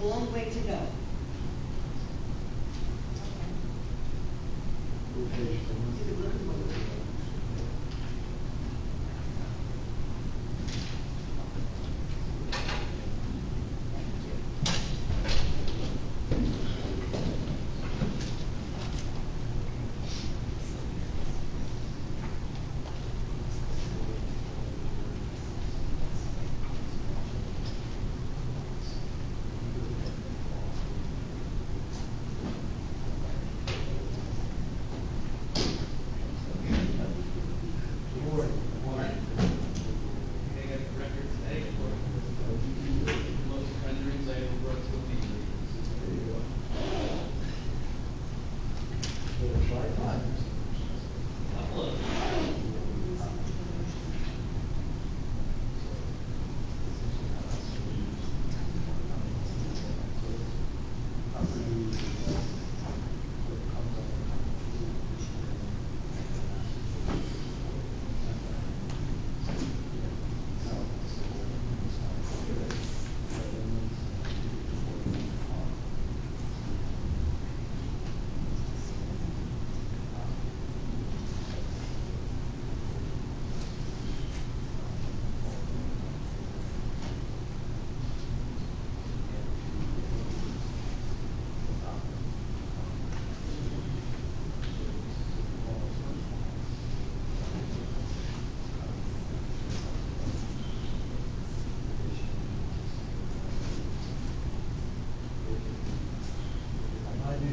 a long way to go.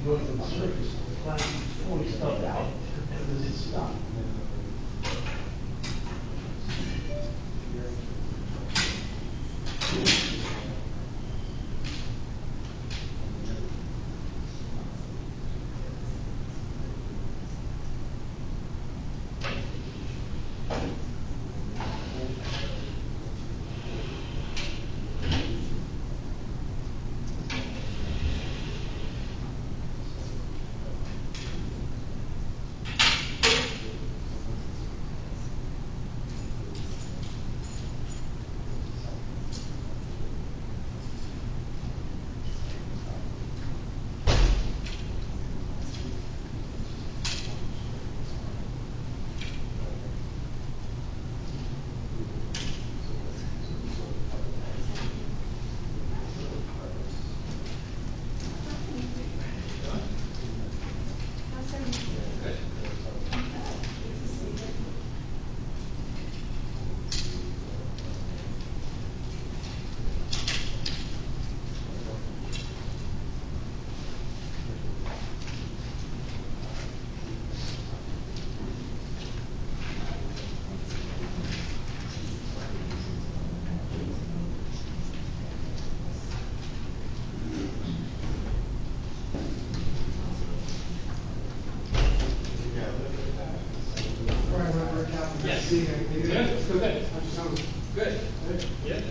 Go to the circus, plan fully stuffed out, and does it stop? Yes. Good. Good. Yeah.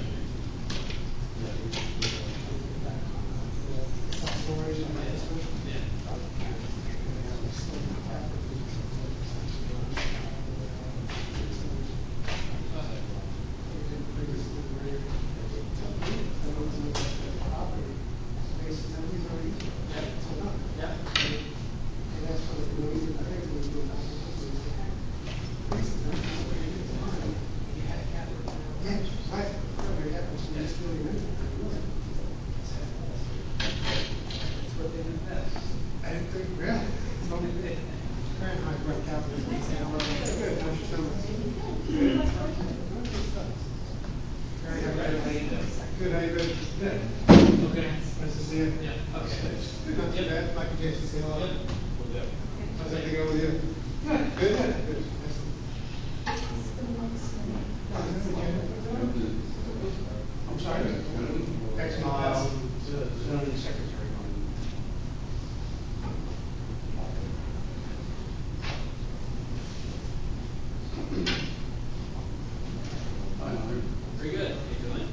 Good, how you doing? Good. Okay. Nice to see you. Yeah. Okay. Not too bad, like a chance to say hello. How's everything going with you? Good. Good, good. I'm sorry. Zoning secretary. Very good. How you doing?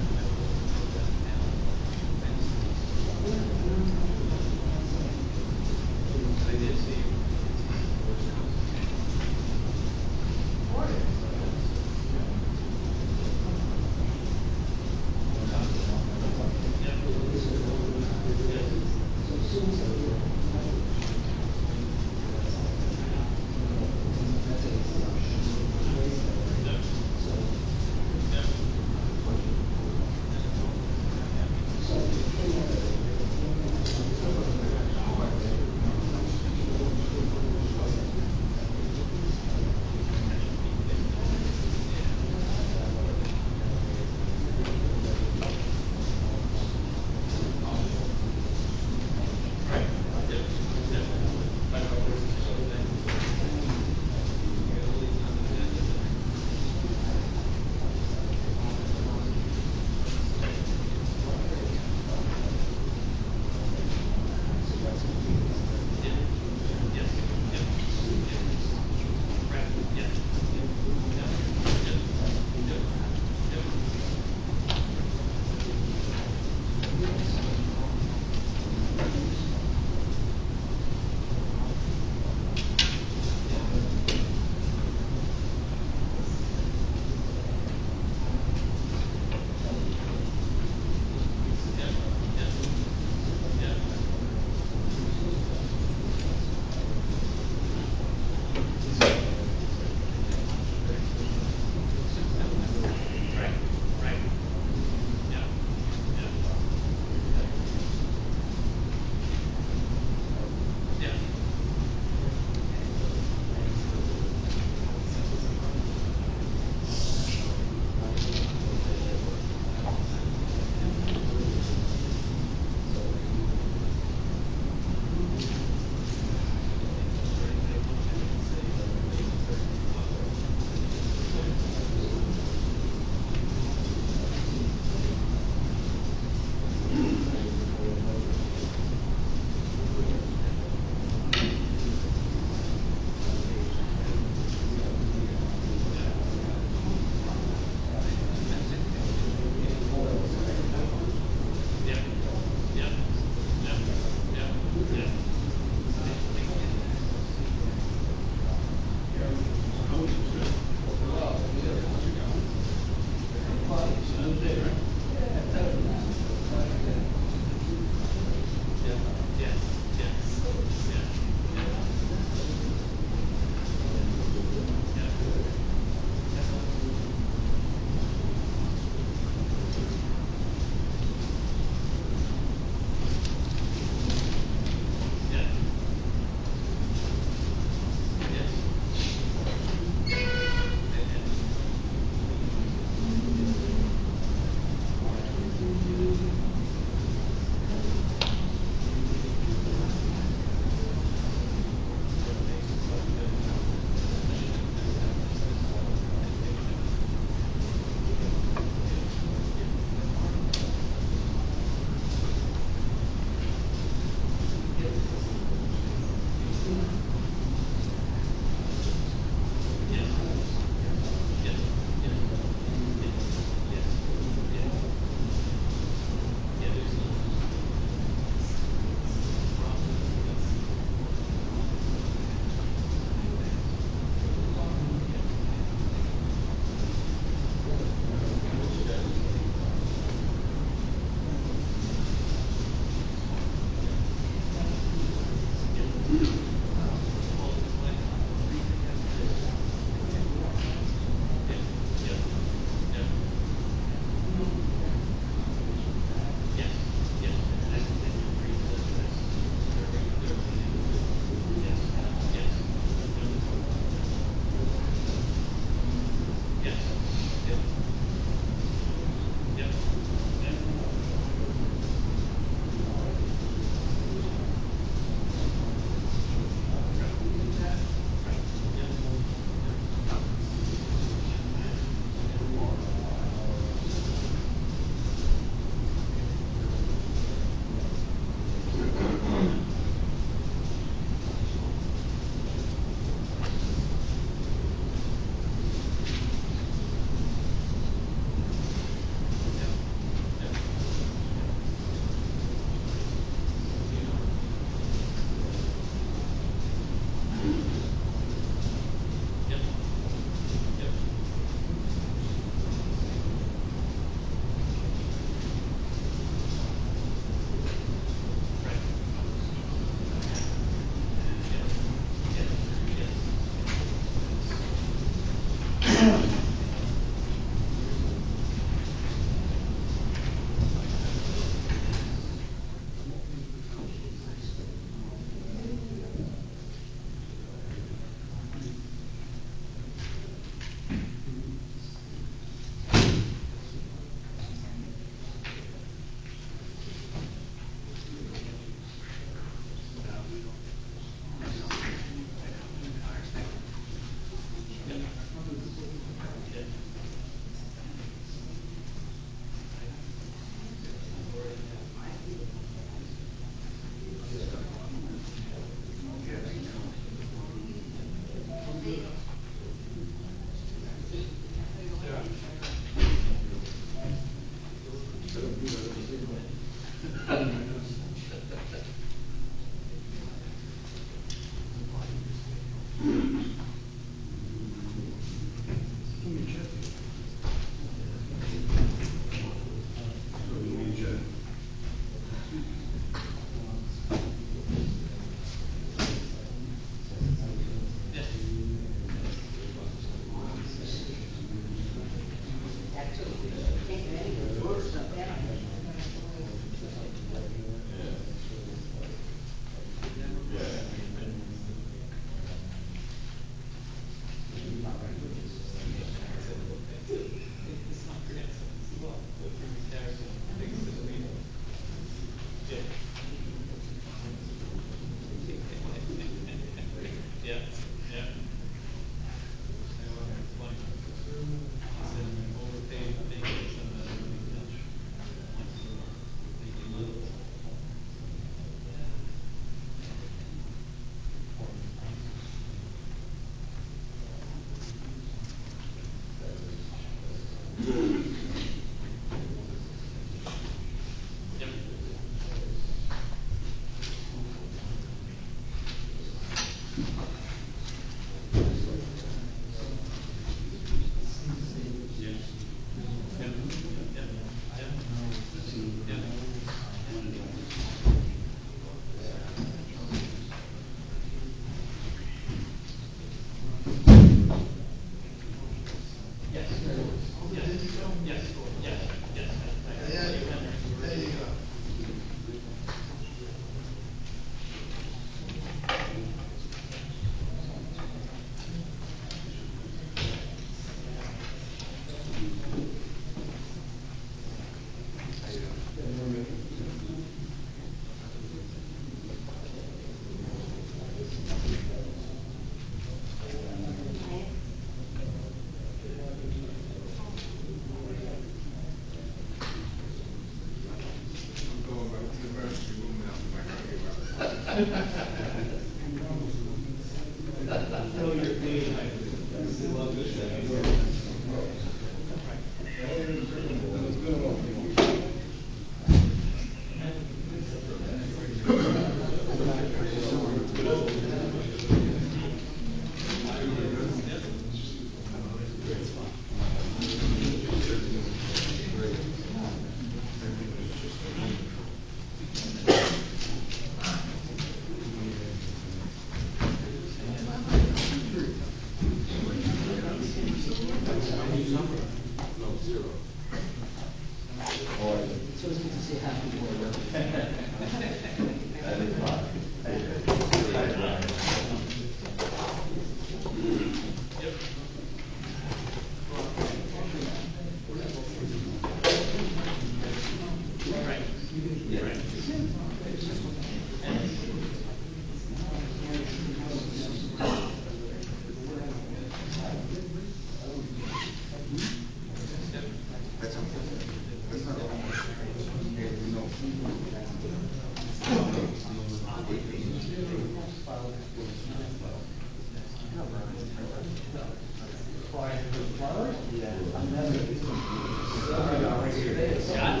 Scott?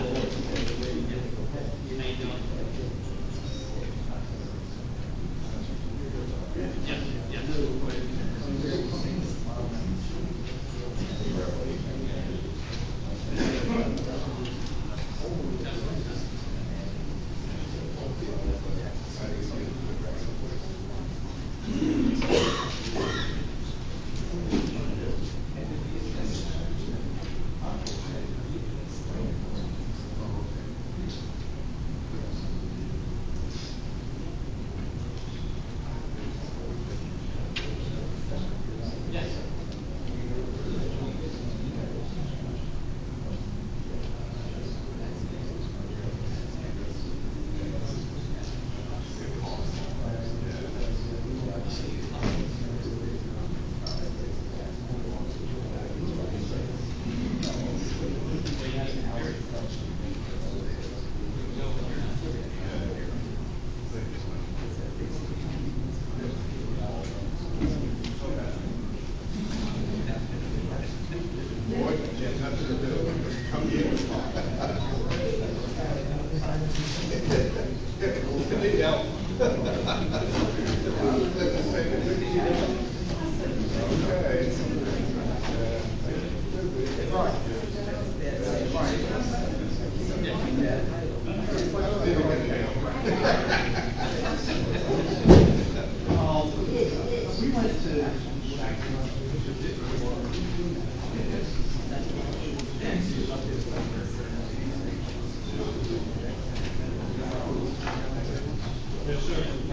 How you doing? Yeah, Yes. We went to. Yes, sir.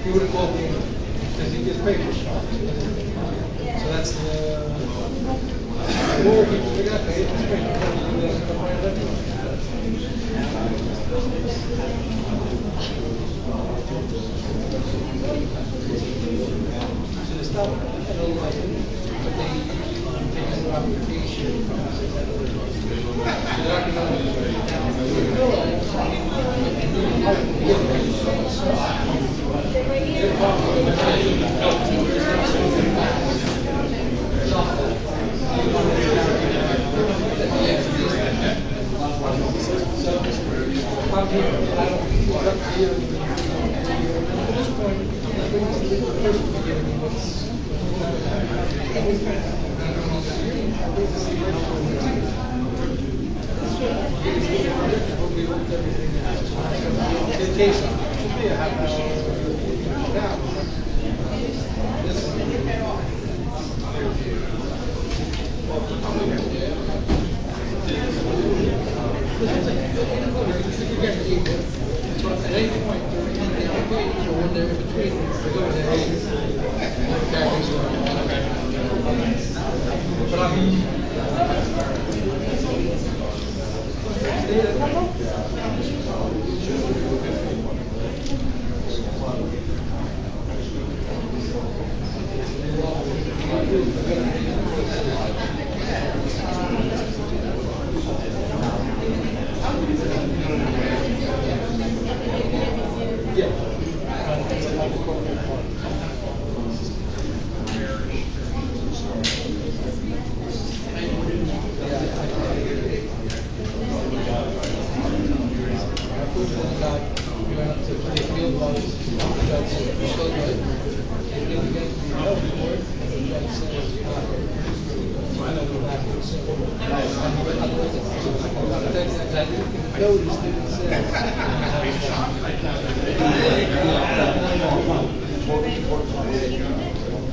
He would have called me because he gets paid. So that's the. More people that got paid, it's paid. So the stuff, I don't like it, but they take a application. They're not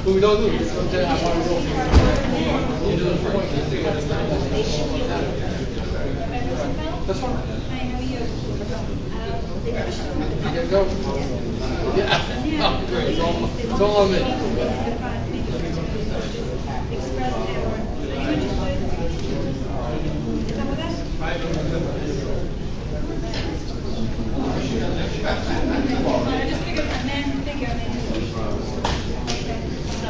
But we don't do it. That's fine. You can go. Yeah. Oh, great. It's all on me. Just figure a man figure. So.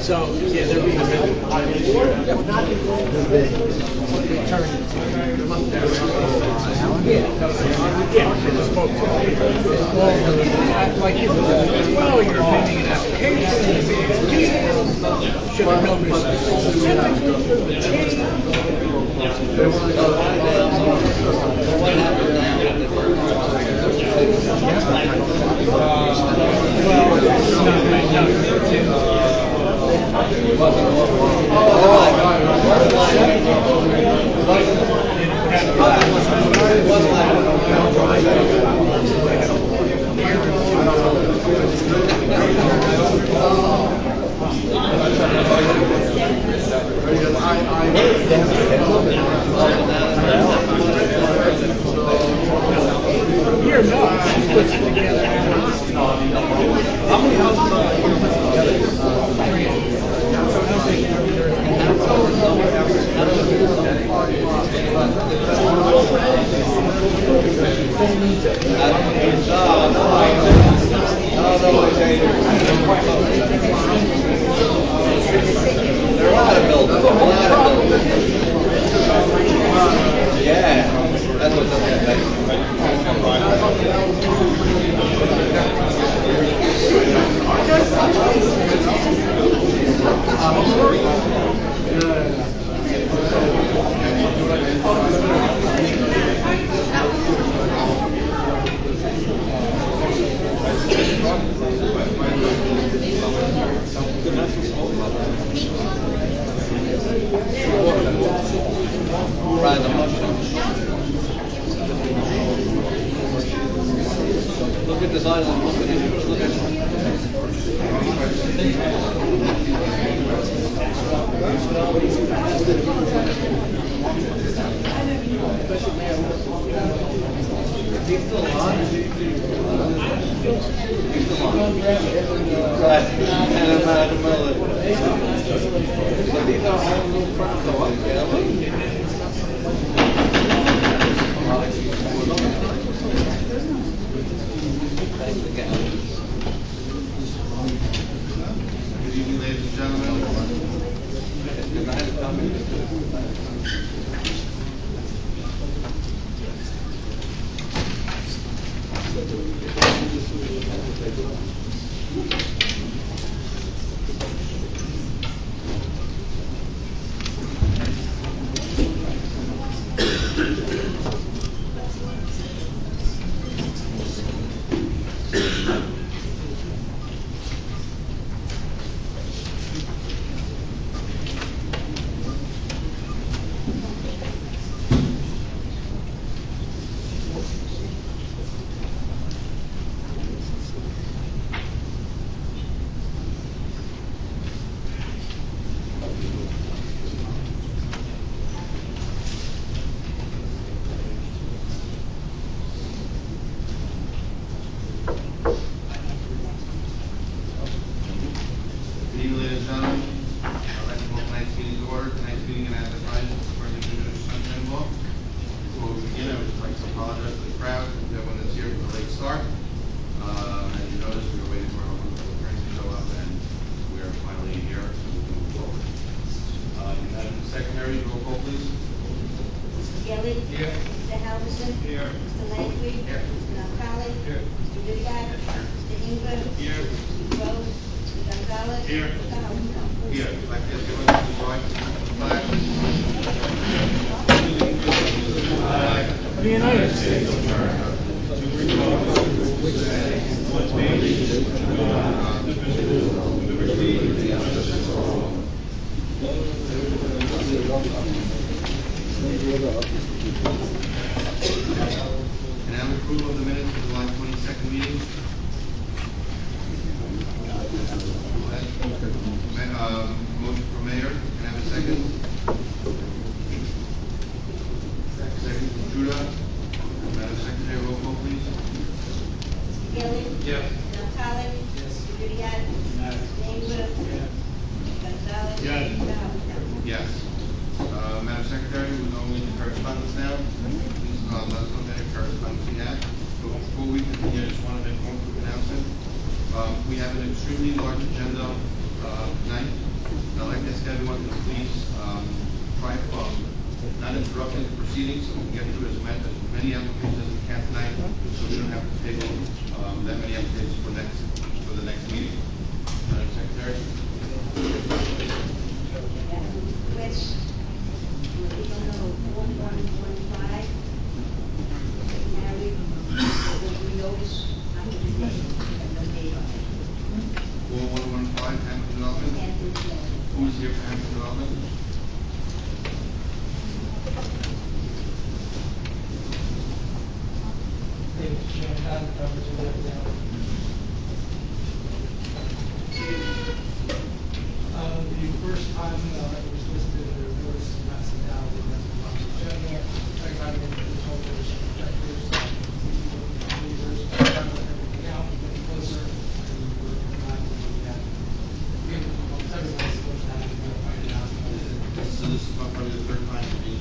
So, yeah, they're being a like, well, you're pending an application, should have Here, no, she puts it together. How many houses are There are a lot of buildings, Yeah, that's what's up there. Fry the mushrooms. Look at this island, look at it, look at He's still on? He's still on. Right, and I'm out of the middle of it. Good evening, ladies and gentlemen. Good evening, ladies and gentlemen. I'd like to call tonight's meeting to order. Tonight's meeting is advertised according to the sunshine law. Before we begin, I would just like to apologize to the crowd, to everyone that's here for the late start. As you noticed, we were waiting for our local friends to show up, and we are finally here, so we can move forward. Madam Secretary, roll call, please. Mr. Gilly? Here. Mr. Halverson? Here. Mr. Langley? Here. Mr. Naftali? Here. Mr. Whittier? Mr. Inger? Here. Mr. Rose? Mr. Gonzalez? Here. Mr. Halverson? Here, I'd like to ask everyone to rise to the flag. What do you notice? And have approval of the minutes for the July 22nd meeting. Motion for mayor, can I have a second? Second from Judah. Madam Secretary, roll call, please. Mr. Gilly? Yes. Mr. Naftali? Yes. Mr. Whittier? Mr. Inger? Mr. Gonzalez? Yes. Mr. Halverson? Yes. Madam Secretary, we're going into correspondence now. Please, let us know if any correspondence we have. But before we continue, I just want to make one quick announcement. We have an extremely large agenda, tonight. I'd like to ask everyone to please, try to, not interrupt the proceedings, so we can get through as many applications as we can tonight, so we don't have to table, that many applications for the next meeting. Madam Secretary? Which, even though 4115, married, we notice, I'm going to say, the neighbor. 4115, Hampton Development. And his name. Who's here for Hampton Development? The first time it was listed, there was not some doubt that that's on the agenda. Second time it was told there was some objectors, leaders, everything out, getting closer, and we were not looking at. We have everyone's supposed to have it, find it out. So this is probably the third time to be.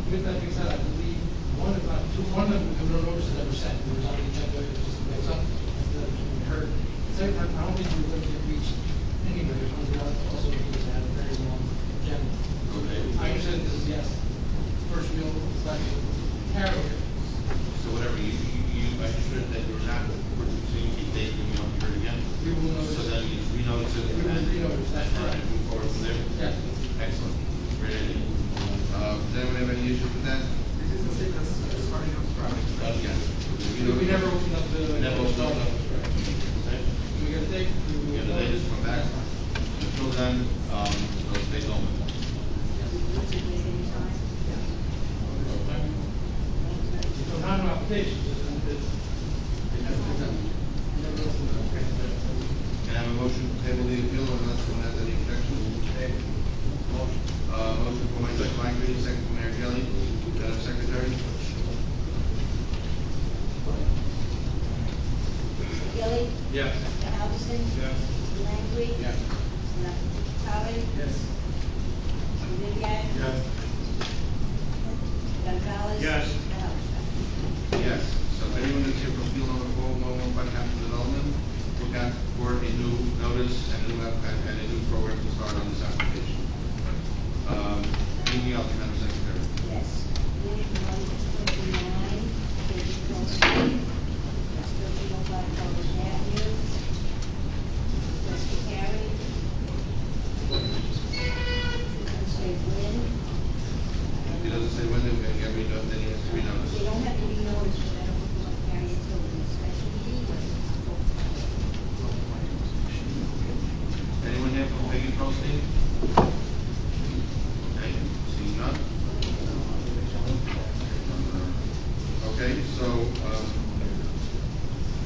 With that being said, I believe one of the notices that were sent, it was on the agenda, it was just a mix up, that we heard. Second time, I don't think we were going to get reached anyway, because we also had a very long agenda. Okay. I understand this is yes, first real, second, carrier. So whatever, I understood that you were not, so you keep dating, we don't hear it again? We will notice. So then you renotice it. We will and- renotice, that's All right, correct. move forward from there? Yes. Excellent. Great idea. Does anyone have any issues with that? Okay. We never opened up the. We never opened up. Okay. We got a date. We got a date, just come back. Until then, those stays open. So not an application, it's. Can I have a motion to table the appeal unless someone has any objections? Motion for Mike Langley, second for Mayor Gelli. Madam Secretary? Mr. Gilly? Yes. Mr. Halverson? Yes. Mr. Langley? Yes. Mr. Naftali? Yes. Yes. Gonzalez. Yes. Mr. Halverson. Yes, so if anyone that's here from appeal number 4115 Capital Development, look out for a new notice and a new program to start on this application. Anything else, Madam Secretary? Yes. Unit 129, Digital Street, 1305 Polish Avenue. Mr. Carey. Doesn't say when. It doesn't say when they're going to get redone, then he has to They renotice. don't have to be noticed, but I don't think we'll carry it till the special meeting. Anyone here from Peggy Prostein? Okay, seeing none. Okay, so,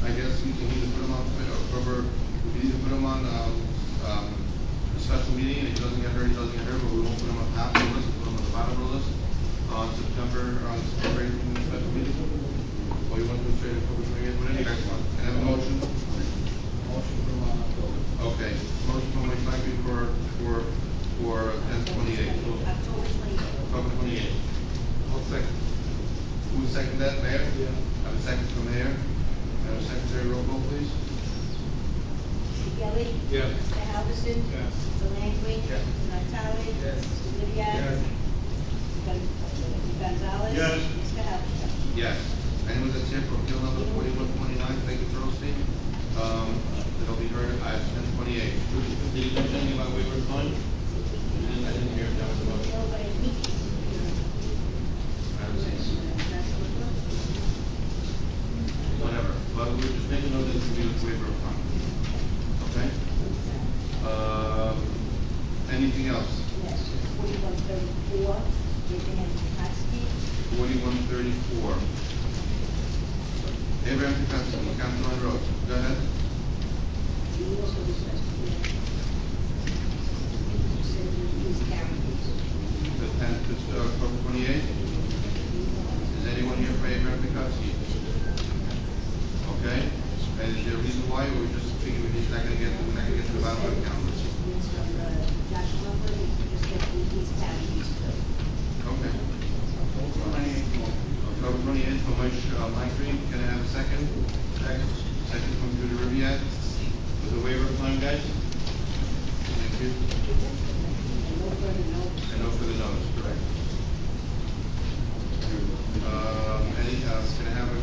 I guess we can either put them on, October, we can either put them on, a special meeting, and if he doesn't get hurt, he doesn't get hurt, but we won't put them on top of the list, we'll put them on the bottom of the list, on September 18th, special meeting. Or you want to do it straight October 28th, whatever you guys want. Can I have a motion? Motion from October. Okay, motion from Mike Langley for 10/28. October 28th. October 28th. One second. Who will second that, Mayor? Yeah. Have a second from Mayor. Madam Secretary, roll call, please. Mr. Gelli. Yes. Mr. Halverson. Yes. Mr. Langley. Yes. Mr. Natale. Yes. Mr. Ribbiat. Yes. Mr. Gonzalez. Yes. Mr. Halverson. Yes. Anyone that's here for appeal number 4129, Peggy Prostein, that'll be heard at 10/28. Did you mention anything about waiver of fund? I didn't hear if that was a motion. Nobody needs. I don't see it. Whatever, but we're just making note that it's going to be with waiver of fund. Okay? Anything else? Yes, 4134, Abraham Petoskey. 4134. Abraham Petoskey, Council on Road. Go ahead. He also discussed it. He said he's carrying these. The 10th, October 28th. Is anyone here for Abraham Petoskey? Okay? And is there a reason why, or we just figure we're not gonna get to the bottom of the calendar? He's from, Josh Lumber, he just gets these carrying these too. Okay. October 28th, from Mike Langley, can I have a second? Second. Second from Judy Ribbiat, with the waiver of time, guys? Thank you. And no further notice. And no further notice, correct. Can I have a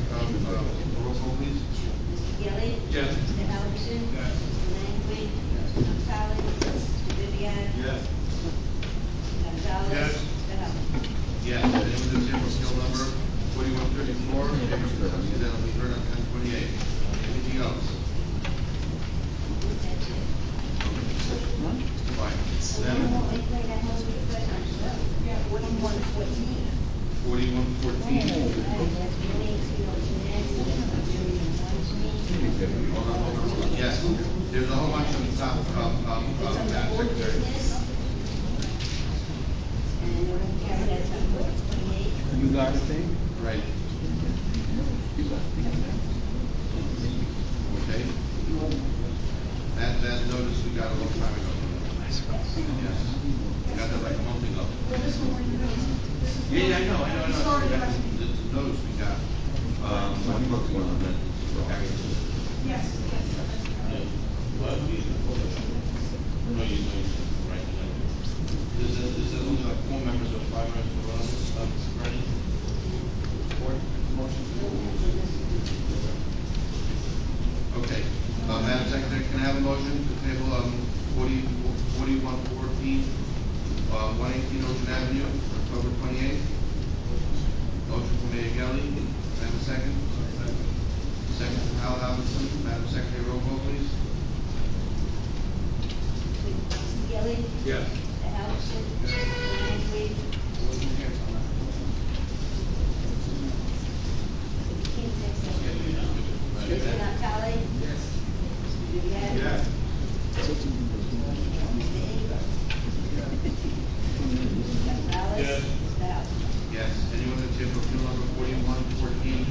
roll call, please? Mr. Gelli. Yes. Mr. Halverson. Yes. Mr. Langley. Mr. Natale. Mr. Ribbiat. Yes. Mr. Gonzalez. Yes. Mr. Halverson. Yes, anyone that's here for appeal number 4134, that'll be heard on 10/28. Anything else? That's it. Fine. So Then, you want me to play that whole week, but I'm still, 4114. 4114. And that's 118 Hold on. Yes, there's a whole bunch on the top, It's on Madam the old Secretary. business. And we're going to carry that on 28. You got a thing? Right. You got a thing? Okay. That notice we got a long time ago. Yes. We got that like a month ago. Yeah, I know. The notice we got, like a month ago. Yes, yes. What? No, you know, right, This is only like 4 members or 5 members of the Ready? Okay, Madam Secretary, can I have a motion to table, 4114, 118 Ocean Avenue, October 28th? Motion from Mayor Gelli, can I have a second? Second from Hal Halverson, Madam Secretary, roll call, please. Mr. Gelli. Yes. Mr. Halverson. Mr. Langley. Mr. Natale. Yes. Mr. Ribbiat. Yes. Mr. Ingram. Mr. Gonzalez. Yes. Mr. Halverson. Yes, anyone that's here for appeal number 4114,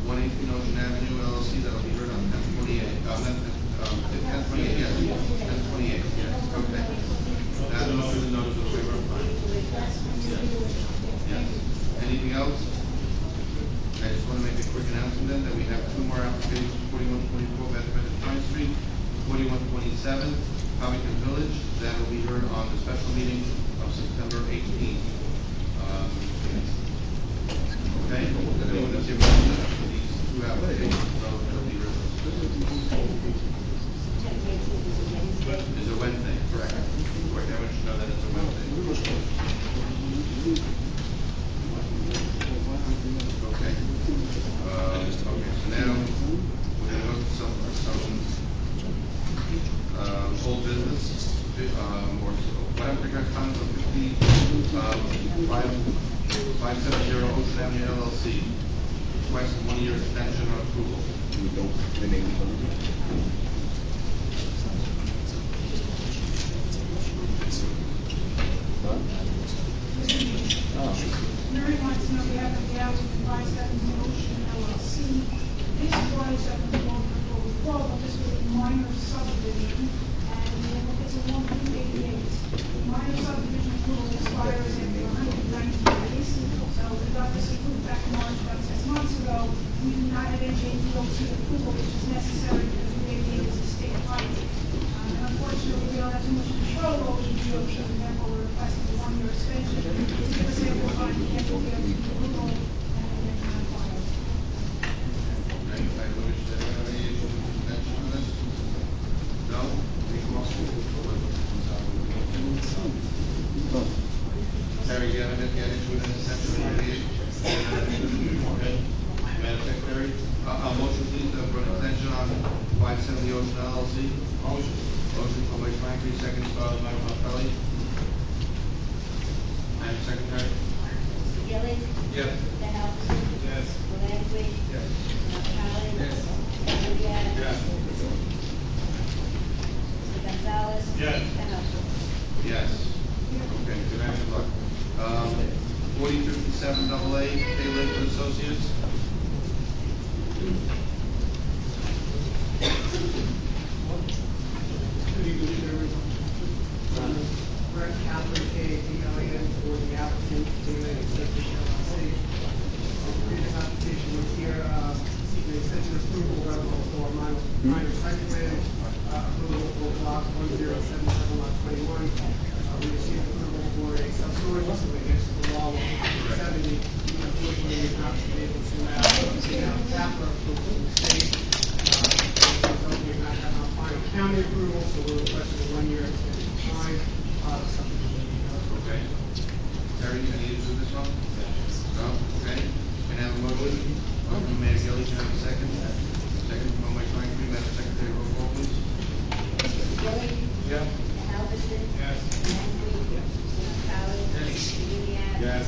118 Ocean Avenue LLC, that'll be heard on 10/28, 10/28, yes, 10/28, yes, okay. That notice is a notice of waiver of fine. else? I just want to make a quick announcement then, that we have two more applications, 4124 West Pine Street, 4127 Covington Village, that will be heard on the special meeting of September 18th. Okay, does anyone have these two applications, so it'll be heard. It's a Wednesday, correct. Correct, everyone should know that it's a Wednesday. Okay. Okay, so now, we're gonna go to some old business, or whatever, we got comments on 570 Ocean Avenue LLC. Request 1-year extension on approval. Mary wants to know we have a gal with 570 Ocean LLC. This was but this was a minor subdivision, and it's a 188. Minor subdivision approval expires after 190 days. So we got this approved back in March, about 6 months ago. We do not have any DOT approval, which is necessary because the 88 is a state highway. And unfortunately, we don't have too much control over the DOT, and therefore we're requesting a 1-year extension to give us ample time to get the DOT approval and get the final. Okay, I wish that have any issue with the extension on this? No? Terry, you have any issue with an extension or any issue? Okay. Madam Secretary, motion please, for an extension on 570 Ocean LLC. Motion. Motion from Mike Franklin, second by Michael Kelly. Madam Secretary? Mr. Gilli? Yes. Mr. Halverson? Yes. Mr. Langley? Yes. Mr. Collins? Yes. Mr. Ribbiat? Yes. Mr. Gonzalez? Yes. Mr. Halverson? Yes. Okay, good night, good luck. 4057 AA, K. Lakewood Associates. Brett Catherine K. DLN for the applicant, David Executive LLC. Previous application was here, seeking extension approval for minor site plan, approval for block 1077 lot 21. We received approval for a self-storage, so we guess the law 70. Unfortunately, we've not been able to have capital approval from the state. We've not had our final county approval, so we're requesting a 1-year extension time. Okay. Terry, any issues with this one? No? Okay. Can I have a motion? Motion from Mayor Gilly, can I have a second? Second from Mike Franklin, Madam Secretary, roll call please. Mr. Gilli? Yeah. Mr. Halverson? Yes. Mr. Langley? Mr. Collins? Yes. Mr. Ribbiat? Yes.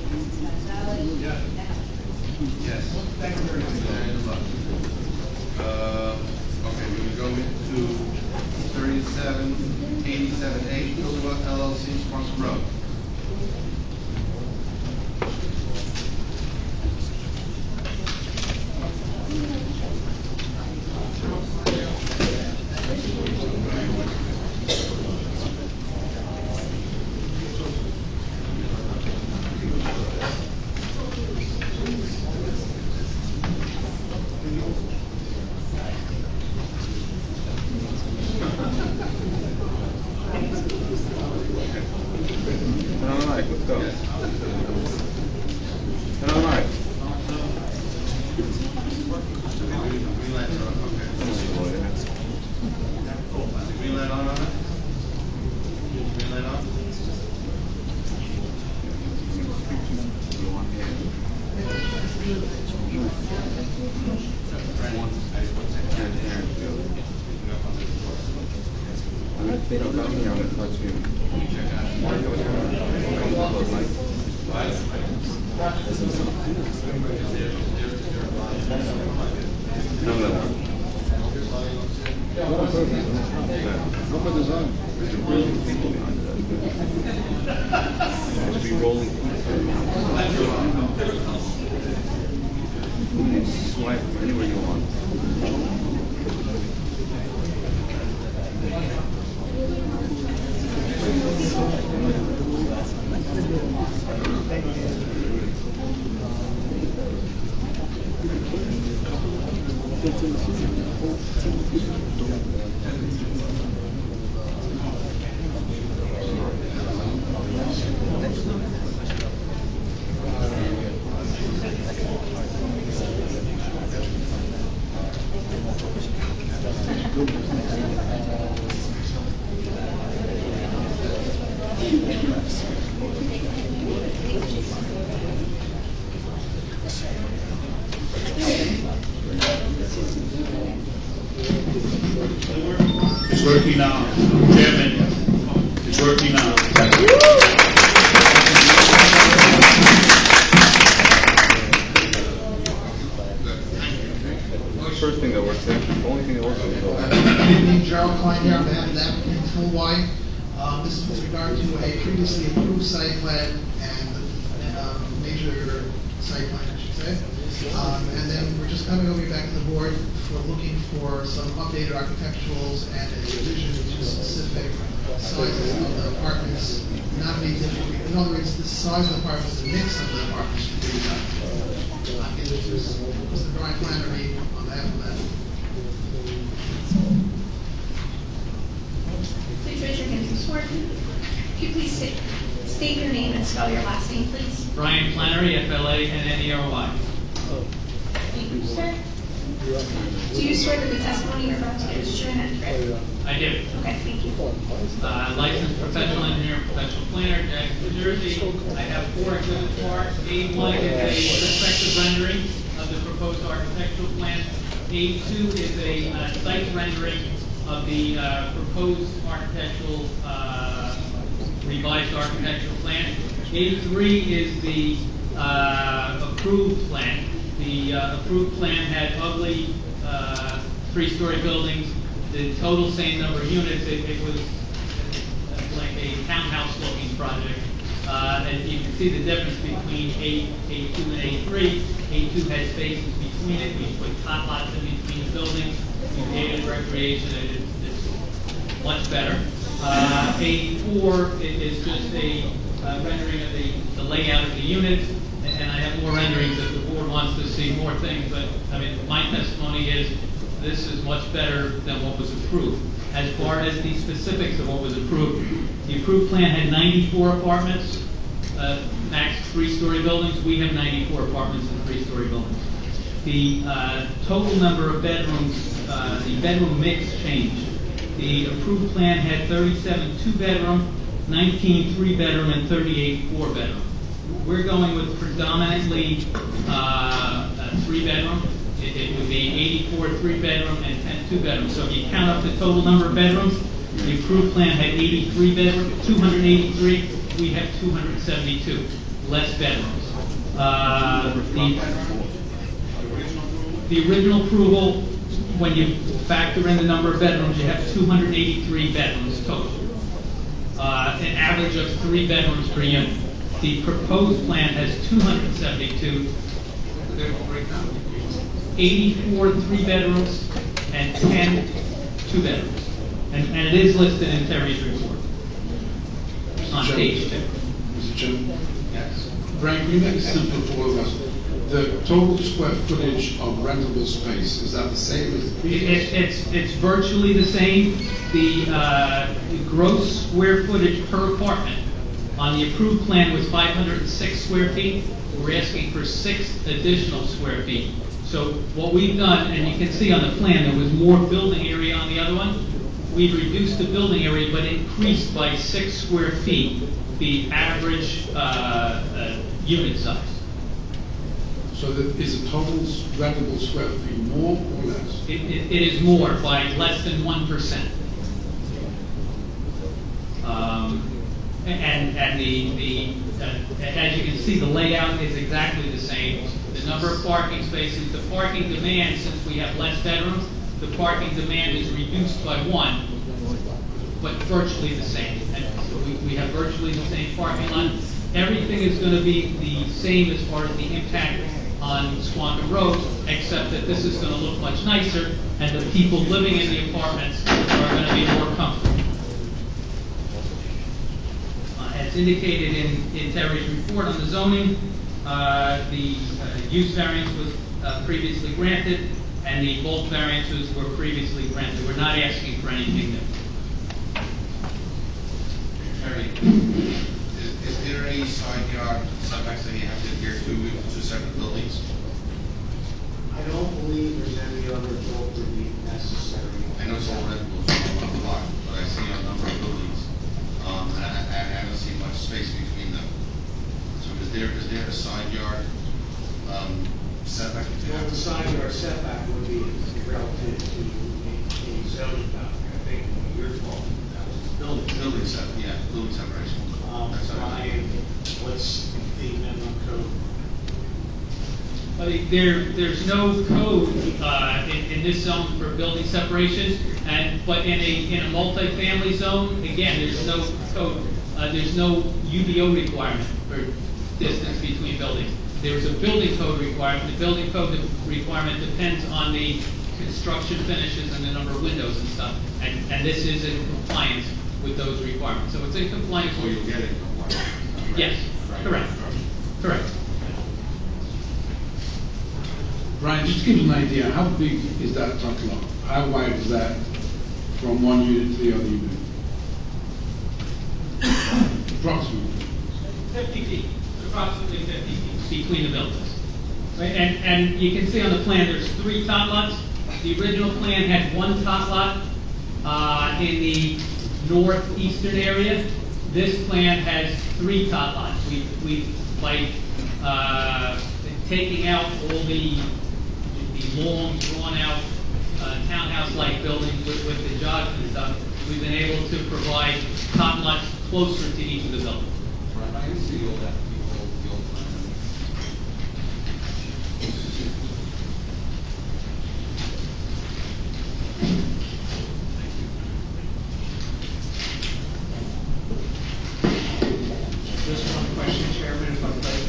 Mr. Gonzalez? Yes. Mr. Halverson? Yes. Thank you very much. And luck. Okay, we're gonna go into 3787A, Pilgrim LLC, Swanson Road. Turn on the mic, let's go. Turn on the mic. Green lights are on, okay. Green light on it? Green light on? They don't know me, I'm gonna touch you. Look at the sun. It'll be rolling. You can swipe anywhere you want. It's working now. Chairman, it's working now. First thing that works, the only thing that works is the Good evening, Gerald Klein here on behalf of the applicant, Fullwide. This is with regard to a previously approved site plan and major site plan, I should say. And then we're just coming over back to the board for looking for some updated architecturals and a revision to specific sizes of the apartments, not be different. In other words, the size of the apartments, the mix of the apartments should be done. Mr. Brian Flannery on behalf of that. Please raise your hand if you swear. Could you please state your name and spell your last name, please? Brian Flannery, Flannery. Thank you, sir. Do you swear that the testimony you're about to give is true and accurate? I do. Okay, thank you. Licensed professional engineer, professional planner, Jackson, New Jersey. I have 4 exhibit parts. A1 is a perspective rendering of the proposed architectural plan. A2 is a site rendering of the proposed architectural, revised architectural plan. A3 is the approved plan. The approved plan had ugly 3-story buildings, the total same number of units. It was like a townhouse-looking project. And you can see the difference between A2 and A3. A2 had spaces between it. We put tot lots in between the buildings. We added recreation, and it's much better. A4 is just a rendering of the layout of the units. And I have more renderings if the board wants to see more things, but I mean, my testimony is this is much better than what was approved. As far as the specifics of what was approved, the approved plan had 94 apartments, max 3-story buildings. We have 94 apartments in 3-story buildings. The total number of bedrooms, the bedroom mix changed. The approved plan had 37 2-bedroom, 19 3-bedroom, and 38 4-bedroom. We're going with predominantly 3-bedroom. It would be 84 3-bedroom and 10 2-bedroom. So if you count up the total number of bedrooms, the approved plan had 83 bedrooms, 283. We have 272 less bedrooms. The original approval, when you factor in the number of bedrooms, you have 283 bedrooms total. An average of 3 bedrooms per unit. The proposed plan has 272, 84 3-bedrooms, and 10 2-bedrooms. And it is listed in Terry's report on page 2. Mr. Chairman? Yes. Frank, can you make it simple for all of us? The total square footage of rentable space, is that the same as the previous? It's virtually the same. The gross square footage per apartment on the approved plan was 506 square feet. We're asking for 6 additional square feet. So what we've done, and you can see on the plan, there was more building area on the other one. We've reduced the building area, but increased by 6 square feet the average unit size. So that is the total rentable square feet more or less? It is more by less than 1%. And as you can see, the layout is exactly the same. The number of parking spaces, the parking demand, since we have less bedrooms, the parking demand is reduced by 1, but virtually the same. And so we have virtually the same parking lot. Everything is going to be the same as far as the impact on Squantum Road, except that this is going to look much nicer, and the people living in the apartments are going to be more comfortable. As indicated in Terry's report on the zoning, the use variance was previously granted. and the bulk variances were previously granted. We're not asking for anything new. Terry, is there any side yard setbacks that you have to adhere to with two separate buildings? I don't believe there's any other bulk relief necessary. I know it's all rentals on the lot, but I see a number of buildings, and I don't see much space between them. So is there a side yard, setback? that you Well, have the to- side yard setback would be relative to a zoning boundary. I think what you're talking about is building. Building set, yeah, building separation. That's all right. Ryan, what's the minimum code? There's no code in this zone for building separations, but in a multifamily zone, again, there's no code. There's no UDO requirement for distance between buildings. There's a building code requirement. The building code requirement depends on the construction finishes and the number of windows and stuff. And this is in compliance with those requirements. So it's in compliance Oh, with. you'll get it. Yes, correct. Correct. Brian, just give us an idea, how big is that truck lot? How wide is that from one unit to the other unit? Approximately. 50 feet, approximately 50 feet between the buildings. Right, and you can see on the plan, there's 3 tot lots. The original plan had 1 tot lot in the northeastern area. This plan has 3 tot lots. We by taking out all the long, drawn-out townhouse-like buildings with the jogs and stuff, we've been able to provide tot lots closer to each of the buildings. Right, I can see all that, the old plan. Just one question, Chairman, if I may.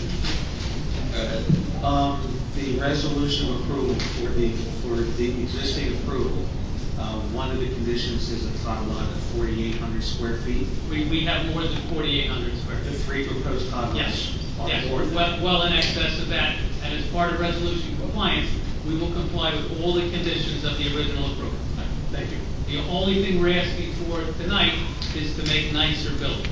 The resolution of approval for the existing approval, one of the conditions is a tot lot of 4,800 square feet. We have more than 4,800 square The feet. 3 proposed tot lots. Yes, are yes, more than that. well in excess of that, and as part of resolution compliance, we will comply with all the conditions of the original approval. Thank you. The only thing we're asking for tonight is to make nicer buildings.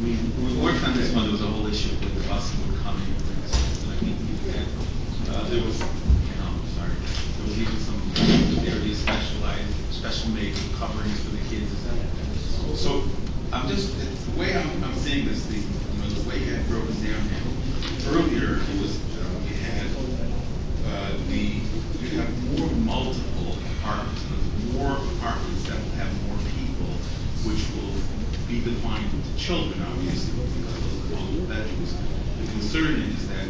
When we worked on this one, there was a whole issue with the busing would come in. And I think there was, there was even some areas special made coverings for the kids. So I'm just, the way I'm seeing this, the way you had broken down now. Earlier, it was, you had you have more multiple apartments, more apartments that will have more people, which will be defined with the children, obviously, because those are the multiple bedrooms. The concern is that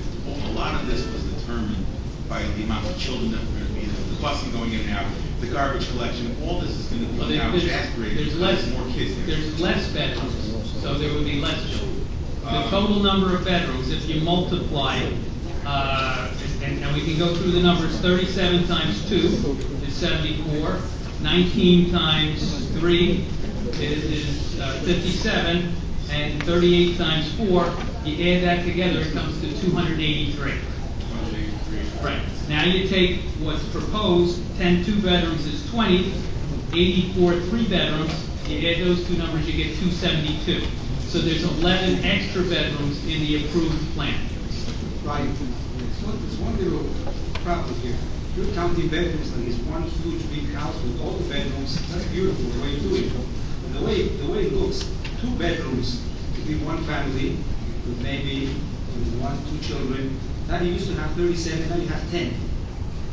a lot of this was determined by the amount of children that were going to be there, the busing going in and out, the garbage collection, all this is going to be now exasperated. There's less, more kids there. there's less bedrooms, so there would be less children. The total number of bedrooms, if you multiply, and we can go through the numbers, 37 times 2 is 74, 19 times 3 is 57, and 38 times 4, you add that together, it comes to 283. Right. Now you take what's proposed, 10 2-bedrooms is 20, 84 3-bedrooms, you add those two numbers, you get 272. So there's 11 extra bedrooms in the approved plan. Right. There's one little problem here. You're counting bedrooms like it's one huge big house with all the bedrooms. That's beautiful the way you do it. But the way it looks, 2 bedrooms could be one family with maybe 1, 2 children. That you used to have 37, now you have 10.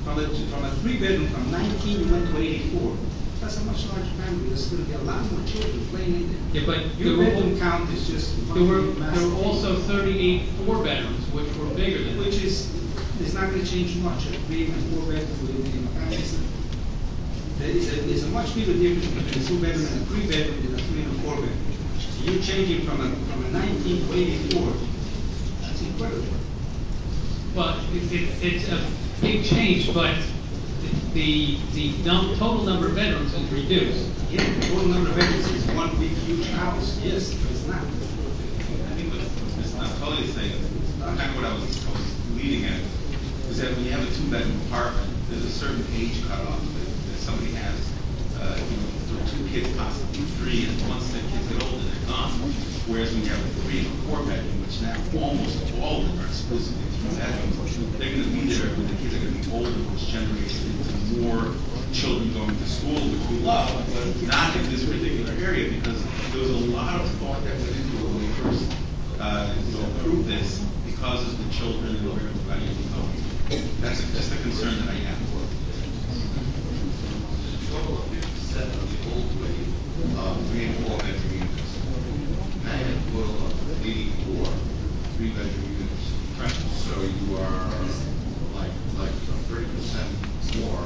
From a 3-bedroom, from 19 you went to 84. That's a much larger family. There's going to be a lot more children playing in there. Yeah, but your bedroom count is just there were also 38 4-bedrooms, which were bigger than which is it's not going to change much. A 3 and 4-bedroom in a family. There's a much bigger difference between a 2-bedroom and a 3-bedroom than a 3 and a 4-bedroom. So you're changing from a 19 to 84. That's incredible. Well, it's a big change, but the total number of bedrooms is reduced. Yeah, the total number of bedrooms is one big huge house. Yes, but it's not. I think what Ms. Napoli is saying is kind of what I was leading at is that when you have a two-bedroom apartment, there's a certain age cutoff that somebody has. For 2 kids, possibly 3, and once the kids get older, they're gone. Whereas when you have a 3 and 4 bedroom, which now almost all of them are exclusively 3 bedrooms, they're going to be there when the kids are going to be older, which generates into more children going to school, which we love, but not in this particular area because there was a lot of thought that went into it when we first approved this because of the children and where everybody was going. That's just a concern that I have. Total of 57 of the old way, 3 and 4 bedroom units. Now you have a total of 84 3-bedroom units. Right. So you are like 30% more.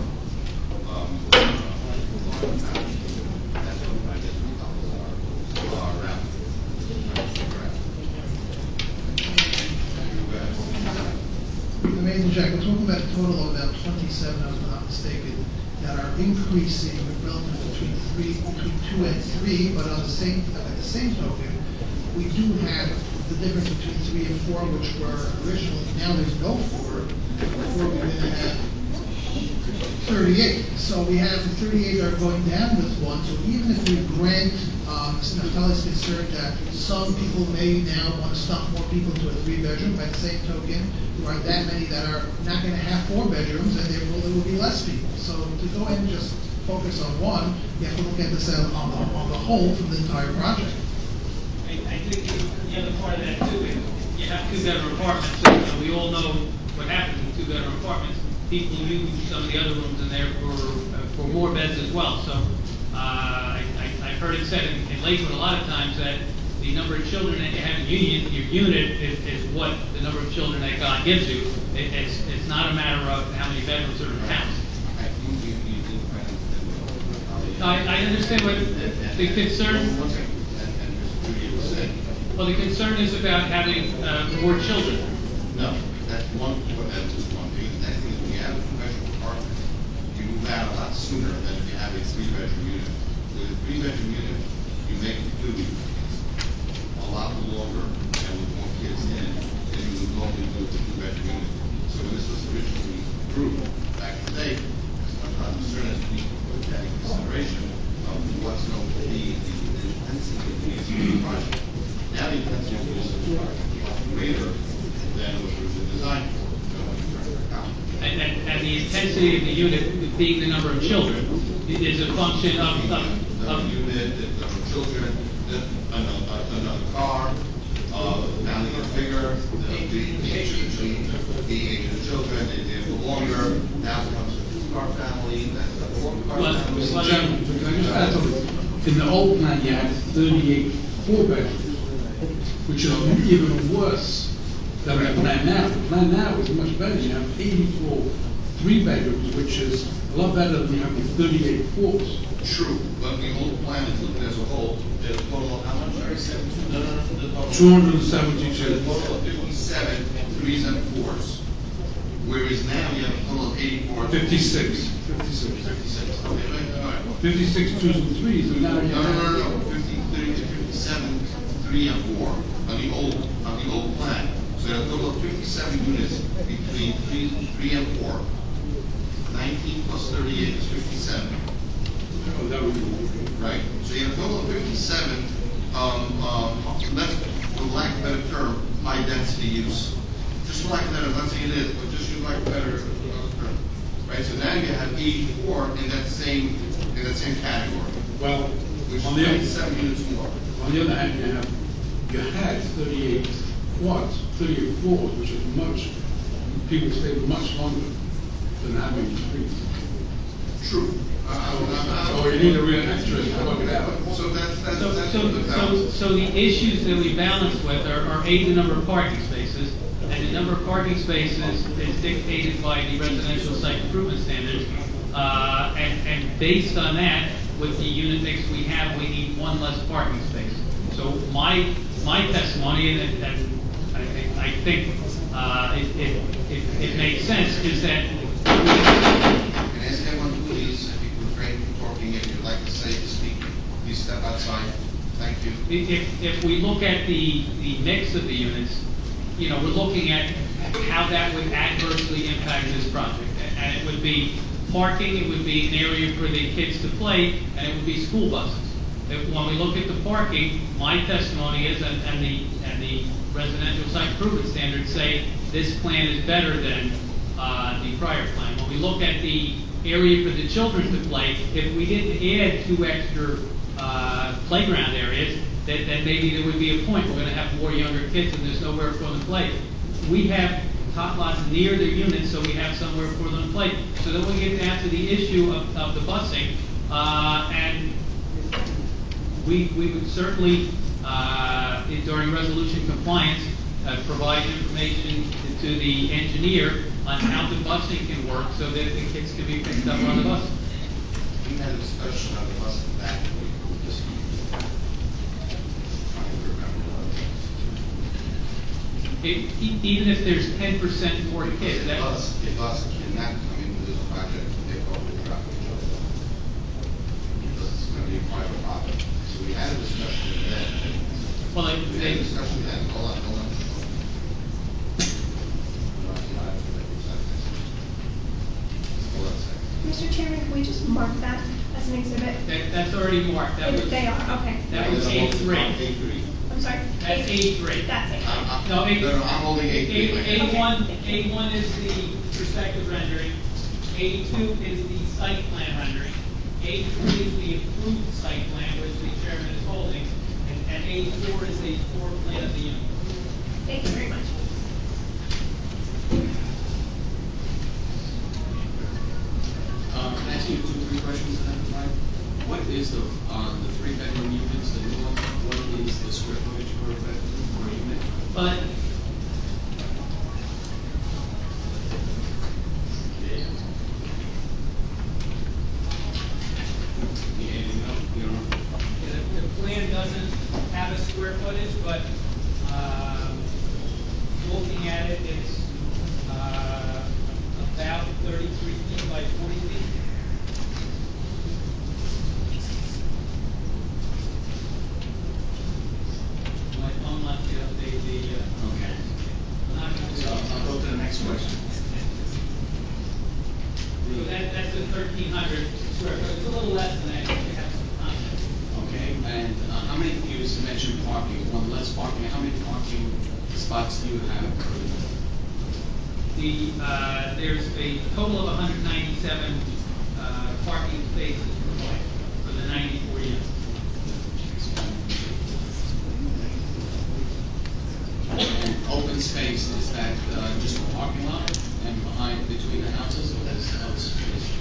That's what I guess we call around. Amazing, Jack. We're talking about a total of about 27, if I'm not mistaken, that are increasing relative between 2 and 3, but at the same token, we do have the difference between 3 and 4, which were originally, now there's no 4. Before we didn't have 38. So we have the 38 are going down with 1. So even if we grant Mr. Naftali's concern that some people may now want to stuff more people into a 3-bedroom, by the same token, there are that many that are not going to have 4 bedrooms, and therefore there will be less people. So to go ahead and just focus on 1, you have to look at this on the whole for the entire project. I think the other part of that too is you have 2-bedroom apartments, so we all know what happens in 2-bedroom apartments. People use some of the other rooms in there for more beds as well. So I've heard it said in Lakewood a lot of times that the number of children that you have in your unit is what the number of children that God gives you. It's not a matter of how many bedrooms are in the house. I understand what the concern. Well, the concern is about having more children. No, that's one thing. The next thing is when you have a 2-bedroom apartment, you move out a lot sooner than if you have a 3-bedroom unit. With a 3-bedroom unit, you make do a lot longer and with more kids in than you would normally do with a 2-bedroom unit. So when this was originally approved back in the day, I'm not concerned as people put that in consideration of what's going to be the intensity of the existing project. Now the intensity of the existing project is a lot greater than what was designed for. And the intensity of the unit being the number of children is a function of the unit, the number of children, another car, now they get bigger, the age of the children, they live longer. Now it becomes a 2-car family, that's a 4-car family. Gentlemen, can I just add something? In the old plan, you had 38 4-bedrooms, which is even worse than the plan now. The plan now is much better. You have 84 3-bedrooms, which is a lot better than having 38 4s. True, but the old plan is looking as a whole, there's a total of how much? No, the total. 272. There's a total of 57 3s and 4s. Whereas now you have a total of 84. 56. 56. Okay, all right. 56 2s and 3s, and now you have... No. 57 3 and 4 on the old plan. So you have a total of 57 units between 3 and 4. 19 plus 38 is 57. Oh, that would be... Right. So you have a total of 57, let's, for lack of a better term, high density use. Just for lack of a better, I'm not saying it is, but just for lack of a better term. Right, so now you have 84 in that same category. Well, Which on is the 57 units more. On the other hand, you had 38 quads, 38 4s, which is much, people stay much longer than having 3s. True. So you need a real extras to work it out. So So the issues that we balance with are the number of parking spaces, and the number of parking spaces is dictated by the residential site improvement standards. And based on that, with the unit mix we have, we need 1 less parking space. So my testimony, and I think it makes sense, is that. Can I ask everyone, please, if you can refrain from talking, if you'd like to say to speak, please step outside. Thank you. If we look at the mix of the units, we're looking at how that would adversely impact this project. And it would be parking, it would be an area for the kids to play, and it would be school buses. When we look at the parking, my testimony is, and the residential site improvement standards say this plan is better than the prior plan. When we look at the area for the children to play, if we didn't add 2 extra playground areas, then maybe there would be a point. We're going to have more younger kids and there's nowhere for them to play. We have top lots near their units, so we have somewhere for them to play. So then we get down to the issue of the busing, and we would certainly, during resolution compliance, provide information to the engineer on how the busing can work so that the kids can be picked up on the bus. We had a discussion on the bus back when we approved this. Trying to remember. Even if there's 10% more kids, The bus cannot come into this project and take over the traffic control. Because it's going to be a private property. So we had a discussion then. Well, We had a discussion then. Hold on. Mr. Chairman, can we just mark that as an exhibit? that's already marked. That was, They are, okay. that was A3. I'm sorry? That's A3. That's it. No, I'm holding A3. A1 is the perspective rendering. A2 is the site plan rendering. A3 is the approved site plan, which the chairman is holding. And A4 is the floor plan of the unit. Thank you very much. Can I ask you 2-3 questions at that time? What is the 3-bedroom units, the new one, what is the square footage per bedroom per unit? But the plan doesn't have a square footage, but looking at it, it's about 33 feet by 40 feet. My phone left me update the. Okay. I'm not gonna do So that. I'll go to the next question. So that's a 1,300 square foot. It's a little less than that. You have some context. Okay, and how many, you mentioned parking, one less parking, how many parking spots do you have per unit? There's a total of 197 parking spaces for the 94 units. And open space, is that just a parking lot and behind, between the houses, or is it other space?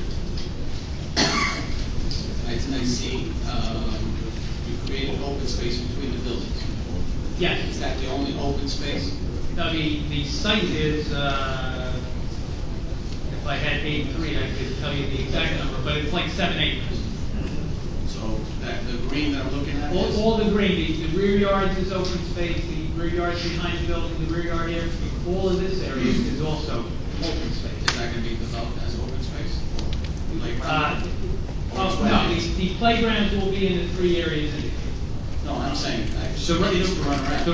I see, you created open space between the buildings. Yes. Is that the only open space? Now, the site is, if I had 83, I could tell you the exact number, but it's like 7 acres. So that, the green that I'm looking at is? All the green, the rear yards is open space, the rear yards behind the building, the rear yard area, all of this area is also open space. Is that gonna be developed as open space? Or playground? No, the playgrounds will be in the 3 areas indicated. No, I'm saying, So kids to run around.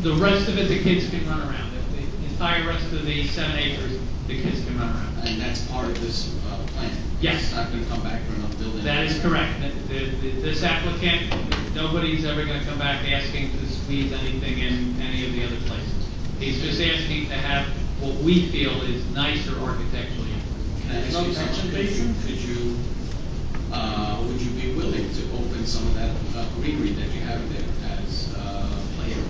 the rest of it, the kids can run around. The entire rest of the 7 acres, the kids can run around. And that's part of this plan? Yes. It's not gonna come back for another building? That is correct. This applicant, nobody's ever gonna come back asking to squeeze anything in any of the other places. He's just asking to have what we feel is nicer architecturally. Can I ask you something? Would you be willing to open some of that greenery that you have there as play area?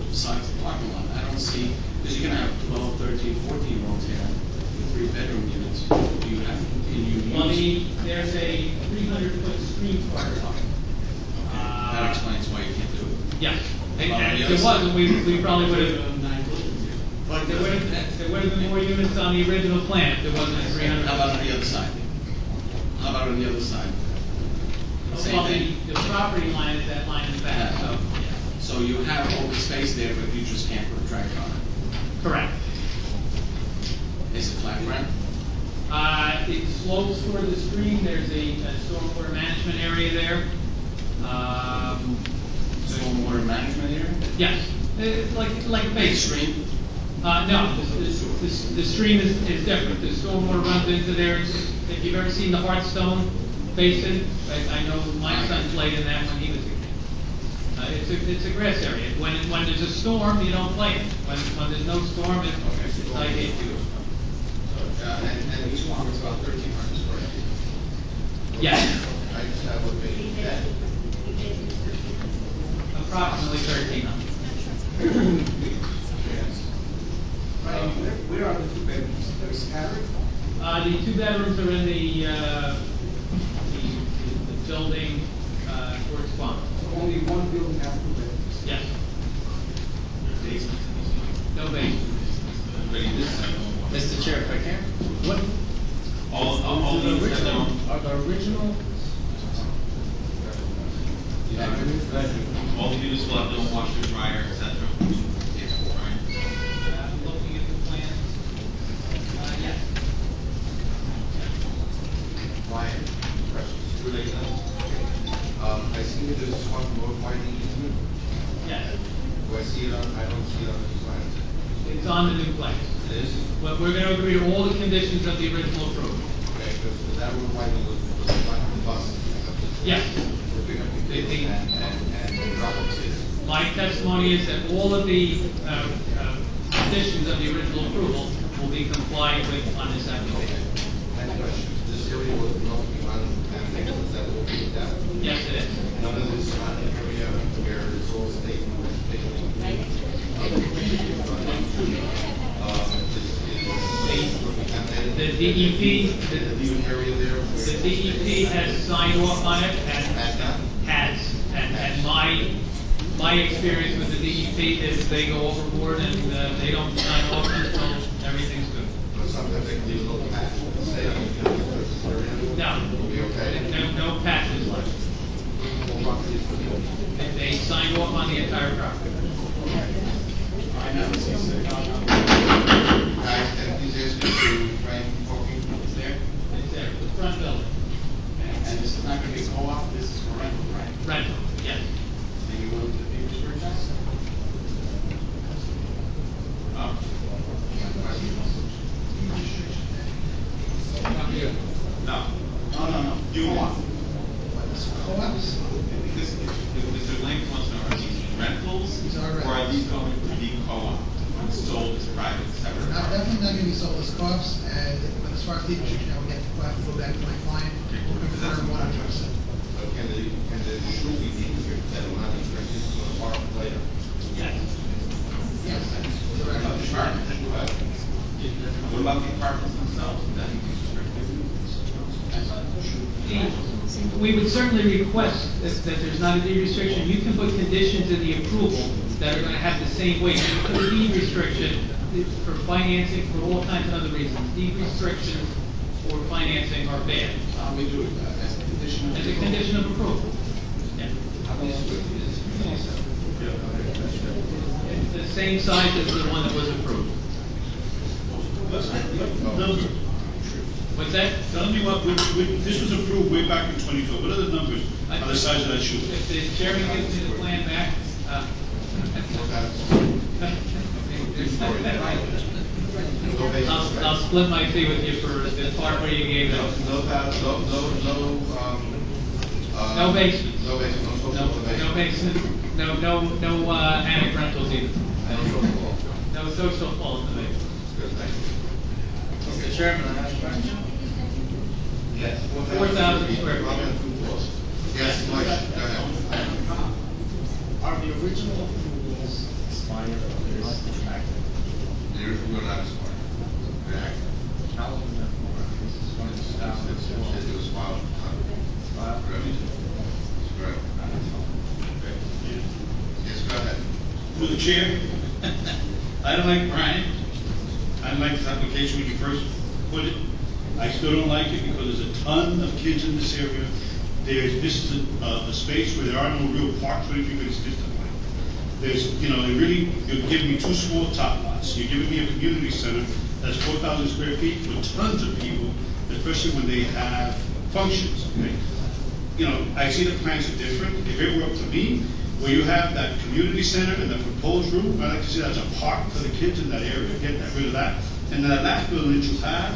Besides the parking lot, I don't see, because you're gonna have 12, 13, 14-year-olds here with 3-bedroom units. Do you have, can you Well, use? there's a 300-foot screen cover. That explains why you can't do it. Yes. Well, And the if it other wasn't, we probably would have. But There would have been more units on the original plan if there wasn't a 300. How about on the other side? How about on the other side? Same Well, thing. the property line is that line in the back, so. So you have open space there, but you just can't put a tractor on it. Correct. Is it flat ground? It slopes toward the stream, there's a stormwater management area there. Stormwater management area? Yes, it's like a Big base. stream? No, the stream is different. The stormwater runs into there. If you've ever seen the Hearthstone basin, I know my son played in that when he was a kid. It's a grass area. When there's a storm, you don't play it. When there's no storm, it's like 8 feet. And each one is about 1,300 square feet. Yes. I just have a big debt. Approximately 1,300. Where are the two bedrooms? They're scattered? The 2 bedrooms are in the building towards Quantum. So only one building has 2 bedrooms? Yes. Basement. No basement. Mr. Chair, if I can, what? All the these have their original, own- are the original? All the units will have their own washer, dryer, et cetera. Right. Looking at the plan. Yes. Ryan, questions related to that? I see that there's one road widening easement. Yes. Do I see it on, I don't see it on these plans. It's on the new plans. It is? But we're going to agree to all the conditions of the original approval. Okay, because that road widening was like the bus. Yes. For picking up the kids and dropping kids. My testimony is that all of the conditions of the original approval will be complied with on this application. Next question, this area was not uncontaminated, was that all cleaned out? Yes, it is. None of this surrounding area where it's all state vegetation. The DEP, The new area there. the DEP has signed off on it and has. And my experience with the DEP is they go overboard and they don't sign off until everything's good. But sometimes they can leave a little patch, say, this area. No. Will be okay. No patches left. They signed off on the entire property. Guys, can please ask you to frame parking? It's there, the front building. And this is not gonna be co-op, this is for rental, right? Rental, yes. And you want the fee restrictions? No. No. You want? Co-ops? Because Mr. Link wants to know, are these rentals? These are Or are rentals. these going to be co-op, sold as private, separate? Not, definitely not gonna be sold as co-ops, and as far as the restriction, I would have to go back to my client, we're gonna confirm 100%. But can the shoe be deemed that will not be purchased to a park later? Yes. Yes. What about the apartments? What about the apartments themselves? That is We would certainly request that there's not a deed restriction. You can put conditions in the approval that are going to have the same weight. You put a deed restriction for financing, for all kinds of other reasons. Deed restrictions for financing are bad. We do it as a condition. As a condition of approval. Yeah. It's the same size as the one that was approved. Number. What's that? Tell me what, this was approved way back in 2012. What are the numbers on the size of that shoe? If the chairman gives me the plan back, I'll split my fee with you for the part where you gave those. No basement. No basement. No basement, No basement, no attic rentals either. No social hall in the basement. Good, thank you. Mr. Chairman, I have a question. Yes. 4,000 square feet. Yes, Mike, go ahead. Are the original approvals expired or is active? The original not expired. They're active. How long is that for? This is from 2004. It was filed. Filed? Correct. Yes, go ahead. Through the chair, I don't like Brian. I didn't like this application when you first put it. I still don't like it because there's a ton of kids in this area. This is a space where there are no real parks or anything, but it's just a way. You're giving me 2 small top lots. You're giving me a community center that's 4,000 square feet for tons of people, especially when they have functions, okay? I see the plans are different. If it were up to me, where you have that community center and the proposed room, I'd like to see that as a park for the kids in that area, get rid of that. And then that last building that you have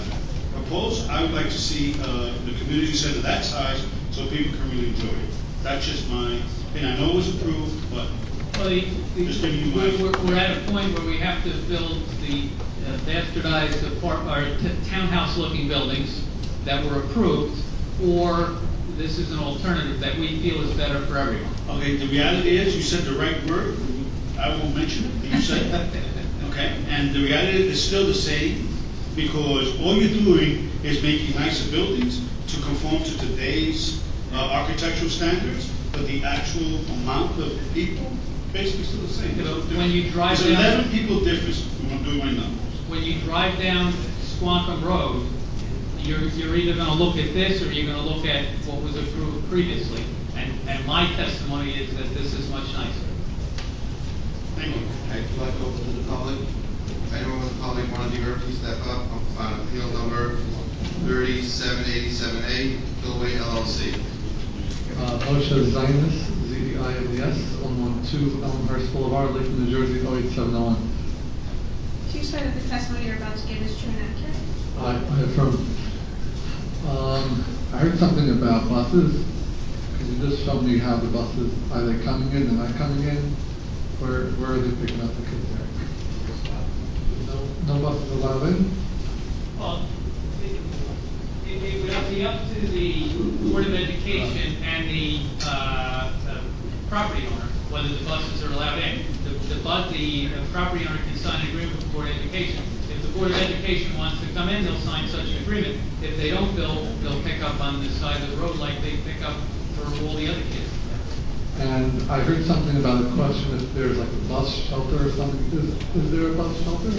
proposed, I would like to see, the community center that size, so people can really enjoy it. That's just my opinion. I know it was approved, but Well, just giving you my. we're at a point where we have to build the bastardized townhouse-looking buildings that were approved, or this is an alternative that we feel is better for everyone. Okay, the reality is, you said the right word, I won't mention it, but you said it. Okay, and the reality is still the same, because all you're doing is making nicer buildings to conform to today's architectural standards, but the actual amount of people, basically still the same. When you drive There's down- 11 people difference when I'm doing my numbers. When you drive down Squonkam Road, you're either gonna look at this, or you're gonna look at what was approved previously. And my testimony is that this is much nicer. Thank you. I'd like to open to the public. If anyone from the public want to be heard, please step up on appeal number 3787A, Billway LLC. Moshe Zainis, Z-E-I-N-E-S, 112 Elmhurst Boulevard, Lakewood, New Jersey, 08701. Do you swear that the testimony you're about to give is true and accurate? I affirm. I heard something about buses. Can you just show me how the buses, are they coming in, they're not coming in? Where are they picking up the kids there? No buses allowed in? Well, it would be up to the Board of Education and the property owner whether the buses are allowed in. The property owner can sign an agreement with the Board of Education. If the Board of Education wants to come in, they'll sign such an agreement. If they don't, they'll pick up on the side of the road like they pick up for all the other kids. And I heard something about a question if there's like a bus shelter or something. Is there a bus shelter?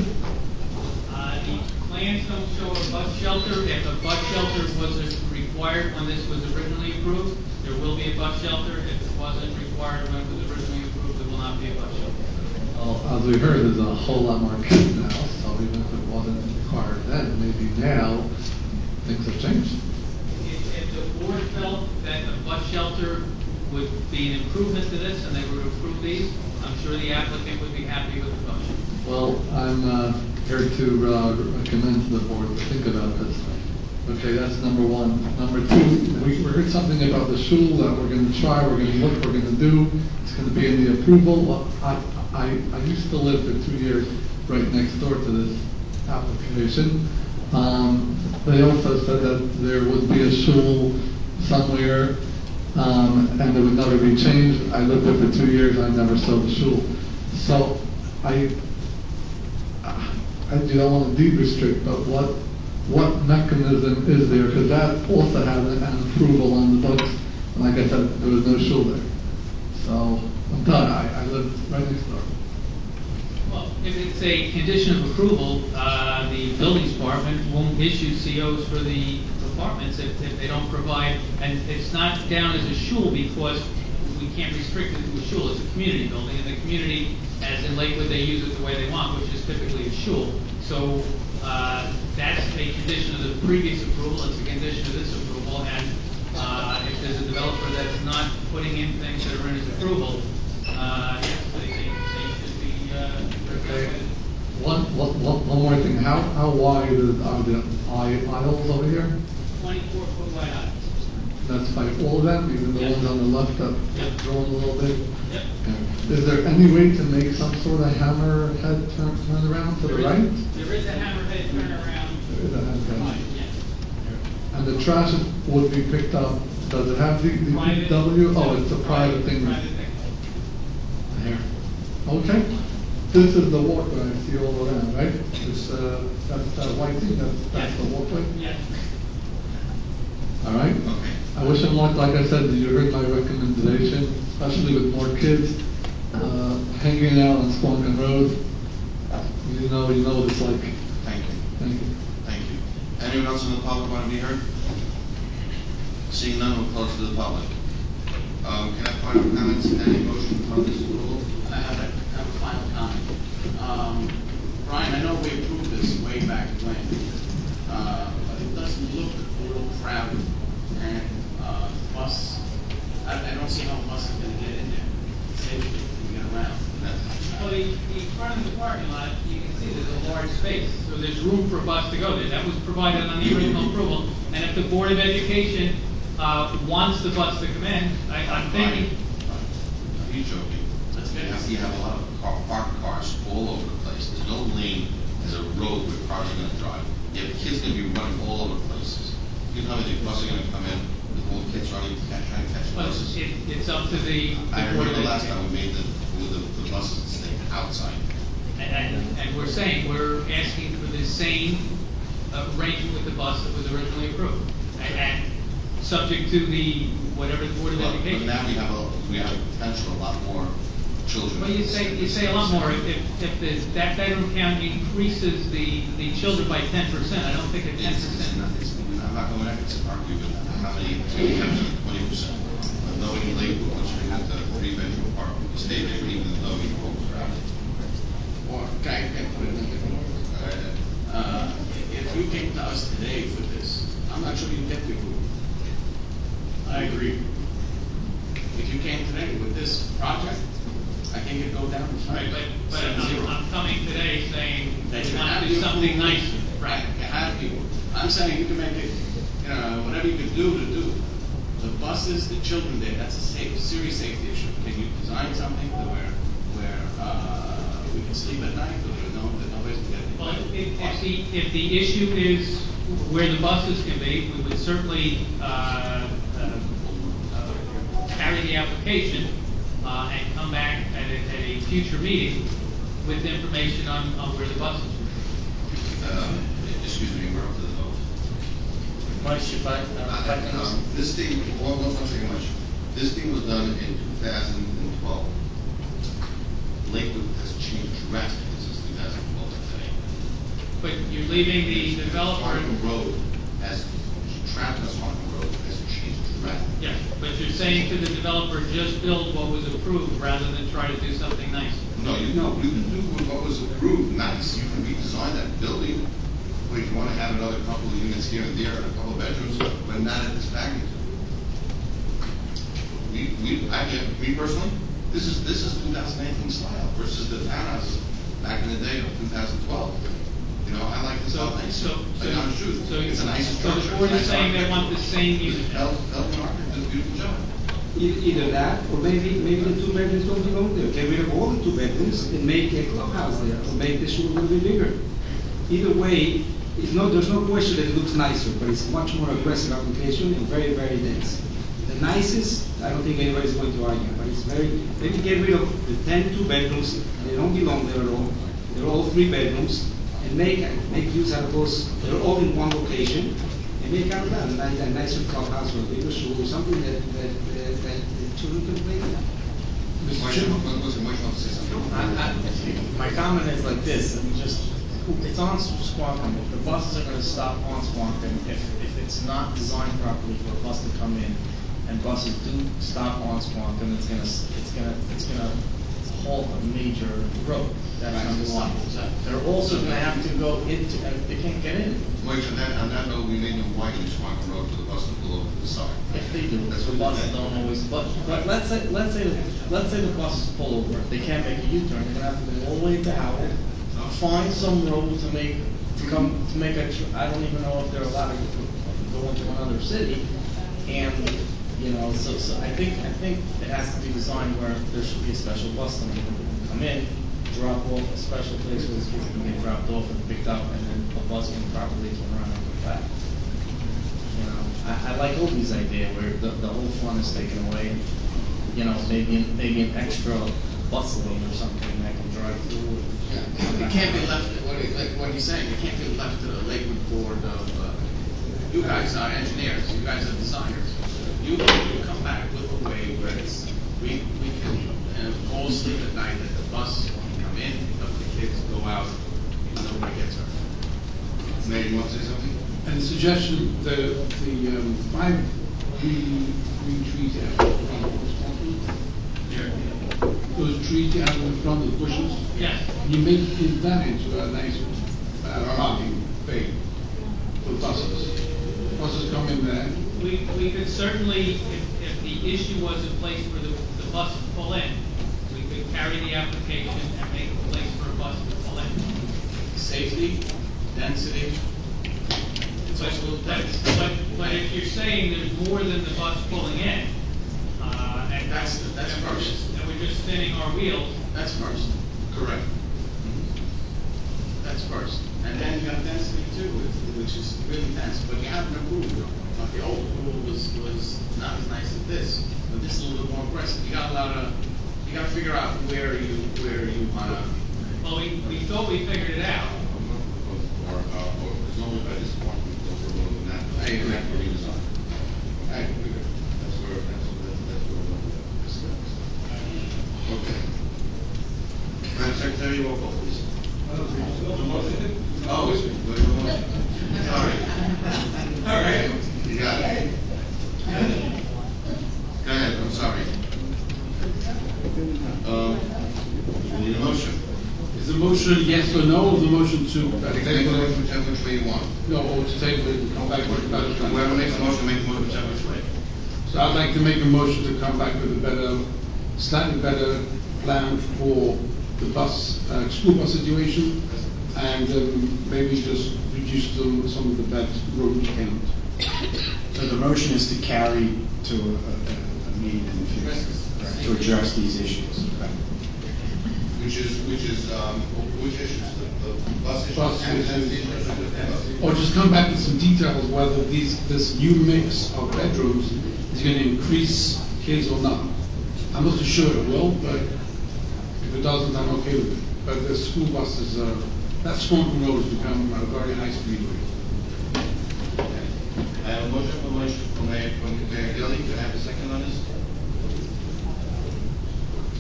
The plans don't show a bus shelter. If a bus shelter was required when this was originally approved, there will be a bus shelter. If it wasn't required when it was originally approved, there will not be a bus shelter. Well, as we heard, there's a whole lot more kids now, so even if it wasn't required then, maybe now things have changed. If the board felt that a bus shelter would be an improvement to this and they would approve these, I'm sure the applicant would be happy with the bus shelter. Well, I'm here to recommend to the board to think about this. Okay, that's number one. Number two, we heard something about the shul that we're going to try, we're going to look, we're going to do. It's going to be in the approval. Well, I used to live for 2 years right next door to this application. They also said that there would be a shul somewhere, and it would never be changed. I lived there for 2 years, I never saw the shul. So I don't want to deed restrict, but what mechanism is there? Because that also has an approval on the books, and like I said, there was no shul there. So I'm done. I live right next door. Well, if it's a condition of approval, the building department won't issue COs for the apartments if they don't provide, and it's not down as a shul because we can't restrict it to a shul. It's a community building, and the community, as in Lakewood, they use it the way they want, which is typically a shul. So that's a condition of the previous approval. It's a condition of this approval, and if there's a developer that's not putting in things that are in his approval, yes, they should be regulated. One more thing. How wide are the aisles over here? 24-foot wide aisles. That's by all of them, even the ones on the left that have drawn a little bit? Yep. Okay. Is there any way to make some sort of hammerhead turn around to the right? There is a hammerhead turnaround. There is a hammerhead. Right, yeah. And the trash would be picked up, does it have the Private. DPW? Oh, it's a private thing. Private thing. Here. Okay. This is the walkway I see all around, right? It's, that's that white thing, that's the walkway? Yes. All right? Okay. I wish him luck. Like I said, you heard my recommendation, especially with more kids hanging out on Squonkam Road. You know what it's like. Thank you. Thank you. Thank you. Anyone else in the public want to be heard? Seeing none, we'll close to the public. Can I have final comments and any motion on this rule? I have a final comment. Brian, I know we approved this way back when, but it doesn't look a little crowded. And bus, I don't see how the bus is going to get in there. Same car space, so there's room for a bus to go there. That was provided on the original approval, and if the Board of Education, wants the bus to come in, I'm thinking, Are you joking? You have a lot of parked cars all over the place. There's no lane, there's a road where cars are gonna drive. You have kids gonna be running all over places. You know how many buses are gonna come in with all the kids running, trying to catch well, buses? it's up to the I Board remember of the last Education. time we made the buses stay outside. And we're saying, we're asking for the same arrangement with the bus that was originally approved. And subject to the, whatever the Board of But Education. now we have potential a lot more children. Well, you say a lot more, if that bedroom count increases the children by 10%, I don't think at 10%. I'm not going to argue with how many, 20%. But knowing in Lakewood, once you have the 3-bedroom apartment, you stay there even though you homes are out. Or, okay, I can put it in the if you came to us today for this, I'm not sure you'd get the approval. I agree. If you came today with this project, I think it'd go down. Right, but I'm coming today saying That we you want have to do the something approval. nicer. Right, you have people. I'm saying you can make it, whatever you can do to do. The buses, the children there, that's a serious safety issue. Can you design something where we can sleep at night, or that nobody's getting? Well, if the issue is where the buses can be, we would certainly carry the application and come back at a future meeting with information on where the buses are. Excuse me, we're up to the vote. Mike, This thing, one second, Mike. This thing was done in 2012. Lakewood has changed drastically since 2012 today. But you're leaving the developer. Markham Road has, traffic on Markham Road has changed drastically. Yeah, but you're saying to the developer, just build what was approved rather than try to do something nice. No, you can do what was approved, nice. You can redesign that building. Or if you want to have another couple of units here and there, a couple of bedrooms, but not at this magnitude. Me personally, this is 2019 style versus the townhouses back in the day of 2012. You know, I like this whole thing. Like, honest truth. It's a nice structure. So the board is saying they want the same unit. Elton Architect did a beautiful job. Either that, or maybe the 2 bedrooms don't belong there. Get rid of all the 2 bedrooms and make a clubhouse there, or make the shul a little bit bigger. Either way, there's no question that it looks nicer, but it's much more aggressive application and very, very dense. The nicest, I don't think anybody's going to argue, but it's maybe get rid of the 10 2-bedrooms, they don't belong there at all. They're all 3 bedrooms, and make use out of those, they're all in one location, and make out of that a nicer clubhouse or a bigger shul, or something that the children can play in. My comment is like this, it's on Squawkum. If the buses are going to stop on Squawkum, if it's not designed properly for a bus to come in, and buses do stop on Squawkum, it's gonna halt a major road. That's number one. They're also going to have to go into, they can't get in. Mike, on that note, we made them widen Swanton Road for the bus to pull over to the side. If they do, That's the what buses they did. don't always, but let's say the buses pull over, they can't make a U-turn, they're gonna have to go all the way to Howard, find some road to make I don't even know if they're allowed to go into another city, and, so I think it has to be designed where there should be a special bus lane, where they can come in, drop off a special place where the kids can get dropped off and picked up, and then a bus can properly turn around and go back. I like Opie's idea where the whole fun is taken away, maybe an extra bus lane or something that can drive through. It can't be left, like what he's saying, it can't be left to the Lakewood board of, you guys are engineers, you guys are designers. You come back with a way where we can all sleep at night, that the bus can come in, pick up the kids, go out, and nobody gets hurt. Mayor, you want to say something? And the suggestion, the 5 green trees out those trees out in front of the bushes. Yeah. You make that into a nice parking bay for buses. Buses come in there. We could certainly, if the issue was a place for the bus to pull in, we could carry the application and make a place for a bus to pull in. safety, density, it's also a little tense. But if you're saying there's more than the bus pulling in, and That's first. and we're just spinning our wheels, That's first. Correct. That's first. And then you have density too, which is really dense, but you have an approval. The old approval was not as nice as this, but this is a little bit more aggressive. You gotta figure out where you wanna. well, we thought we figured it out. Or it's only by this point, we're going to that. I agree. Redesign. I agree. That's where we're going to discuss. Okay. Madam Secretary, roll call, please. Oh, is it? Sorry. All right. You got it. Go ahead, I'm sorry. We need a motion. Is the motion yes or no, or the motion to? Take a motion whichever way you want. No, or to table it and come back with a better plan? Whoever makes the motion, make the motion whichever which way. So I'd like to make a motion to come back with a better, slightly better plan for the bus, school bus situation, and maybe just reduce some of the bad road count. So the motion is to carry to a meeting in the future, to address these issues. Which issues? The bus issues? Bus and issues. the issues. Or just come back with some details whether this new mix of bedrooms is going to increase kids or not. I'm not so sure it will, but if it doesn't, I'm okay with it. But the school buses, that Swanton Road has become a very high speed way. I have a motion from Mayor Gilly. Can I have a second on this?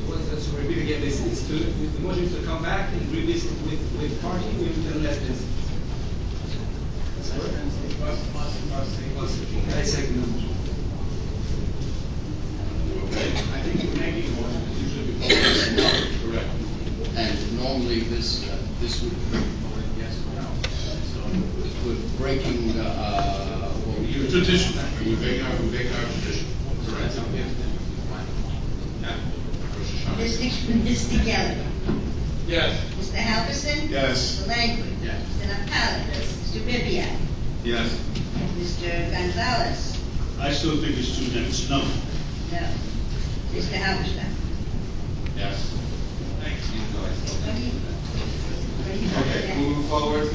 To repeat again, the motion is to come back and revisit with parking with less density. I second the motion. Okay. I think you're making a motion, it's usually before. Correct. And normally this would be voted yes or no. So with breaking, Tradition. We make our tradition. Correct. Yeah. Mr. Gelli. Yes. Mr. Halverson. Yes. Mr. Lakewood. Yes. Mr. Naftali. Mr. Ribbiat. Yes. Mr. Gonzalez. I still think it's too dense, no. No. Mr. Halverson. Yes. What do you Okay, moving forward.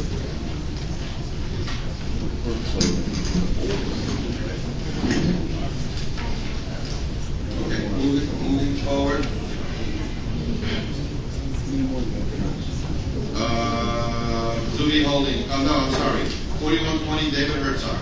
Okay, moving forward. Zuby Holding, oh no, I'm sorry, 4120 David Herzog.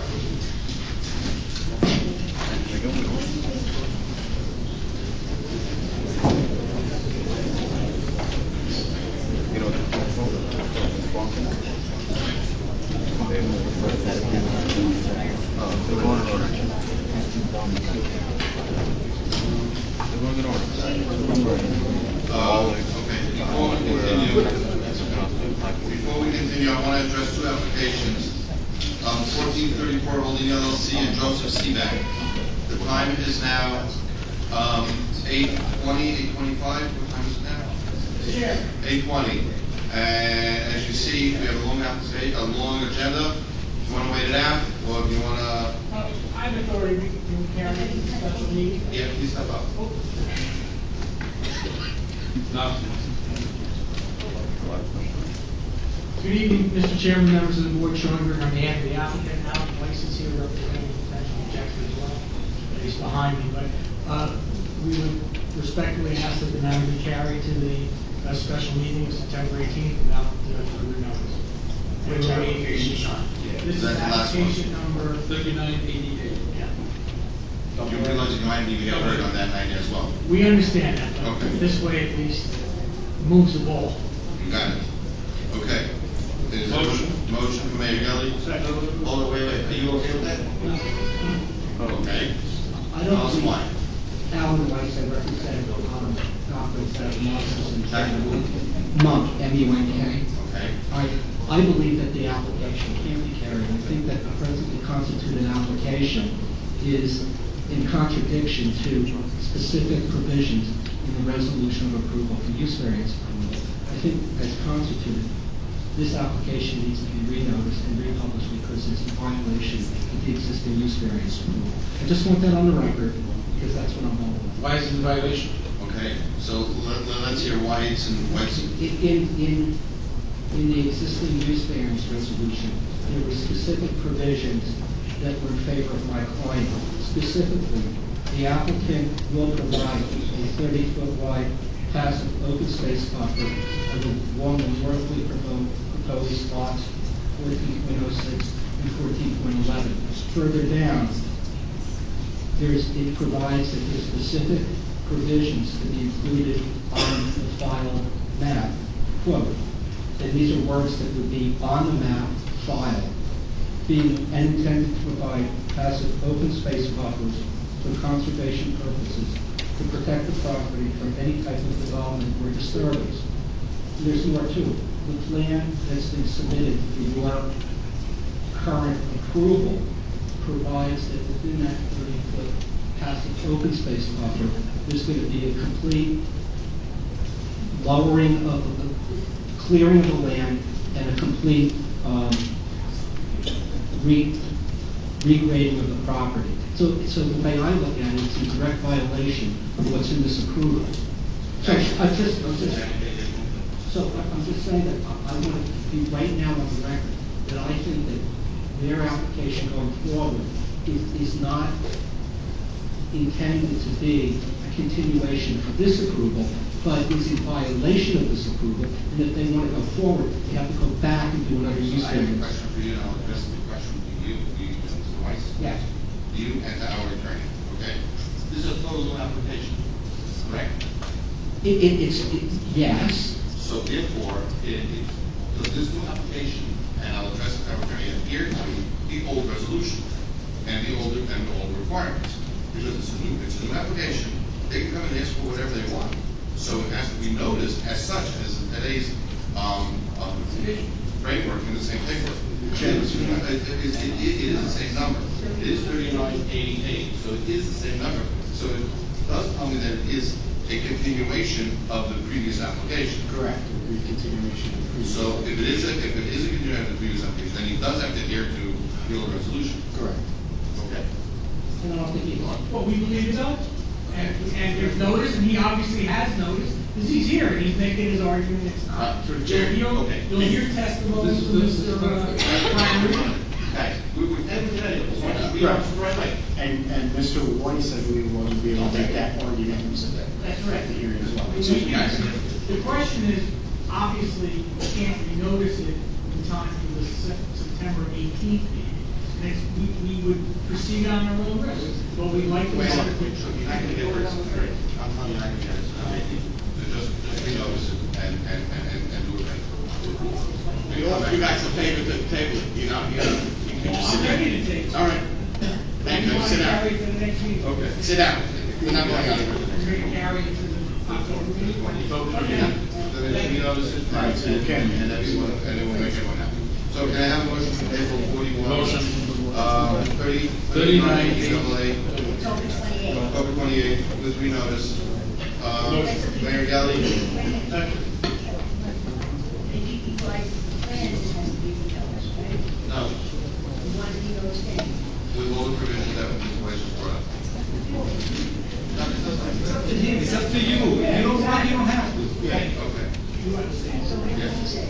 Before we continue, I want to address two applications. 1434 Holding LLC and Joseph Seaback. The time is now 8:20, 8:25. What time is it now? 8:20. And as you see, we have a long application, a long agenda. Do you want to wait it out, or do you want to? I have authority to carry a special meeting. Yeah, please step up. No. Good evening, Mr. Chairman, members of the board, Sean Berg on behalf of the applicant, Alan Weiss is here representing potential objector as well. He's behind me, but we would respectfully ask that the matter be carried to the special meeting of September 18th without further notice. With no application. This is That's the last one. application number 3988. Yeah. You realize you might even get hurt on that night as well. We understand that, but Okay. this way at least moves the ball. You got it. Okay. There's a motion from Mayor Gelli. Hold on, wait. Are you okay with that? Okay. I don't Tell us think why. Alan Weiss, I represent, conference that Monk, M-U-N-K. Okay. I believe that the application can be carried. I think that the presently constituted application is in contradiction to specific provisions in the resolution of approval for use variance. I think as constituted, this application needs to be renoticed and republished because it's in violation of the existing use variance approval. I just want that on the record, because that's what I'm going with. Why is it in violation? Okay, so let's hear why it's in, In the existing use variance resolution, there were specific provisions that were in favor of my client. Specifically, the applicant will provide a 30-foot wide passive open space buffer along the northly proposed lots 14.06 and 14.11. Further down, it provides that there's specific provisions to be included on the file map. Quote, and these are words that would be on the map file, being intended to provide passive open space buffers for conservation purposes to protect the property from any type of development or disturbance. There's more too. The plan that's been submitted for your current approval provides that within that 30-foot passive open space buffer, there's going to be a complete lowering of the clearing of the land and a complete regrading of the property. So the way I look at it, it's in direct violation of what's in this approval. So I'm just saying that I want to be right now on the record that I think that their application going forward is not intended to be a continuation of this approval, but is in violation of this approval, and if they want to go forward, they have to go back and do another use I have a variance. question for you, and I'll address the question to you, Mr. Weiss. Yes. You and our attorney, okay? This is a total new application, correct? Yes. So therefore, does this new application, and I'll address the our attorney, adhere to the old resolution and the old requirements? Because it's a new application, they can come and ask for whatever they want. So it has to be noticed as such as today's framework in the same paper. It is the same number. It is 3988, so it is the same number. So it does tell me that it is a continuation of the previous application. Correct. It would be a continuation of the previous. So if it is a continuation of the previous application, then he does have to adhere to the old resolution. Correct. Okay. And I don't think he wants. Well, we believe it does. And there's notice, and he obviously has notice, because he's here, and he's making his argument it's not. You'll hear testimony from Mr. Ryan. Okay. Right. And Mr. Weiss, I believe, will be able to make that argument. That's right. At the hearing as well. The question is, obviously, you can't renotice it in time for the September 18th meeting. Next, we would proceed on our own risk, but we'd like to. I'm telling you, I can get it. So just renotice it and do it right. You guys are favored to table it, you know, you can just sit I'm down. ready to take it. All right. Thank you, sit down. Carry it to the next meeting. Okay, sit down. We're not going anywhere. We're going to carry it to the October meeting. Then they renotice it, Right, so you can. and then we'll make everyone happy. So can I have a motion for April 41? Motion. 39, October 28th. October 28th, with renotice. Mayor Gelli? Before I plan, this has to be renoticed, right? No, You want to be noticed in? with all the provisions that Mr. Weiss just brought up. It's up to you. You don't want, you don't have to. Okay. So what do you say?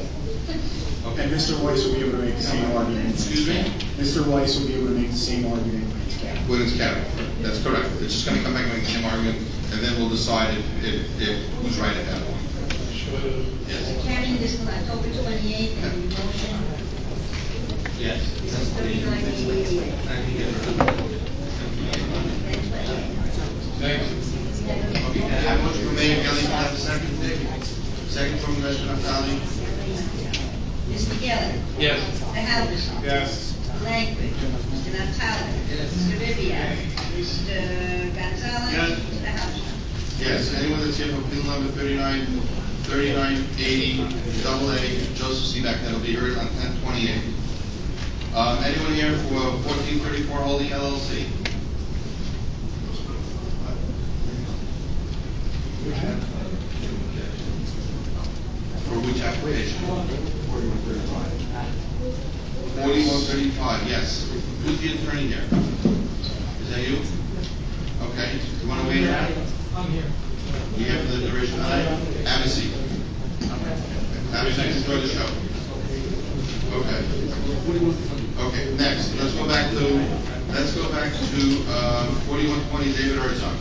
Okay. And Mr. Weiss will be able to make the same argument. Excuse me? Mr. Weiss will be able to make the same argument when it's counted. When it's carried. That's correct. It's just gonna come back and make the same argument, and then we'll decide if who's right at that point. Yes. Carrying this from October 28th and the motion Yes. is 3988. Thank you. Okay, can I have a motion from Mayor Gelli, can I have a second? Second from Mr. Naftali? Mr. Gelli. Yes. Mr. Halverson. Yes. Language. Mr. Naftali. Mr. Ribbiat. Mr. Gonzalez. Yes. Mr. Halverson. Yes, anyone that's here for appeal number 3980, double A, Joseph Seebeck, that'll be heard on 10/28. Anyone here for 1434 Holding LLC? For which application? 4135, yes. Who's the attorney there? Is that you? Okay, you want to wait that? I'm here. You have the duration of that? Have a seat. Have a seat, enjoy the show. Okay. Okay, next, let's go back to 4120 David Herzog.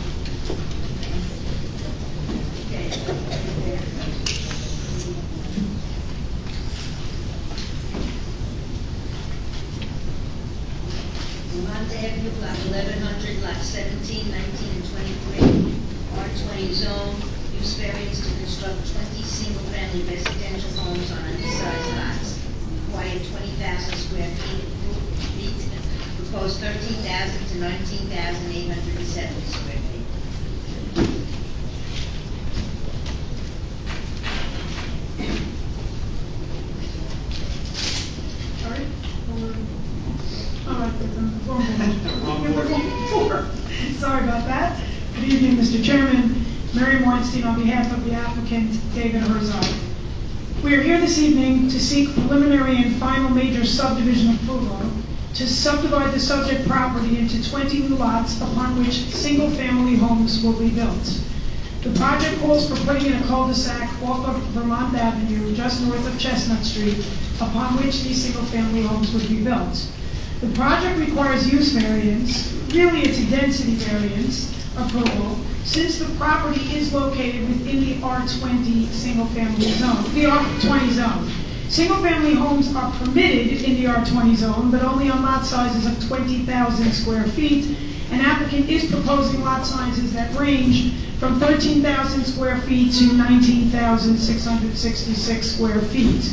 Vermont Avenue, block 1100, lot 17, 19, and 23, R20 zone, use variance to construct 20 single-family residential homes on undersized lots. Required 20,000 square feet, proposed 13,000 to 19,870 square feet. Sorry? All right, wrong board. Sorry about that. Good evening, Mr. Chairman. Mary Weinstein on behalf of the applicant, David Herzog. We are here this evening to seek preliminary and final major subdivision approval to subdivide the subject property into 20 new lots upon which single-family homes will be built. The project calls for putting in a cul-de-sac off of Vermont Avenue, just north of Chestnut Street, upon which these single-family homes would be built. The project requires use variance, really it's a density variance approval, since the property is located within the R20 single-family zone, the R20 zone. Single-family homes are permitted in the R20 zone, but only on lot sizes of 20,000 square feet. An applicant is proposing lot sizes that range from 13,000 square feet to 19,666 square feet.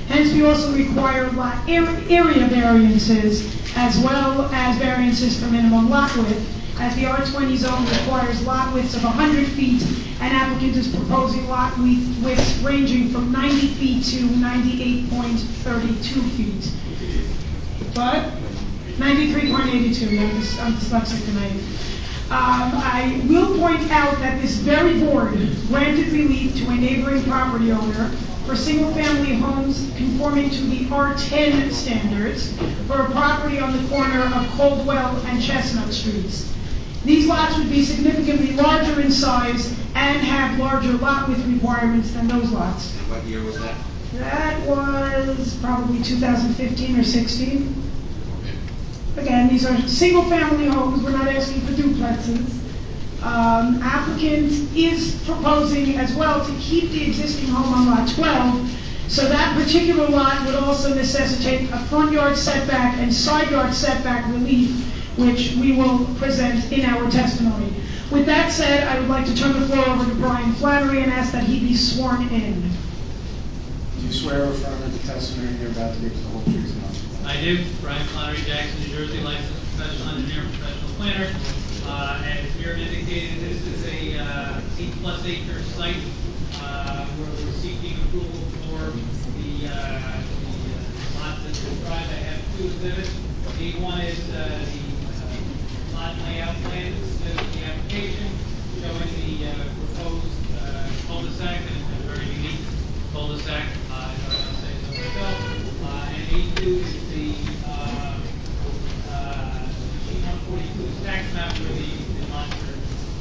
Hence, we also require lot area variances as well as variances for minimum lot width, as the R20 zone requires lot widths of 100 feet, and applicant is proposing lot widths ranging from 90 feet to 98.32 feet. But 93.82, I'm dyslexic tonight. I will point out that this very board granted relief to a neighboring property owner for single-family homes conforming to the R10 standards for a property on the corner of Coldwell and Chestnut Streets. These lots would be significantly larger in size and have larger lot width requirements than those lots. And what year was that? That was probably 2015 or 16. Again, these are single-family homes. We're not asking for duplexes. Applicant is proposing as well to keep the existing home on lot 12, so that particular lot would also necessitate a front yard setback and side yard setback relief, which we will present in our testimony. With that said, I would like to turn the floor over to Brian Flannery and ask that he be sworn in. Do you swear or affirm that the testimony you're about to give is the whole truth and nothing but the truth? I do. Brian Flannery, Jackson, New Jersey, licensed professional engineer and professional planner. As here indicated, this is a 8+ acre site where we're seeking approval for the lots that described. I have two exhibits. A1 is the lot layout plan, the application showing the proposed cul-de-sac, and a very unique cul-de-sac, if I don't say so myself. And A2 is the G142 tax map where the lots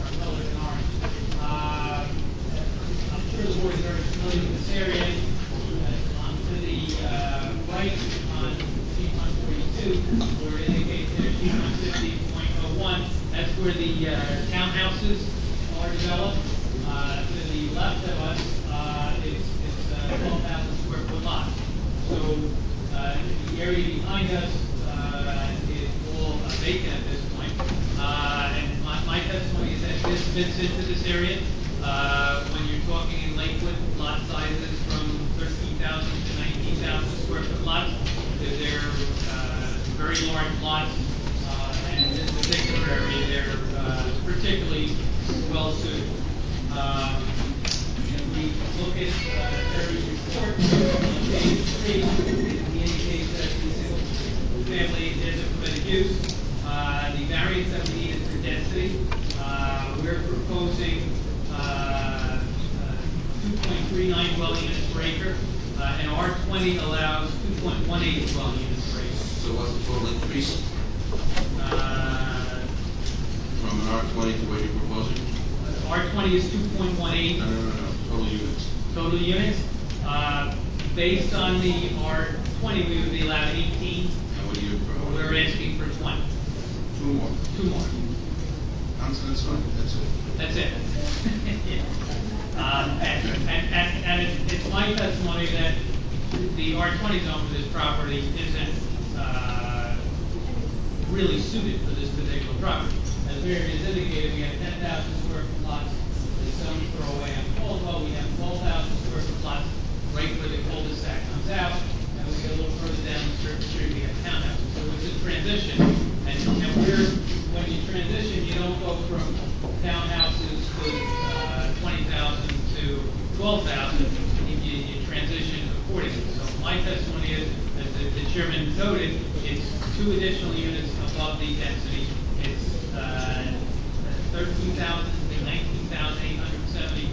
are colored in orange. I'm sure the board is very familiar with this area. On to the right on G142, where it indicates there G150.01, that's where the townhouses are developed. To the left of us, it's 12,000 square foot lot. So the area behind us is all vacant at this point. And my testimony is that this fits into this area. When you're talking in Lakewood, lot sizes from 13,000 to 19,000 square foot lots, they're very large lots. And in this particular area, they're particularly well suited. We look at Terry's report on page 3. He indicates that the single family is a permitted use. The variance that we need is for density. We're proposing 2.39 dwelling units per acre. And R20 allows 2.18 dwelling units per acre. So what's the total increase from an R20 to what you're proposing? R20 is 2.18. No, total units. Total units. Based on the R20, we would be allowed 18. And what do you? We're asking for 20. Two more. Two more. That's fine, that's it. That's it. And it's my testimony that the R20 zone for this property isn't really suited for this particular property. As Mary has indicated, we have 10,000 square foot lots that some throw away on Caldwell. We have 12,000 square foot lots right where the cul-de-sac comes out. And we go a little further down the street, we have townhouses. So it's a transition. And when you transition, you don't go from townhouses to 20,000 to 12,000. You transition accordingly. So my testimony is, as the chairman noted, it's 2 additional units above the density. It's 13,000 to 19,870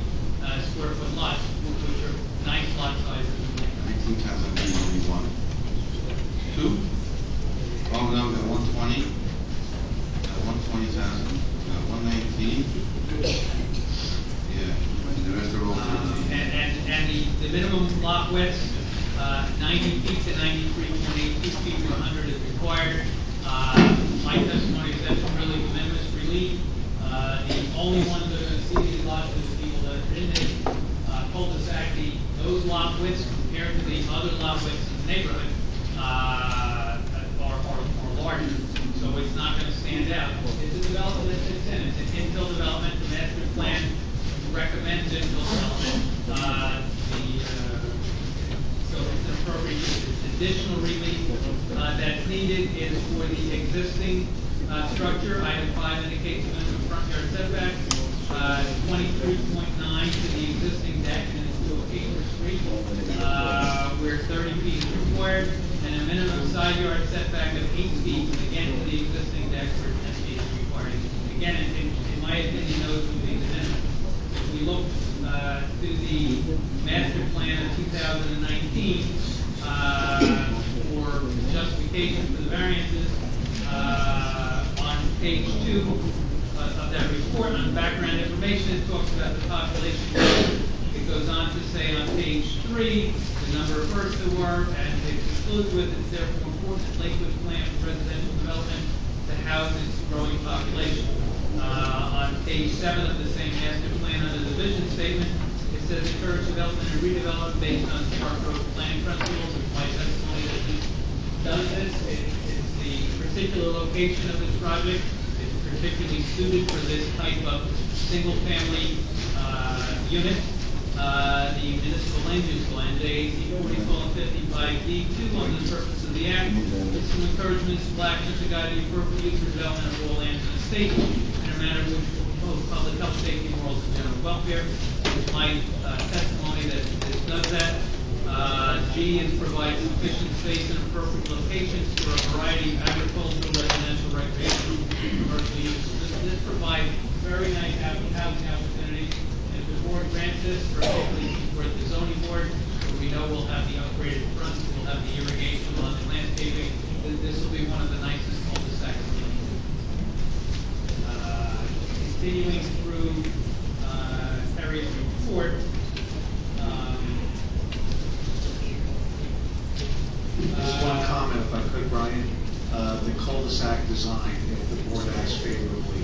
square foot lots, which are nice lot sizes. 19,841. 2? Oh, no, we got 120. Got 120,000. Got 119. Yeah, the rest are all 13. And the minimum lot width, 90 feet to 93.82 feet to 100 is required. My testimony is that's really de minimis relief. The only ones that are going to see these lots are the people that are in this cul-de-sac. Those lot widths compared to the other lot widths in the neighborhood are larger, so it's not going to stand out. It's a development that fits in. It's an infill development. The master plan recommends infill development. So it's appropriate. Additional relief that's needed is for the existing structure. Item 5 indicates a minimum front yard setback, 23.9 to the existing deck, and it's to a acre street, where 30 feet is required, and a minimum side yard setback of 8 feet, again to the existing deck, where 10 feet is required. Again, in my opinion, those would be the minimum. If we look to the master plan of 2019 for justification for the variances, on page 2 of that report on background information, it talks about the population growth. It goes on to say on page 3 the number of births there were, and it concludes with it's therefore important that Lakewood plan for residential development to house its growing population. On page 7 of the same master plan under the vision statement, it says encourage development and redevelopment based on Park Road planning principles. It's my testimony that this does this. It's the particular location of this project. It's particularly suited for this type of single-family unit. The municipal land use law, NJ 40:55D2, on the purpose of the act, is to encourage municipal action to guide the appropriate use or development of all lands in the state in a manner which will promote public health, safety, morals, and general welfare. It's my testimony that this does that. G is provide sufficient space and appropriate locations for a variety of agricultural, residential, recreational, commercial uses. This provides very nice housing opportunities. If the board grants this, particularly for the zoning board, where we know we'll have the upgraded fronts, we'll have the irrigation, we'll have the landscaping, this will be one of the nicest cul-de-sacs in the continuing through Terry's report. Just one comment, if I could, Brian. The cul-de-sac design, if the board acts favorably,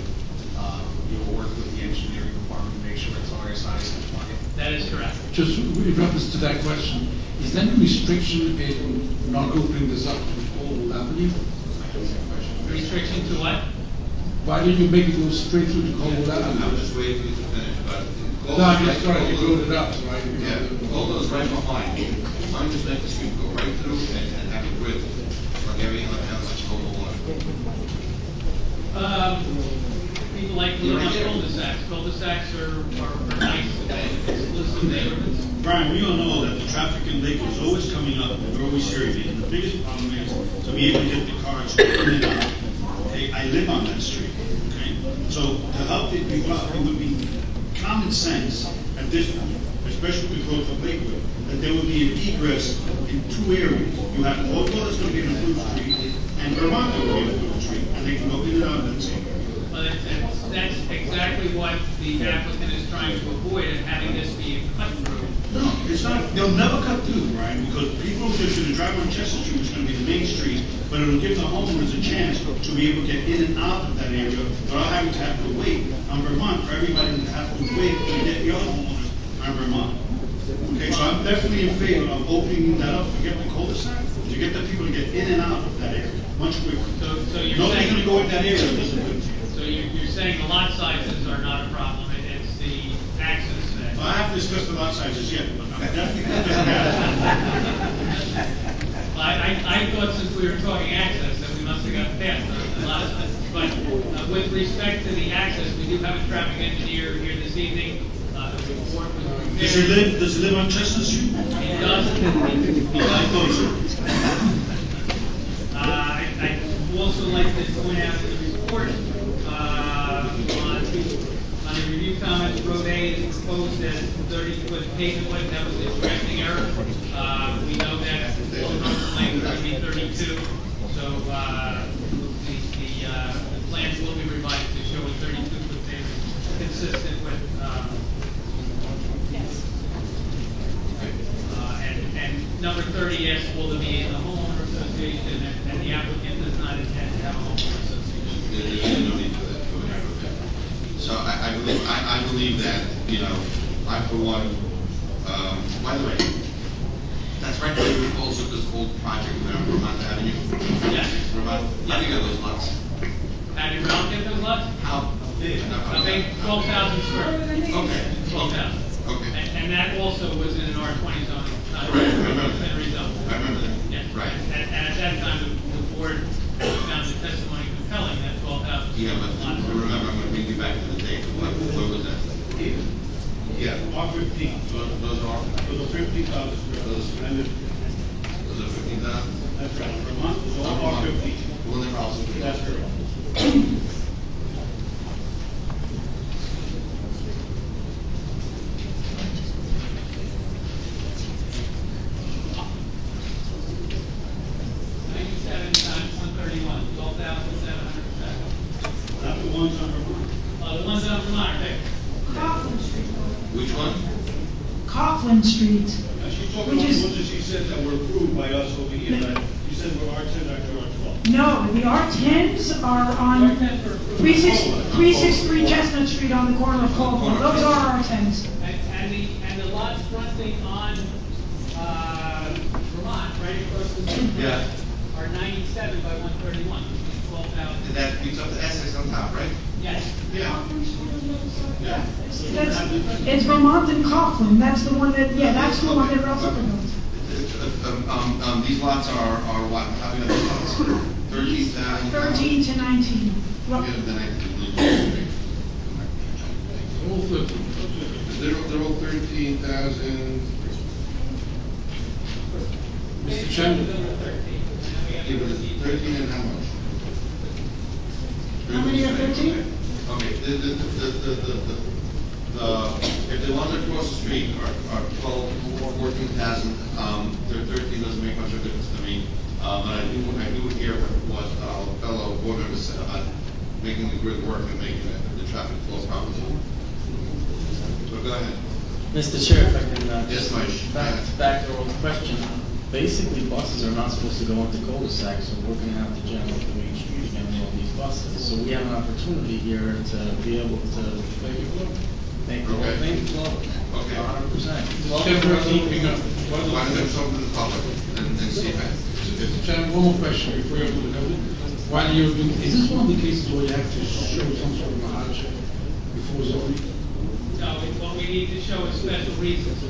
you'll work with the engineering department to make sure it's RSI compliant. That is correct. Just in reference to that question, is there any restriction in not opening this up to Lakewood Avenue? Restriction to what? Why didn't you make it go straight through to Lakewood Avenue? I was just waiting for you to finish, but. No, I'm just trying to build it up, right? Yeah, Golden's right behind. Why don't you just make the street go right through and have a grid for everything like that, like Golden one? People like to live on cul-de-sacs. Cul-de-sacs are nice, exclusive neighborhoods. Brian, we all know that the traffic in Lakewood is always coming up, and we're always hearing it. And the biggest problem is to be able to get the cars in and out. Okay, I live on that street. Okay, so to help the people out, it would be common sense at this point, especially with growth of Lakewood, that there would be an egress in two areas. You have Lakewood that's going to be an approved street, and Vermont that will be an approved street, and they can go in and out of that same area. Well, that's exactly what the applicant is trying to avoid, and having this be a cut through. No, it's not, they'll never cut through, Brian, because people who are going to drive on Chestnut Street is going to be the main street, but it'll give the homeowners a chance to be able to get in and out of that area without having to have to wait on Vermont for everybody to have to wait to get the other homeowners on Vermont. Okay, so I'm definitely in favor of opening that up, forget the cul-de-sac, to get the people to get in and out of that area much quicker. So you're Nobody's saying, going to go in that area unless it's good. so you're saying the lot sizes are not a problem, it's the access that. Well, I haven't discussed the lot sizes yet, but I'm definitely. Well, I thought since we were talking access that we must have got past the lot sizes. But with respect to the access, we do have a traffic engineer here this evening. The report was prepared. Does he live on Chestnut Street? He does. I'd also like to point out in the report, on the review comments, Road A is proposed as 30-foot pavement width. That was a drafting error. We know that the north lane would be 32, so the plans will be revised to show a 32-foot pavement consistent with. And number 30 asks, will there be a homeowner association, and the applicant does not intend to have a homeowner association. There's no need for that. So I believe that, you know, I for one, by the way, that's right there with also this whole project around Vermont Avenue. Yes. Vermont, how do you get those lots? How do you get those lots? How big? I think 12,000 square. Okay. 12,000. Okay. And that also was in an R20 zone. Right, I remember that. Rezone. I remember that. Yes. Right. And at that time, the board found the testimony compelling that 12,000. Yeah, but remember, I'm going to bring you back to the date. What was that? Yeah, R15. Those are. Those are 15,000 square. Those are 15,000? That's right. Vermont is all R15. Well, they're also. That's correct. Not the ones on Vermont. The ones on Vermont, okay. Coughlin Street. Which one? Coughlin Street. She's talking about the ones that she said that were approved by us over here, that you said were R10, R12. No, the R10s are on 363 Chestnut Street on the corner of Caldwell. Those are R10s. And the lots fronting on Vermont, right across the street, Yeah. are 97 by 131, 12,000. And that beats up the Essex on top, right? Yes. Yeah. Yeah. It's Vermont and Coughlin. That's the one that, yeah, that's the one that we're also proposing. These lots are what? How many of these lots? 13,000? 13 to 19. Yeah, then I. All 13. They're all 13,000. Mr. Chairman. Yeah, but it's 13 and how much? How many are 13? Okay, if the ones across the street are 12 or 14,000, 13 doesn't make much of a difference to me. But I do hear what fellow board members said about making the grid work and making the traffic flow properly. So go ahead. Mr. Chair, if I can Yes, just Mike. back the old question. Basically, buses are not supposed to go into cul-de-sacs, so we're going to have to generate the main street again with all these buses. So we have an opportunity here to be able to make it work. Make the whole thing flow. Okay. 100%. Why don't they talk to the public and see if Mr. Chairman, one more question before you open the building. While you're doing, is this one of the cases where you have to show some sort of a hardship before zoning? No, what we need to show is special reasons.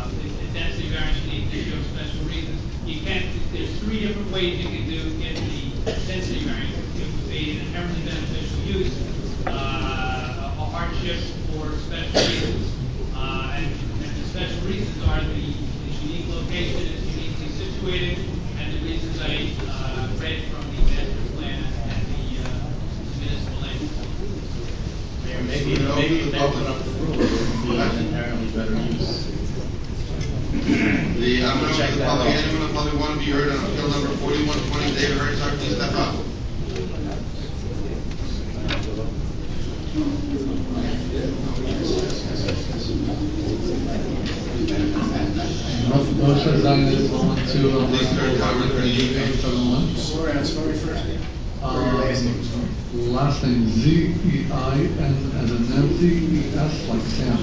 The density variance, you need to show special reasons. You can't, there's three different ways you can get the density variance. It would be an inherently beneficial use, a hardship, or special reasons. And the special reasons are the unique location, it's uniquely situated, and the reasons I read from the master plan and the municipal land. Maybe if they open up the rule, it would be an inherently better use. I'm going to open the public, anyone in the public want to be heard on appeal number 4120, David Herzog, please step up. Motion is on to, Please start covering the meeting. Swear first. last name Z-E-I-N as in Nancy, E-S like Sam.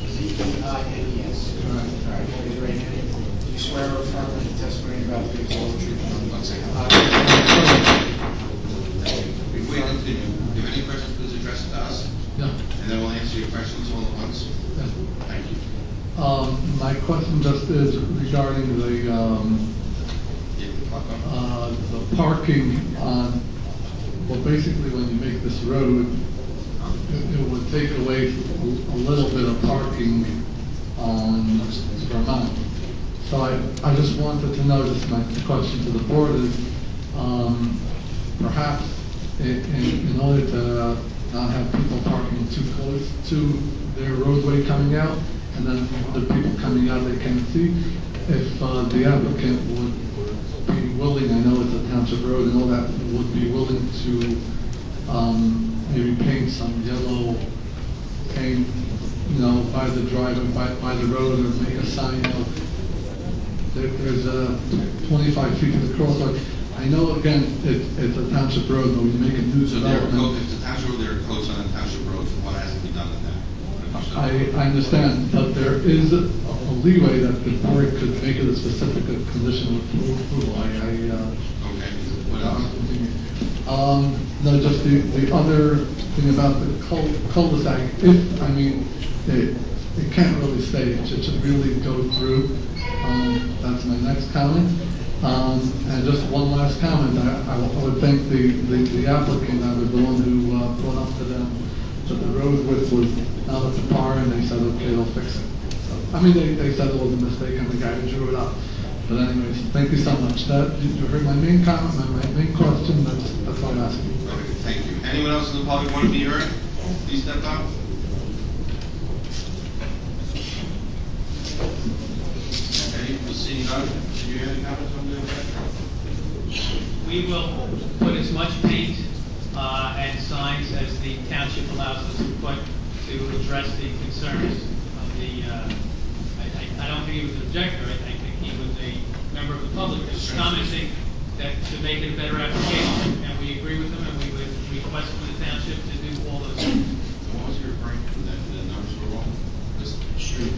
Z-I-N-E-S. Correct. All right, raise your right hand. Do you swear or affirm that the testimony about the whole truth? Before you continue, if you have any questions, please address it to us. Yeah. And then we'll answer your questions all at once. Yeah. Thank you. My question just is regarding the parking on, well, basically when you make this road, it would take away a little bit of parking on Vermont. So I just wanted to know, this is my question to the board is, perhaps in order to not have people parking too close to their roadway coming out, and then the people coming out they can't see, if the applicant would be willing, I know it's a township road and all that, would be willing to maybe paint some yellow paint, by the driveway, by the road, or make a sign out. There's 25 feet to the crosswalk. I know, again, it's a township road, but when you make a new So there are development. codes, if the township road, there are codes on the township roads, what has to be done with that? I understand, but there is a leeway that the board could make it a specific condition of approval. Okay, what else? No, just the other thing about the cul-de-sac, it can't really stay, it should really go through. That's my next comment. And just one last comment, I would thank the applicant, I was the one who brought up to them that the road width was not up to par, and they said, okay, they'll fix it. So, they said it was a mistake, and the guy who drew it up. But anyways, thank you so much. You heard my main comment, my main question, that's what I'm asking. Okay, thank you. Anyone else in the public want to be heard? Please step up. Okay, we'll see none. Do you have any comments on the We will put as much paint and signs as the township allows us to put to address the concerns of the, I don't think he was an objector, I think he was a member of the public who was commenting that to make it a better application, and we agree with him, and we would request from the township to do all those things. So what was you referring to, that the numbers were wrong? This street.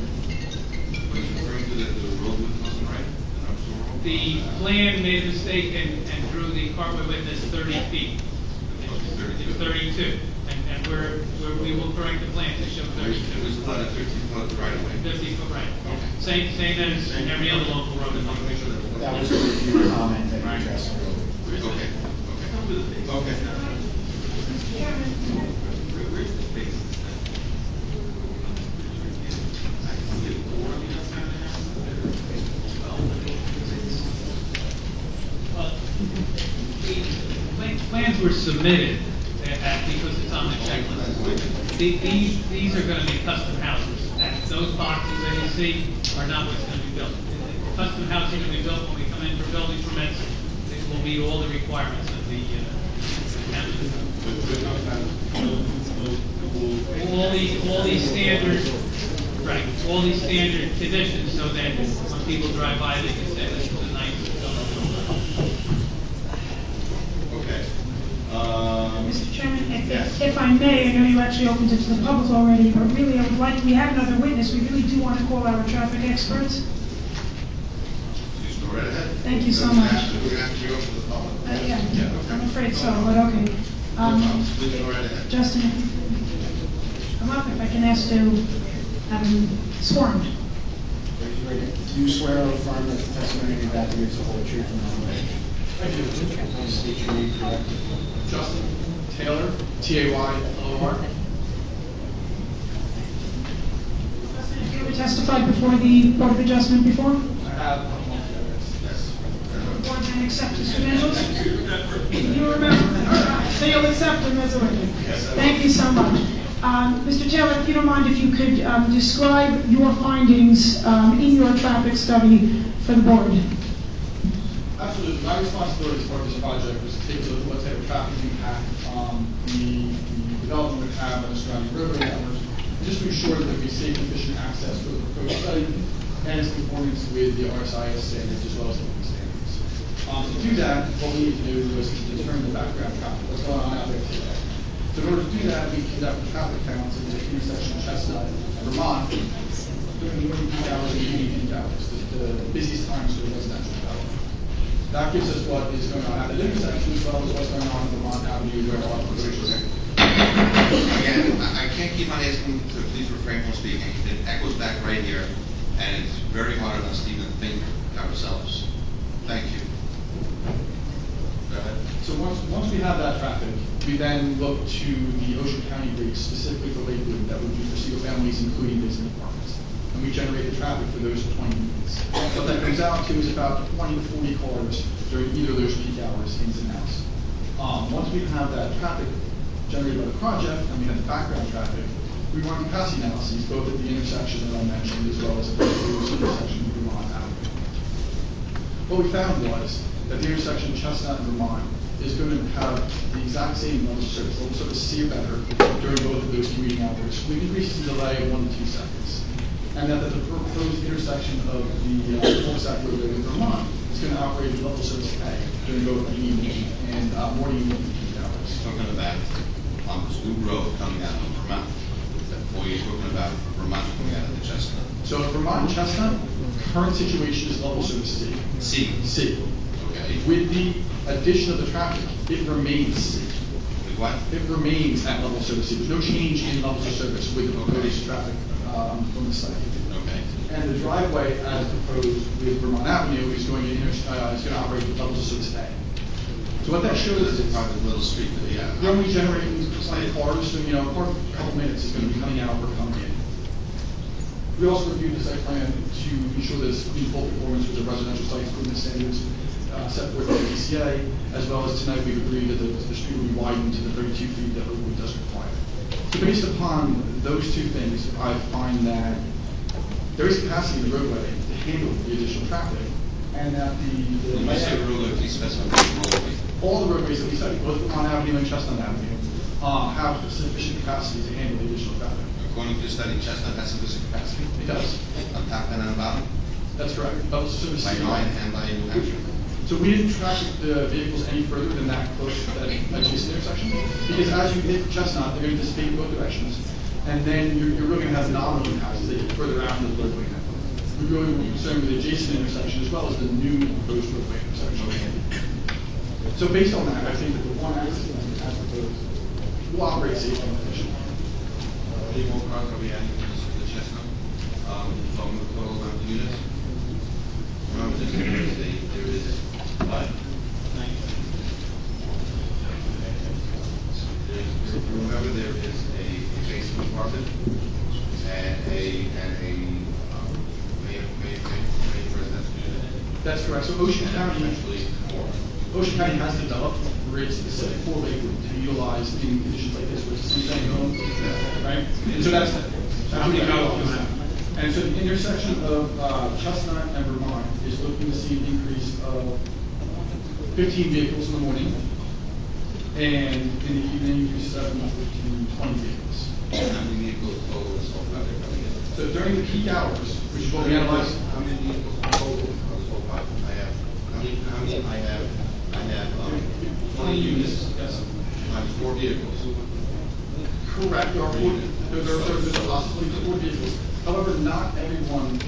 What was you referring to, that the road width wasn't right? The numbers were wrong? The plan made a mistake and drew the carway width as 30 feet. It's 32, and we will correct the plan to show 32. It was plotted 15 foot right away. 50 foot right. Same as every other local road in the country. That was a review comment that you addressed. Okay. Well, the plans were submitted because it's on the checklist. These are going to be custom houses. And those boxes that you see are not what's going to be built. Custom housing will be built when we come in for building permits. It will meet all the requirements of the township. All these standard, right? All these standard conditions, so that when people drive by, they can say this is a nice building. Okay. Mr. Chairman, if I may, I know you actually opened it to the public already, but really, I would like, we have another witness. We really do want to call our traffic experts. Please go right ahead. Thank you so much. We're going to have to go to the public. Yeah, I'm afraid so, but okay. Please go right ahead. Justin, if you could come up, if I can ask to have him sworn. Do you swear or affirm that the testimony you're about to give is the whole truth and nothing but the truth? I do. Please state your name correctly. Justin Taylor, Taylor. Justin, have you ever testified before the Board of Adjustment before? I have. The board then accept his credentials? You remember? All right, so you'll accept him as a witness? Yes, I will. Thank you so much. Mr. Taylor, if you don't mind, if you could describe your findings in your traffic study for the board. Absolutely. My responsibility as part of this project was to take a look at what type of traffic impact the development would have on the surrounding roadway networks, and just to ensure that there would be safe and efficient access for the proposed site and its conformance with the RSIS standards as well as local standards. To do that, what we need to do was to determine the background traffic, what's going on out there today. So in order to do that, we conduct traffic counts in the intersection of Chestnut and Vermont during the morning peak hours and evening peak hours, the busiest times for residential development. That gives us what is going on at the intersection as well as what's going on in Vermont Avenue where all the roads are. Again, I can't keep on asking to please refrain from speaking. It echoes back right here, and it's very hard on us to even think ourselves. Thank you. Go ahead. So once we have that traffic, we then look to the Ocean County rates, specifically for Lakewood, that would be for single families, including basement apartments. And we generate the traffic for those 20 units. What that comes out to is about 20 to 40 cars during either of those peak hours, ins and outs. Once we have that traffic generated by the project, and we have the background traffic, we run capacity analyses, both at the intersection that I mentioned, as well as at the intersection of Vermont Avenue. What we found was that the intersection of Chestnut and Vermont is going to have the exact same level of service C or better during both of those commuting hours, with increases in delay of 1 to 2 seconds. And that the proposed intersection of the cul-de-sac roadway in Vermont is going to operate at level service A during both the evening and morning and evening peak hours. Talking about on this new road coming out of Vermont, or you're talking about Vermont coming out of the Chestnut? So Vermont and Chestnut, current situation is level service C. C. Okay. With the addition of the traffic, it remains C. With what? It remains at level service C. There's no change in levels of service with the proposed traffic from the site. Okay. And the driveway, as proposed with Vermont Avenue, is going to operate at levels of service A. So what that shows is part of the little street that we have. We're only generating 20 cars, so a couple minutes is going to be coming out or coming in. We also reviewed the site plan to ensure that it's in full performance with the residential site improvement standards set forth by the DCA, as well as tonight we've agreed that the street will be widened to the 32 feet that Lakewood does require. So based upon those two things, I find that there is capacity in the roadway to handle the additional traffic, and that When you say roadway, please specify the roadway. all the roadways that we studied, both Vermont Avenue and Chestnut Avenue, have sufficient capacity to handle the additional traffic. According to your study, Chestnut has sufficient capacity? It does. On top and on the bottom? That's correct. By 9 and by New Hampshire? So we didn't track the vehicles any further than that close to that adjacent intersection, because as you hit Chestnut, they're going to dissipate in both directions, and then you're really going to have nominal impacts as they get further out into the roadway network. We're really concerned with the adjacent intersection as well as the new proposed roadway intersection. So based on that, I think that the one access point as proposed will operate safely and efficiently. Any more cars are we adding to the Chestnut? From the total amount of units? Remember, there is what? Remember, there is a basement apartment and a main residential unit. That's correct. So Ocean County Actually, more. Ocean County has developed rates specific for Lakewood to utilize in conditions like this, which is insane home, right? And so that's how many And so the intersection of Chestnut and Vermont is looking to see an increase of 15 vehicles in the morning, and in the evening, 7 to 20 vehicles. How many vehicles total is all traffic coming in? So during the peak hours, which is what we analyze. How many vehicles total on this whole project? I have 20 units. Yes. Times 4 vehicles. Correct. There are possibly 4 vehicles. However, not everyone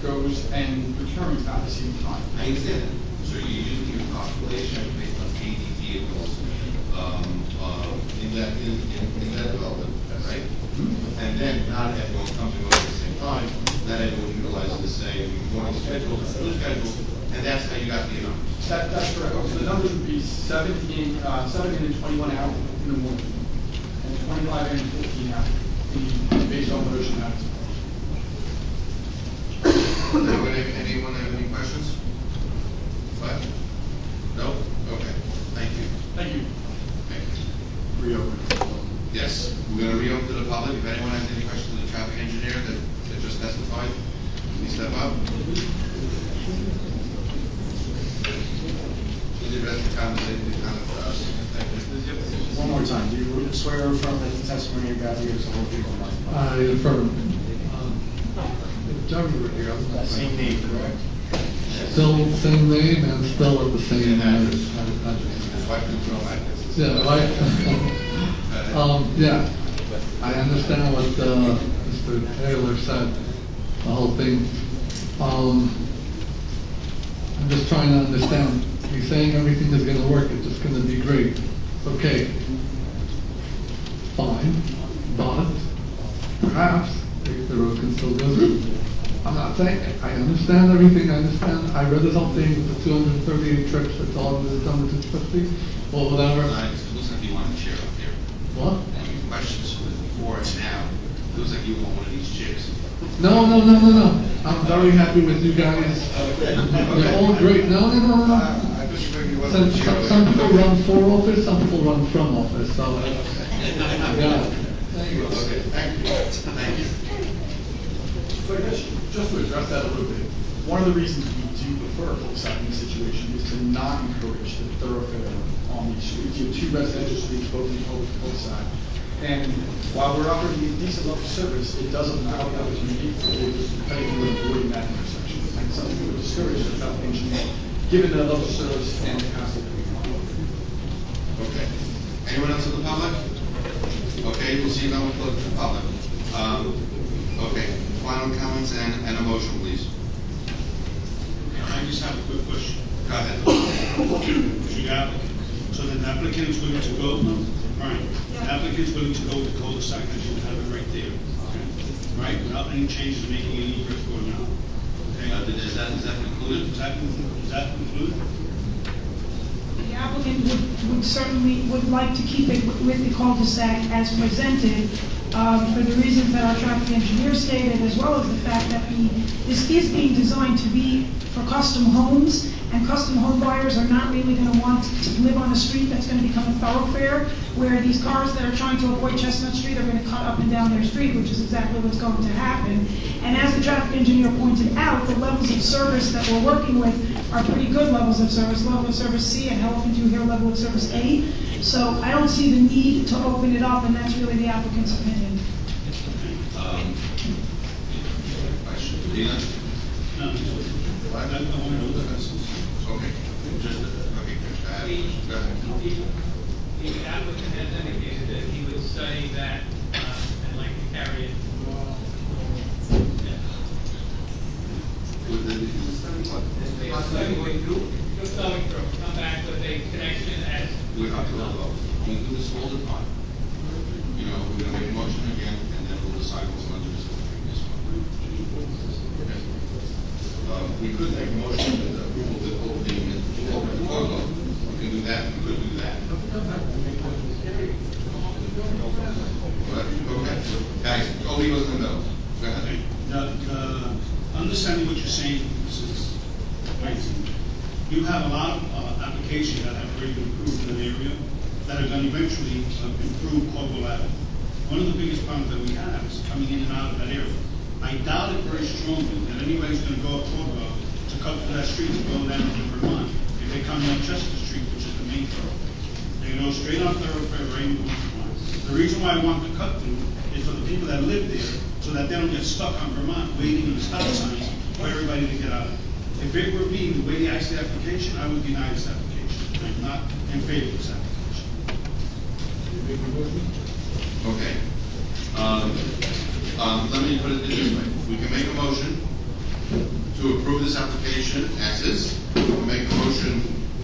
goes and returns at the same time. I understand that. So you're using your calculation based on 80 vehicles in that development, right? Mm-hmm. And then not everyone comes and goes at the same time. Not everyone utilizes the same morning schedule, and that's how you got the numbers. That's correct. So the numbers would be 7 in and 21 out in the morning, and 25 in and 15 out based on the Ocean County. Anyone have any questions? What? No? Okay. Thank you. Thank you. Okay. Reopen. Yes. We're going to reopen. open to the public. If anyone has any questions to the traffic engineer that just testified, please step up. Please address the comment for us. One more time, do you swear or affirm that the testimony you're about to give is the whole truth and nothing but I affirm. Jeremy were here. I'm not same name, correct? Still the same name and still at the same address. His wife can throw like this. Yeah, right. Yeah, I understand what Mr. Taylor said, the whole thing. I'm just trying to understand. He's saying everything is going to work, it's just going to be great. Okay, fine, but perhaps the road can still go through. I'm not saying, I understand everything, I read this whole thing with the 238 trips, that's all it was done with 250, or whatever. It looks like you want a chair up there. What? Questions before and now. It looks like you want one of these chairs. No. I'm very happy with you guys. You're all great. No. Some people run for office, some people run from office, so, yeah. Thank you. Thank you. So I guess, just to address that a little bit, one of the reasons we do prefer a cul-de-sac in this situation is to not encourage the thoroughfare on these streets. You have two residential streets, both in cul-de-sac. And while we're offering a decent level of service, it doesn't allow the opportunity for vehicles to cut into and avoiding that intersection. And something that would discourage the traffic engineer, given the level of service and the hassle that we have. Okay. Anyone else in the public? Okay, we'll see if no one close to the public. Okay, final comments and a motion, please. I just have a quick question. Go ahead. To the applicant. So the applicant is willing to go, right? The applicant is willing to go with the cul-de-sac that you have it right there, okay? Right, without any changes, making any risk going on. Okay? Is that included? Is that included? The applicant would certainly like to keep it with the cul-de-sac as presented, for the reasons that our traffic engineer stated, as well as the fact that this is being designed to be for custom homes, and custom home buyers are not really going to want to live on a street that's going to become a thoroughfare, where these cars that are trying to avoid Chestnut Street are going to cut up and down their street, which is exactly what's going to happen. And as the traffic engineer pointed out, the levels of service that we're working with are pretty good levels of service, level of service C, and how often do you hear level of service A? So I don't see the need to open it up, and that's really the applicant's opinion. Question. Dina? No. What? I don't want to know the questions. Okay. Okay, go ahead. The applicant has indicated that he would study that and like to carry it. With the study what? Just going through, come back with a connection as. We're not going to go. We do this all the time. You know, we're going to make a motion again, and then we'll decide what's going to do this one. Okay. We could make a motion that approval of the opening the cargo. We can do that. We could do that. Okay. Guys, Obi was in the middle. Go ahead. Understanding what you're saying, this is amazing. You have a lot of applications that have already been approved in an area that are going to eventually improve Corporal Avenue. One of the biggest problems that we have is coming in and out of that area. I doubt it very strongly that anybody's going to go up Corporal to cut through that street and go down to Vermont if they come down Chester Street, which is the main thoroughfare. They go straight off thoroughfare right into Vermont. The reason why I want to cut through is for the people that live there, so that they don't get stuck on Vermont waiting in the stop signs for everybody to get out. If it were me, the way I see the application, I would deny this application. I'm not in favor of this application. Okay. Let me put it this way. We can make a motion to approve this application as is. We can make a motion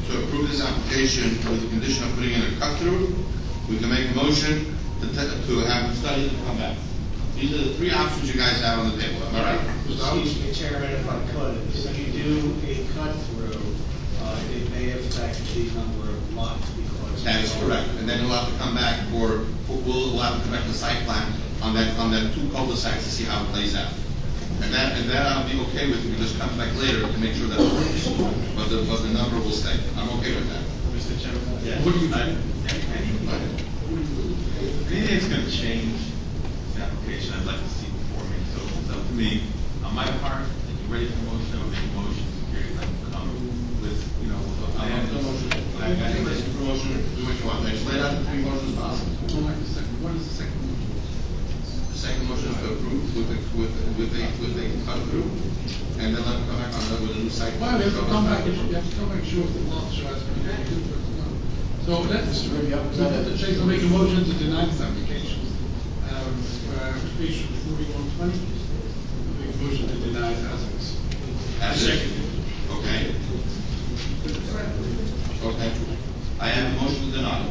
to approve this application with the condition of putting in a cut-through. We can make a motion to have studies and come back. These are the three options you guys have on the table. Am I right? Excuse me, Chairman, if I could. If you do a cut-through, it may affect the number of lots because. That is correct. And then we'll have to come back we'll have to come back to the site plan on that two cul-de-sacs to see how it plays out. And that I'll be okay with. We just come back later to make sure that works. But the number will stay. I'm okay with that. Mr. Chairman? Yeah. What do you think? Anything that's going to change me, on my part, if you're ready for motion, I would make a motion, here, I can come with, you know, with a. I have no motion. I have no motion, do what you want. I just laid out the three motions possible. What is the second one? The second motion is to approve with a cut through, and then let them come back on that with a new site. Well, you have to come back, you have to come back, sure the lot show has been made. So let's, to make a motion to deny this application. Application 4120, make a motion to deny it as is. As second. Okay. Okay. I have a motion to deny.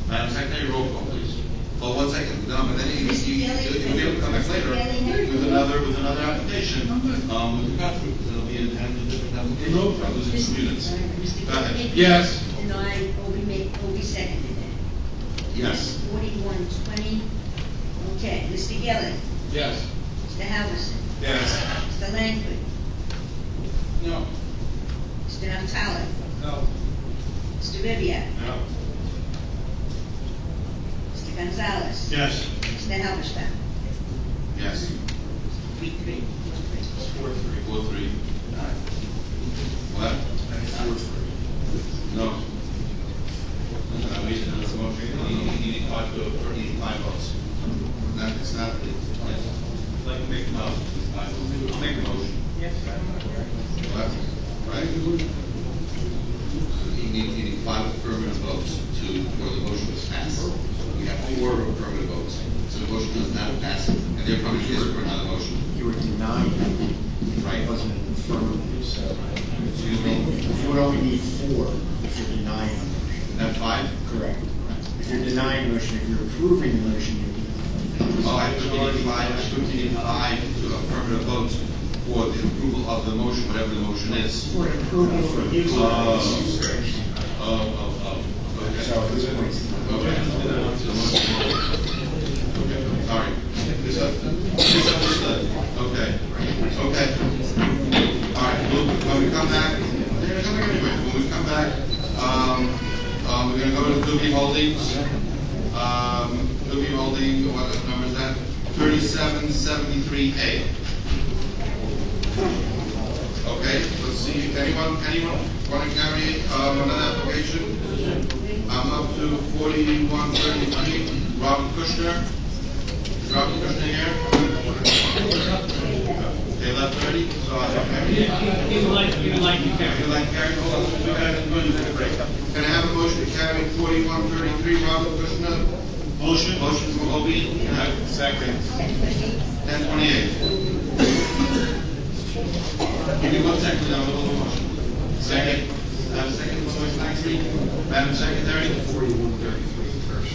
Madam Secretary, roll call, please. Well, 1 second, no, but then you'll be able to come back later with another application, with the cut through, because it'll be a different application. No problem. Losing some units. Go ahead. Yes. Denied, Obi seconded it. Yes. 4120. Okay, Mr. Gelli. Yes. Mr. Halverson. Yes. Mr. Lakewood. No. Mr. Naftali. No. Mr. Ribbiat. No. Mr. Gonzalez. Yes. Mr. Halberstam. Yes. 3-3. 4-3. What? 4-3. No. No, we need another motion. You need 5 votes. It's not, yes. Like to make a motion. I'll make a motion. Yes. What? Right? You need 5 affirmative votes for the motion to pass. We have 4 affirmative votes, so the motion does not pass, and therefore it is for another motion. You were denying it. Right. It wasn't an affirmative, so. Excuse me? You would only need 4 if you're denying a motion. Not 5? Correct. If you're denying a motion, if you're approving the motion, you need 5. Oh, I think you need 5 affirmative votes for the approval of the motion, whatever the motion is. For approval for use of Okay. So who's points? Okay. Okay, sorry. Misunderstood. Okay. Okay. All right, when we come back, we're gonna come back anyway. When we come back, we're gonna go to Doobie Holdings. Doobie Holding, what number is that? 3773A. Okay, let's see, anyone want to carry, another application? I'm up to 4133, Robert Kushner. Is Robert Kushner here? They left already, so I have carry. He would like to carry. You like carry? Hold on, we got a good break. Can I have a motion to carry 4133, Robert Kushner? Motion. Motion from Obi. Second. 1028. Give me 1 second, now we'll do motion. Second. Second, motion actually. Madam Secretary. 4133 first.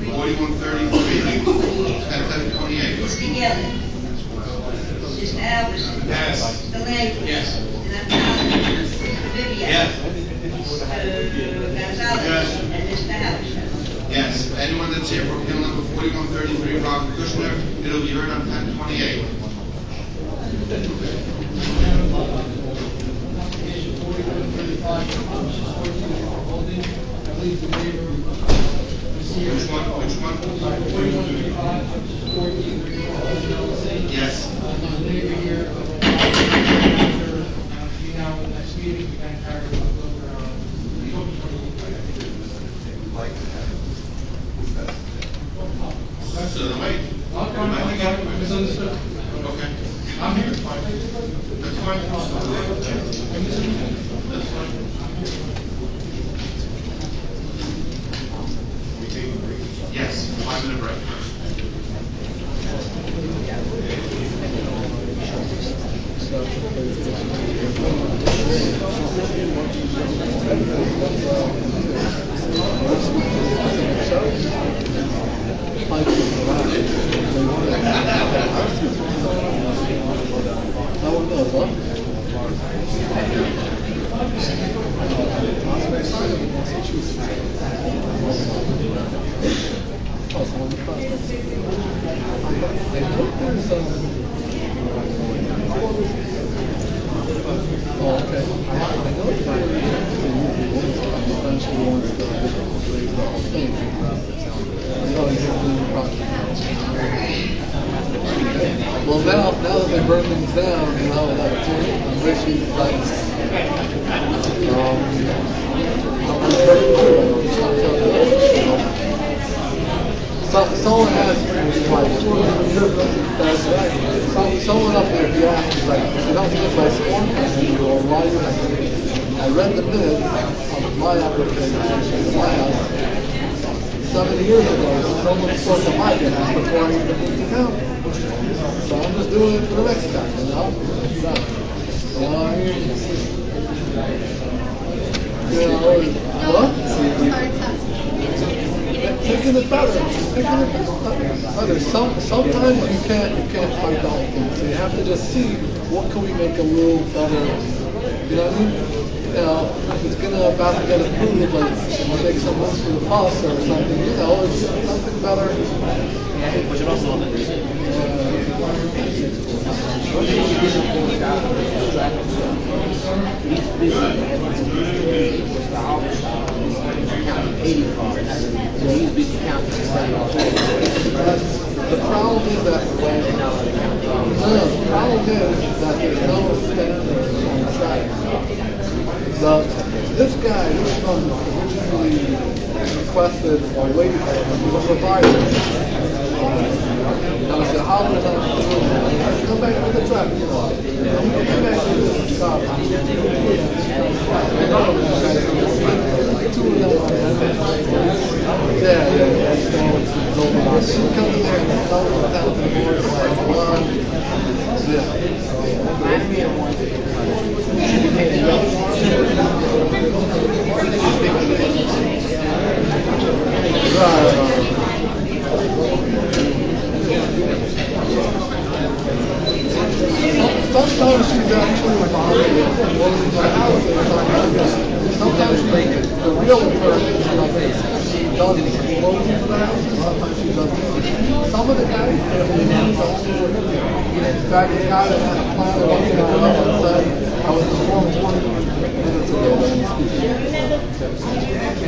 4133. 4133. 1028. Mr. Gelli. Mr. Halverson. Yes. Mr. Lakewood. Yes. Mr. Naftali. Mr. Ribbiat. Yes. Mr. Gonzalez. Yes. And Mr. Halverson. Yes. Anyone that's here for appeal number 4133, Robert Kushner, it'll be heard on 1028. Which one? Yes. Neighbor here. Now, the next meeting, we can carry it over, So then wait. Misunderstood. Okay. I'm here. That's fine. That's fine. Yes, 5-minute break. Well, now that they burn things down, you know, that's issues like, someone has, like, someone up there, if you ask, is like, you don't think my score, or why you I read the bid of my application in my house 7 years ago. Someone spoke to my house before I even moved to town. So I'm just doing it for the next guy, you know? You know what I mean? You know, what? Taking it better. Sometimes you can't fight the whole thing. So you have to just see what can we make a little better. You know what I mean? You know, if it's about to get approved, like make some room for the bus or something, you know, it's something better. The problem is that the problem is that there's no standards on the track. This guy, this son, originally requested or waited for the provider. And I said, how would I come back with the truck? You know, come back with the shop. Two of them. Yeah. So he comes in there and tells them down to the board, like, one. Yeah. Sometimes she's actually like sometimes the real person does closing for the house, and sometimes she doesn't. Some of the guys, in fact, the guy that had a plan of looking at it up and said, I was informed 20 minutes ago that he's speaking.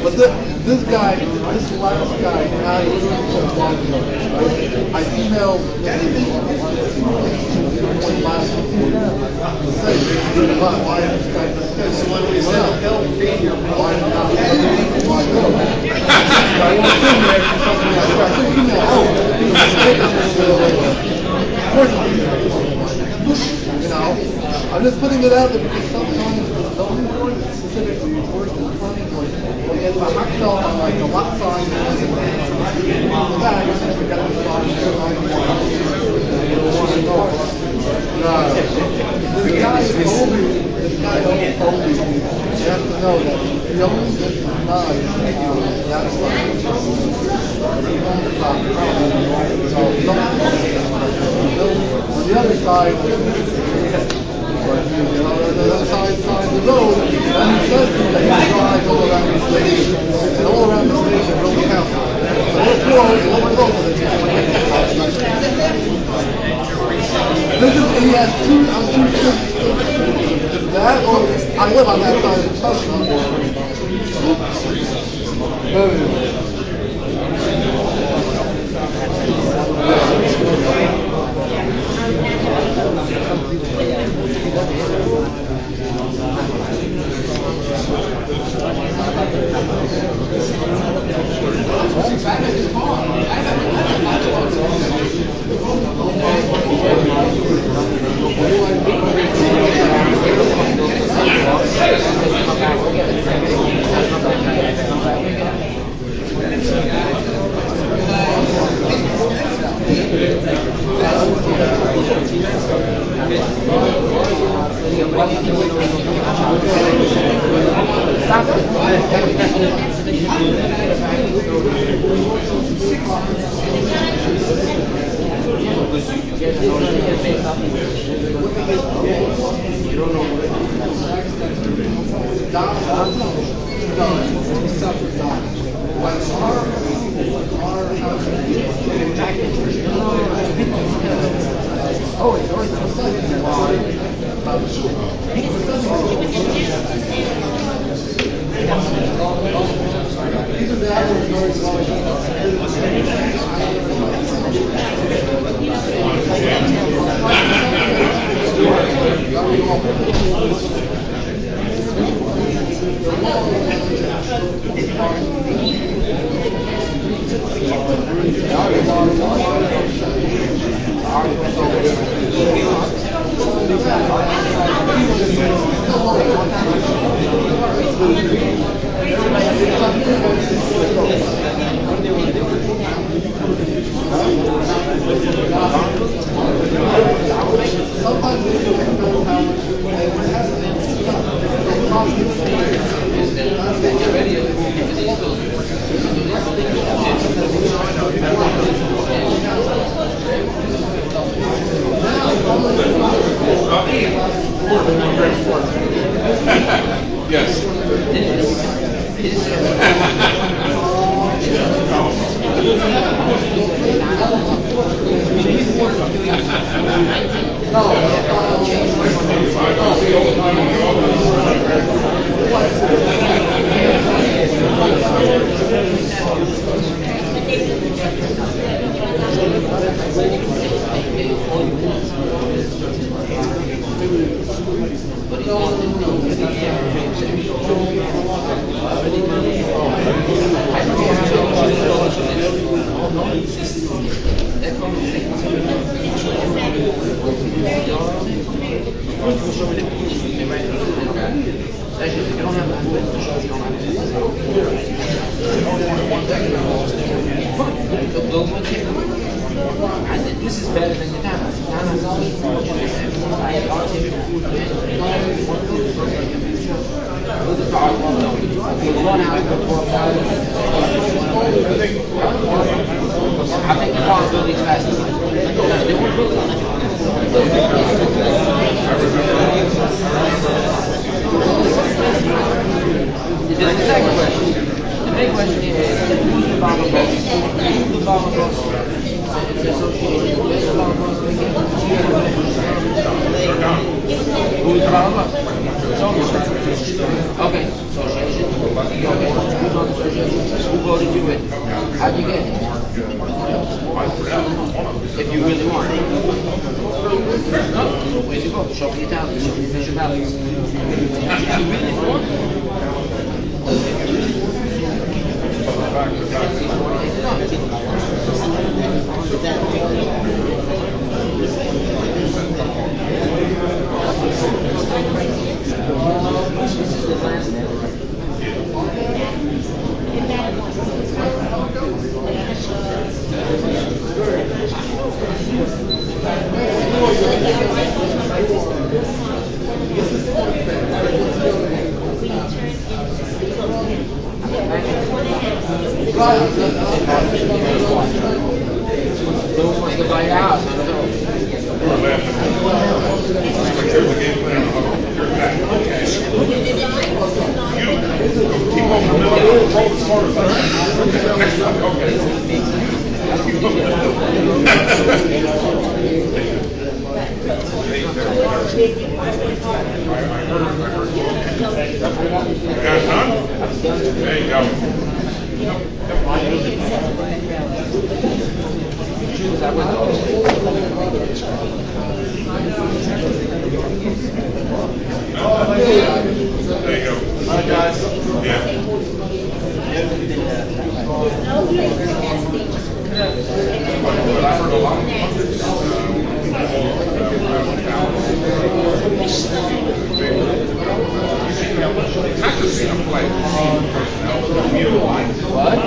But this guy, this last guy, had literally put 12 minutes, right? I emailed why this guy so when we said help me, why not? Why no? I won't sit there for something like that. You know, I'm just putting it out there because sometimes the zoning board specifically works in the planning board. When you have a hot cell on like a lot size and the back, we got to start this guy told me, you have to know that he only gets denied that's why on the other side, the other side of the road, and he says that he drives all around the station, and all around the station really counts. This is, he has two that, or I live on that side of the chestnut. This is better than the town. I think the car building's faster. They won't build the second question. The big question is, who's the Baba boss? Who's the Baba boss? It's associated with the Baba boss. Who's the Baba boss? Okay, association. Okay, who's on the association? Who voted you in? How'd you get it? If you really want. Where'd you go? Show me your talent. Show me your official balance. If you really want. Don't want to buy a house. There you go. There you go. Hi, guys. Yeah. I've heard a lot of not to see them play. What?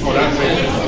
Oh, that's it.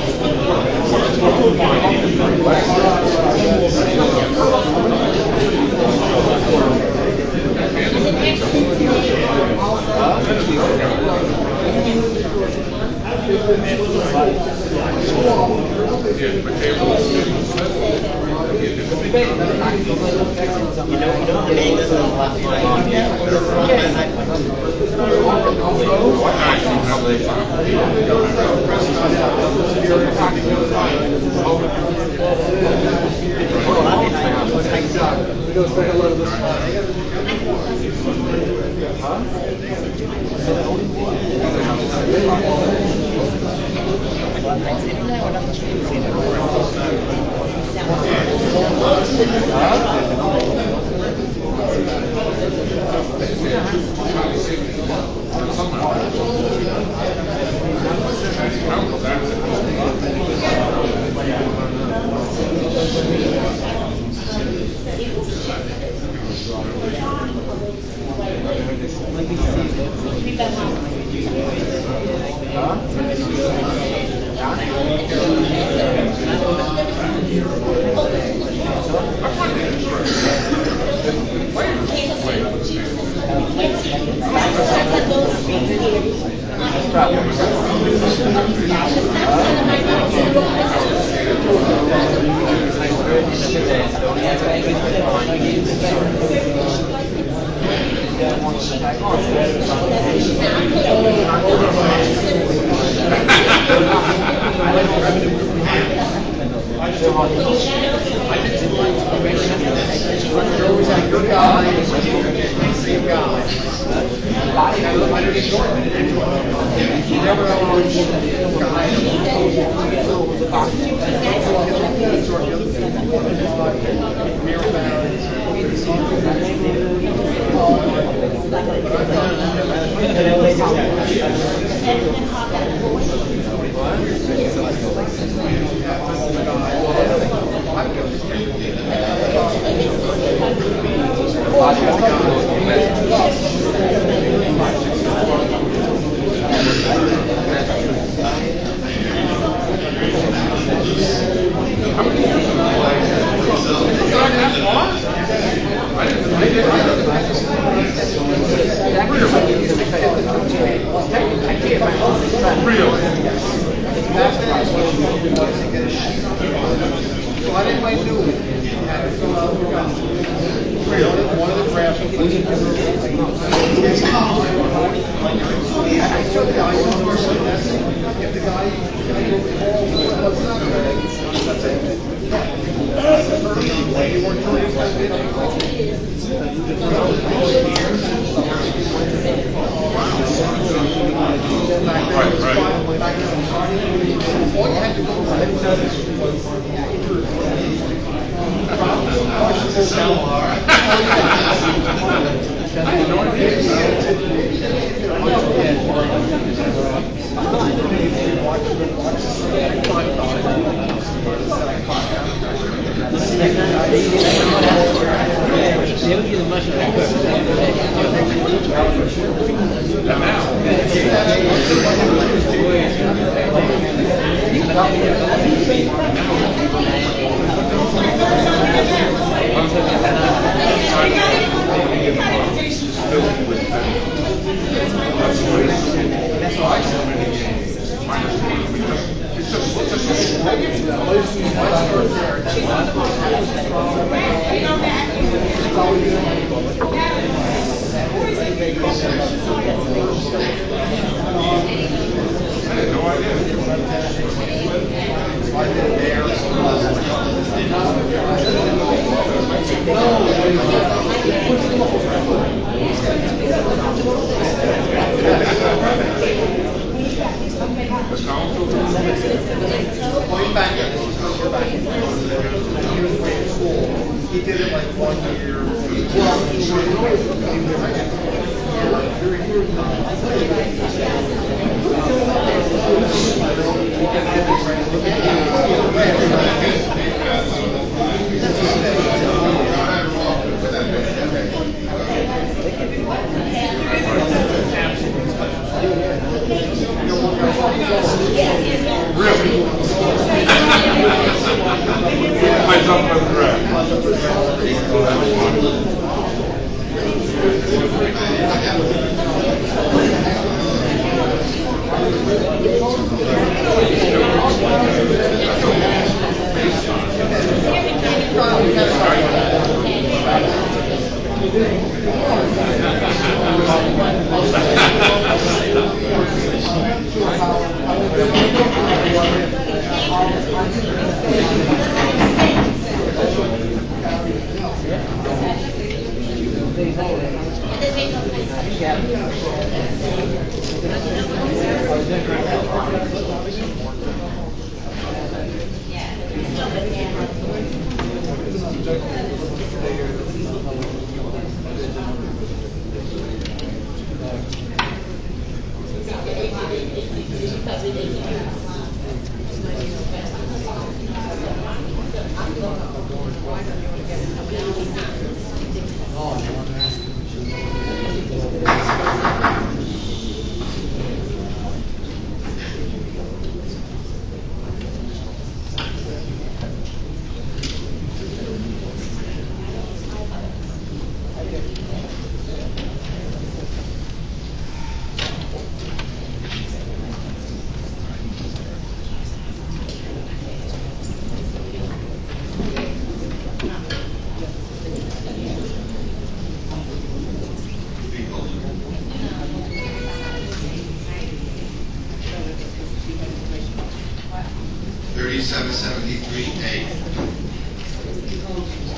3773A.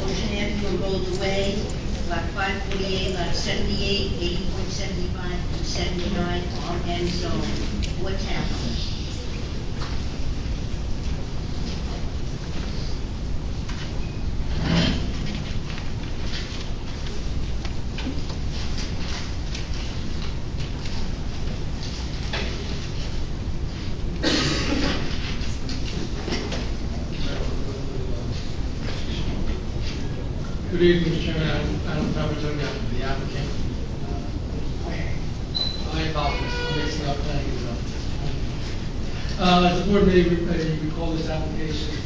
Ocean Avenue Road Away, lot 548, lot 78, 80.75 and 79, RM zone, what townhomes? Good evening, Mr. Chairman. Adam Pemberton, the applicant. I apologize, I'm mixing up things. As the board may recall this application,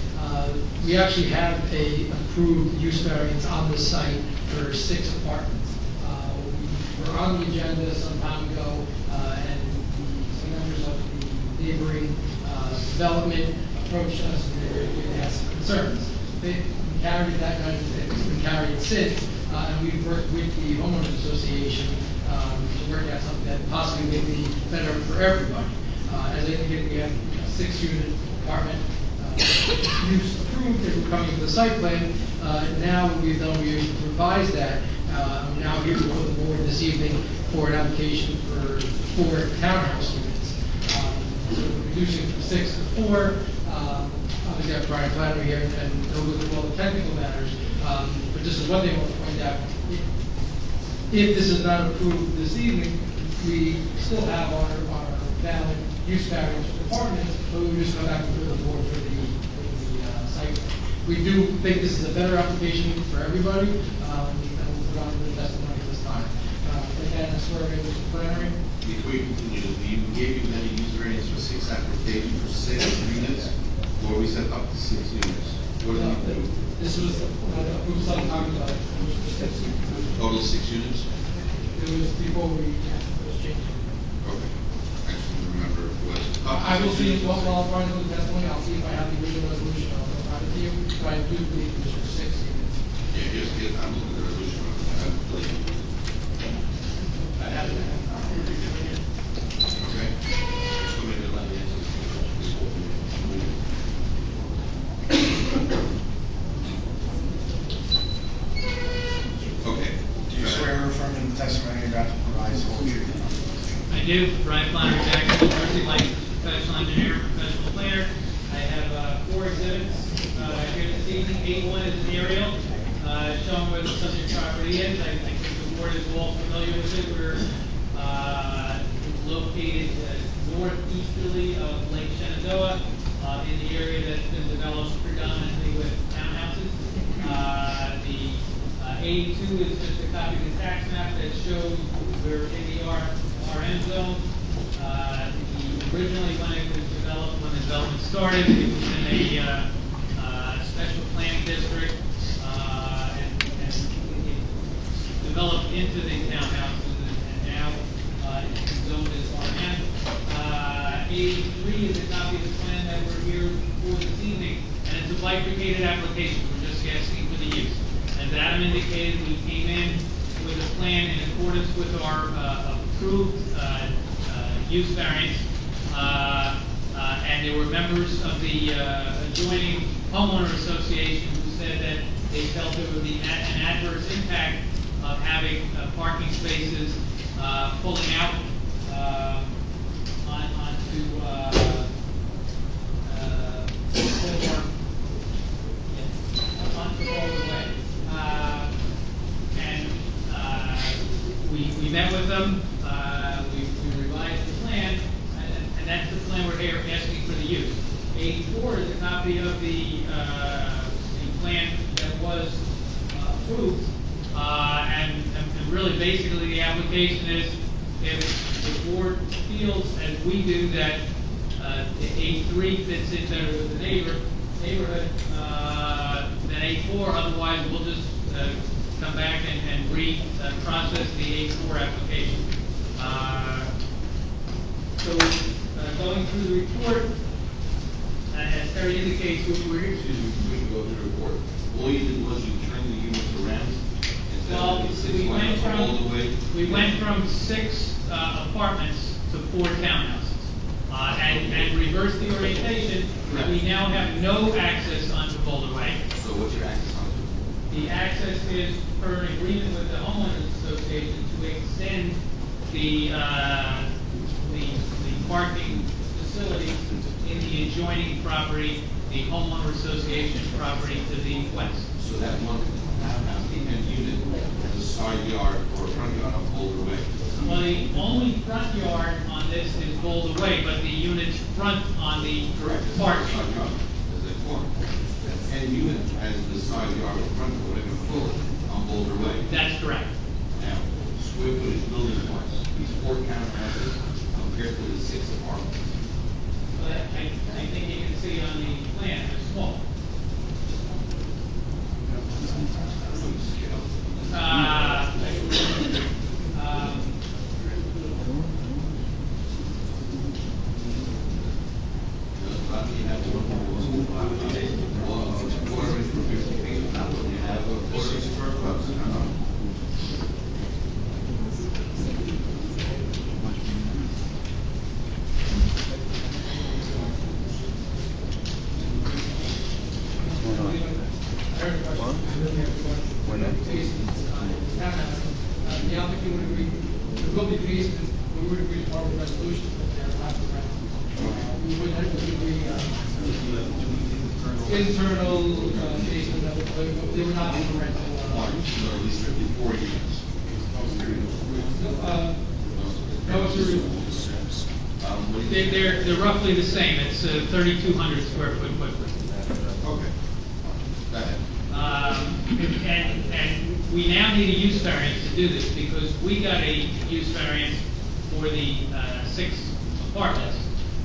we actually have a approved use variance on the site for 6 apartments. We were on the agenda some time ago, and some members of the neighboring development approached us and they had some concerns. We carried that, it's been carried since, and we've worked with the homeowners association to work out something that possibly may be better for everybody. As I indicated, we have a 6-unit apartment use approved, and we're coming to the site plan. Now what we've done, we've revised that. I'm now here before the board this evening for an application for 4 townhouse units. So we're reducing from 6 to 4. Obviously, I have Brian Flannery here, and he'll go through all the technical matters. But just one thing I want to point out: if this is not approved this evening, we still have our valid use variance requirements, but we just come back to the board for the site. We do think this is a better application for everybody, and we'll put on the testimony at this time. Again, I swear, Mr. Flannery. Before you continue, we gave you many use variance for 6 applications for 6 units, or we set up to 6 units? What did we do? This was approved some time ago. Total 6 units? It was before we was changing. Okay. I just don't remember if it was. I will see, while I'm running the testimony, I'll see if I have the original resolution. I'll provide it to you, but I do believe it was 6 units. Yeah, just get, I'm looking at the resolution. I believe. I have it. Okay. So maybe let me answer this question. Okay. Do you swear or affirm in the testimony you're about to provide is the whole truth? I do. Brian Flannery, Jackson, New Jersey, licensed professional engineer, professional planner. I have 4 exhibits here this evening. A1 is an aerial showing where the subject property is. I think the board is all familiar with it. We're located northeasterly of Lake Shenandoah in the area that's been developed predominantly with townhouses. The A2 is just a copy of the tax map that shows we're in the RM zone. Originally, when it was developed, when the development started, it was in a special planning district, and it developed into the townhouses, and now it's zoned as RM. A3 is a copy of the plan that we're here for this evening, and it's a bifurcated application. We're just asking for the use. As Adam indicated, we came in with a plan in accordance with our approved use variance, and there were members of the adjoining homeowner association who said that they felt there would be an adverse impact of having parking spaces pulling out onto all the way. And we met with them, we revised the plan, and that's the plan approved. And really, basically, the application is, if the board feels, as we do, that A3 fits in better with the neighborhood than A4, otherwise we'll just come back and process the A4 application. So, going through the report, as Terry indicates, we're Excuse me, before you go to the report, all you did was you turned the units around? Well, we went from 6 apartments to 4 townhouses. And reverse the orientation, we now have no access onto Boulder Way. So what's your access onto? The access is per an agreement with the homeowners association to extend the parking facilities in the adjoining property, the homeowner association property to the west. So that one townhouse, the 10th unit, has a side yard or front yard on Boulder Way? Well, the only front yard on this is Boulder Way, but the units front on the parking. There's a corner. 10 unit has the side yard or front yard, whatever, full on Boulder Way. That's correct. Now, square footage building wise, these 4 townhouses compared to the 6 apartments. But I think you can see on the plan, they're small. The applicant would agree, there will be fees, and we would agree to our resolution that they're not correct. We would have to agree, internal, fees, and they would not be correct. So at least 54 units. They're roughly the same. It's 3,200 square foot footprint. Okay. Go ahead. And we now need a use variance to do this because we got a use variance for the 6 apartments.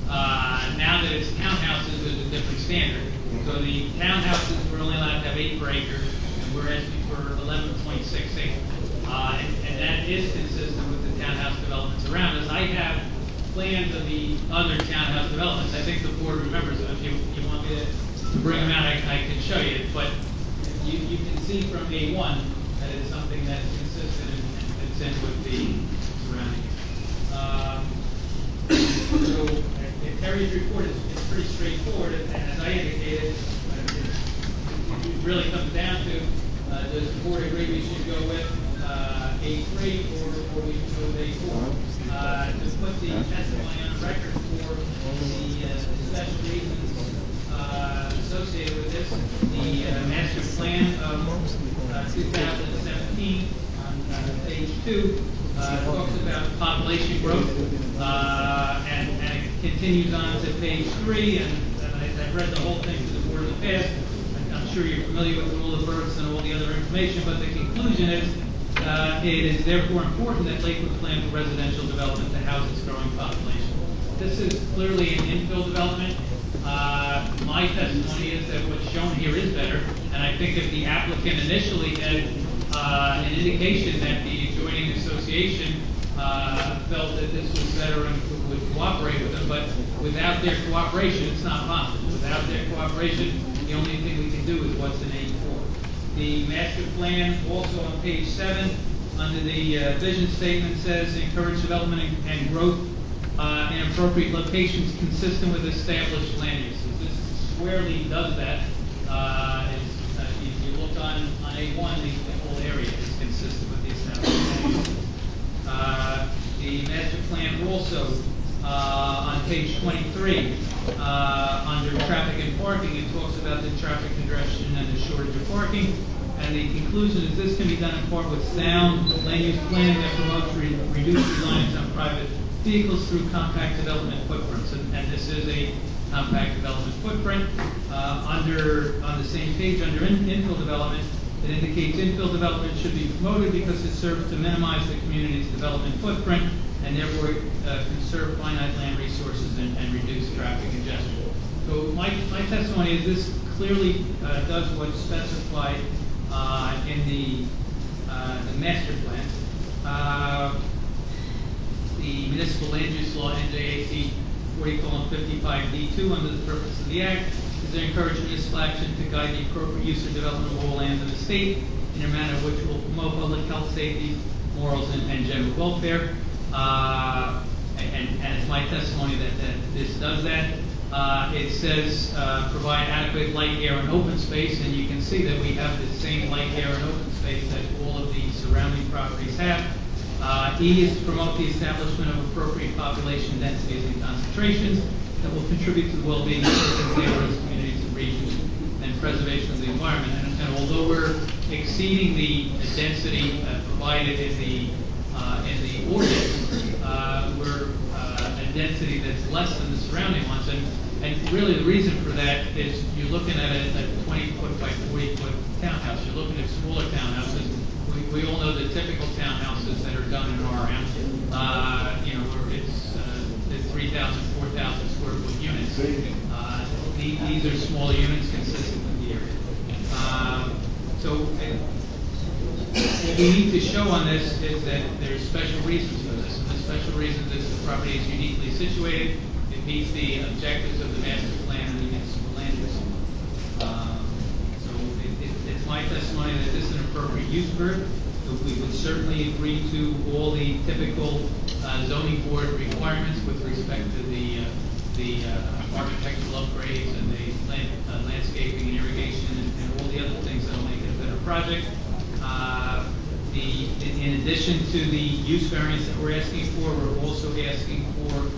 Now that it's townhouses, there's a different standard. So the townhouses, we're only allowed to have 8 per acre, and we're asking for 11.68. And that is consistent with the townhouse developments around us. I have plans of the other townhouse developments. I think the board remembers them. If you want me to bring them out, I can show you. But you can see from A1 that it's something that's consistent and fits in with the surrounding. So Terry's report is pretty straightforward, and as I indicated, it really comes down to does the board agree we should go with A3 or we should go with A4? To put the testimony on the record for the special reasons associated with this, the master plan of 2017 on page 2 talks about population growth, and it continues on to page 3, and I've read the whole thing to the board in the past. I'm sure you're familiar with the rule of births and all the other information, but the conclusion is it is therefore important that Lakewood plan for residential development to house its growing population. This is clearly an infill development. My testimony is that what's shown here is better, and I think if the applicant initially had an indication that the adjoining association felt that this was better and would cooperate with them, but without their cooperation, it's not possible. Without their cooperation, the only thing we can do is what's in A4. The master plan, also on page 7, under the vision statement, says encourage development and growth in appropriate locations consistent with established land uses. This squarely does that. If you look on A1, the whole area is consistent with the established land uses. The master plan also, on page 23, under traffic and parking, it talks about the traffic congestion and the shortage of parking. And the conclusion is this can be done in part with sound land use planning that promotes reduced reliance on private vehicles through compact development footprints. And this is a compact development footprint. On the same page, under infill development, It indicates infill development should be promoted because it serves to minimize the community's development footprint and therefore conserve finite land resources and reduce traffic congestion. So my testimony is this clearly does what's specified in the master plan. The municipal land use law, NJAC 40:55D2, under the purpose of the act, is to encourage municipal action to guide the appropriate use or development of all lands in the state in a manner which will promote public health, safety, morals, and general welfare. And it's my testimony that this does that. It says provide adequate light, air, and open space, and you can see that we have the same light, air, and open space that all of the surrounding properties have. E is to promote the establishment of appropriate population densities and concentrations that will contribute to the well-being of citizens, neighborhoods, communities, and regions, and preservation of the environment. And although we're exceeding the density provided in the ordinance, we're a density that's less than the surrounding ones. And really the reason for that is you're looking at a 20-foot by 40-foot townhouse. You're looking at smaller townhouses. We all know the typical townhouses that are done in RM, where it's 3,000, 4,000 square foot units. These are smaller units consistent with the area. So what we need to show on this is that there's special reasons for this. And the special reason is the property is uniquely situated. It meets the objectives of the master plan and the municipal land use. It's my testimony that this is an appropriate use for it. We would certainly agree to all the typical zoning board requirements with respect to the architectural upgrades and the landscaping and irrigation and all the other things that will make it a better project. In addition to the use variance that we're asking for, we're also asking for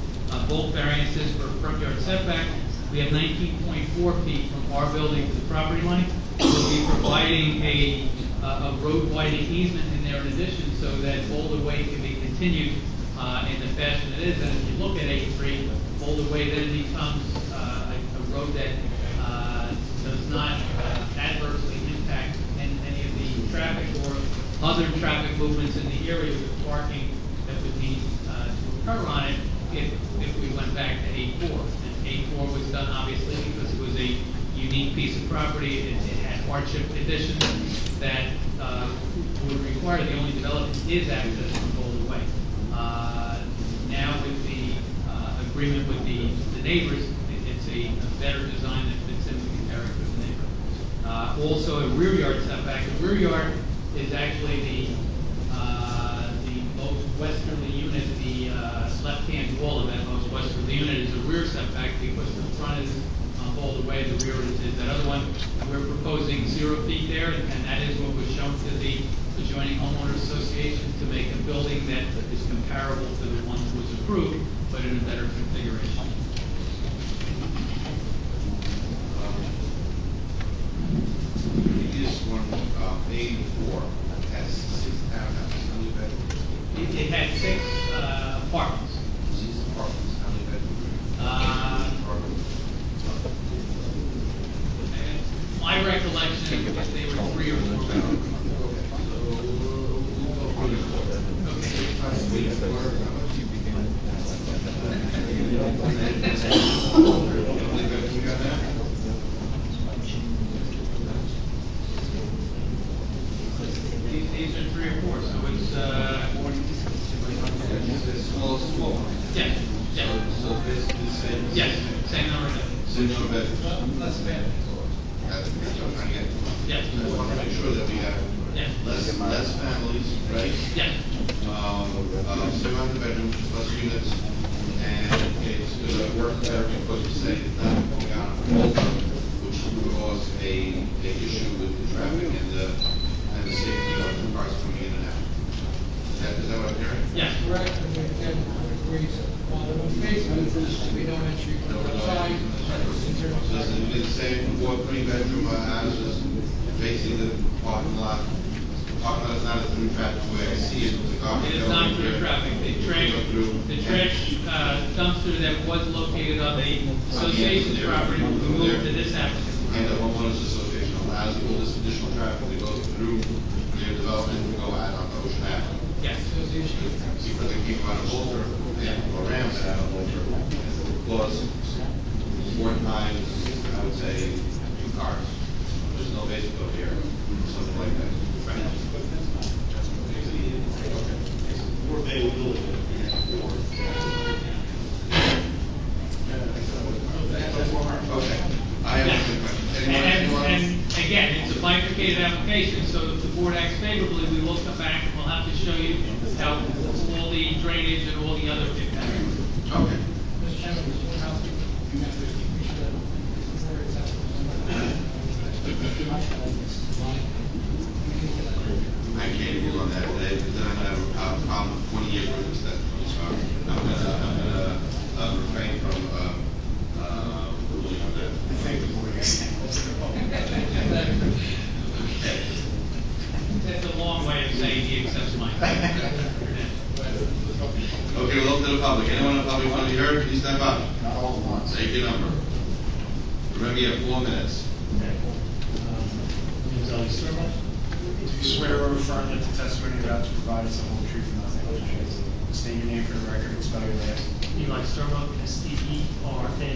bulk variances for front yard setback. We have 19.4 feet from our building to the property line. We'll be providing a road widening easement in there in addition, so that Boulder Way can be continued in the fashion it is. And if you look at 83, Boulder Way then becomes a road that does not adversely impact any of the traffic or other traffic movements in the area with parking that would need to occur on it if we went back to A4. And A4 was done obviously because it was a unique piece of property. It had hardship conditions that would require the only development is access from Boulder Way. Now with the agreement with the neighbors, it's a better design that fits in with the character of the neighborhood. Also a rear yard setback. The rear yard is actually the most westerly unit, the left-hand wall of that most westerly unit is a rear setback because the front is all the way, the rear is that other one. We're proposing 0 feet there, and that is what was shown to the adjoining homeowners association to make a building that is comparable to the one that was approved, but in a better configuration. This one, 84, has 6 townhouses, how many bedrooms? It had 6 apartments. 6 apartments, how many bedrooms? My recollection is that they were 3 or 4 bedrooms. These are 3 or 4, so it's Small. yes, yes. So basically same. Yes, same number of Same number of bedrooms. Less bad. That's what I'm trying to get to. Yes. I just want to make sure that we have Yes. less families, right? Yes. 700 bedrooms, plus units, and it's going to work better because we say it's not going on over, which would cause a issue with the traffic and the safety of the cars coming in and out. Is that what I'm hearing? Yes. Correct, and we can agree on the basement, we don't entry from the outside. So it's the same 4 3-bedroom houses facing the parking lot. The parking lot is not a through traffic way. I see it. It is not through traffic. The trash dumpster that was located on the association's property was moved to this applicant. And the homeowners association. has all this additional traffic that goes through their development to go out on Ocean Avenue. Yes. Because they keep on a Walter, or around that on Walter, because 4 times, I would say, 2 cars. There's no basic over here, something like that. We're availability. Okay. I have a question. And again, it's a bifurcated application, so if the board acts favorably, we will come back and we'll have to show you how all the drainage and all the other impacts. Okay. Mr. Chairman, Mr. Woodhouse, we I can't rule on that today, because then I'm gonna have a problem with 20 years worth of stuff. So I'm gonna refrain from, ruling on that. I think the board accepts. Okay. That's a long way of saying he accepts my. Okay, we'll open to the public. Anyone in the public want to be heard, please step up. Not all at once. Take your number. Remember, you have 4 minutes. Do you swear or affirm that the testimony you're about to provide is the whole truth and nothing but the truth? State your name for the record and spell your last. Eli Sturmo, S-T-E-R-N-V-U-C-H.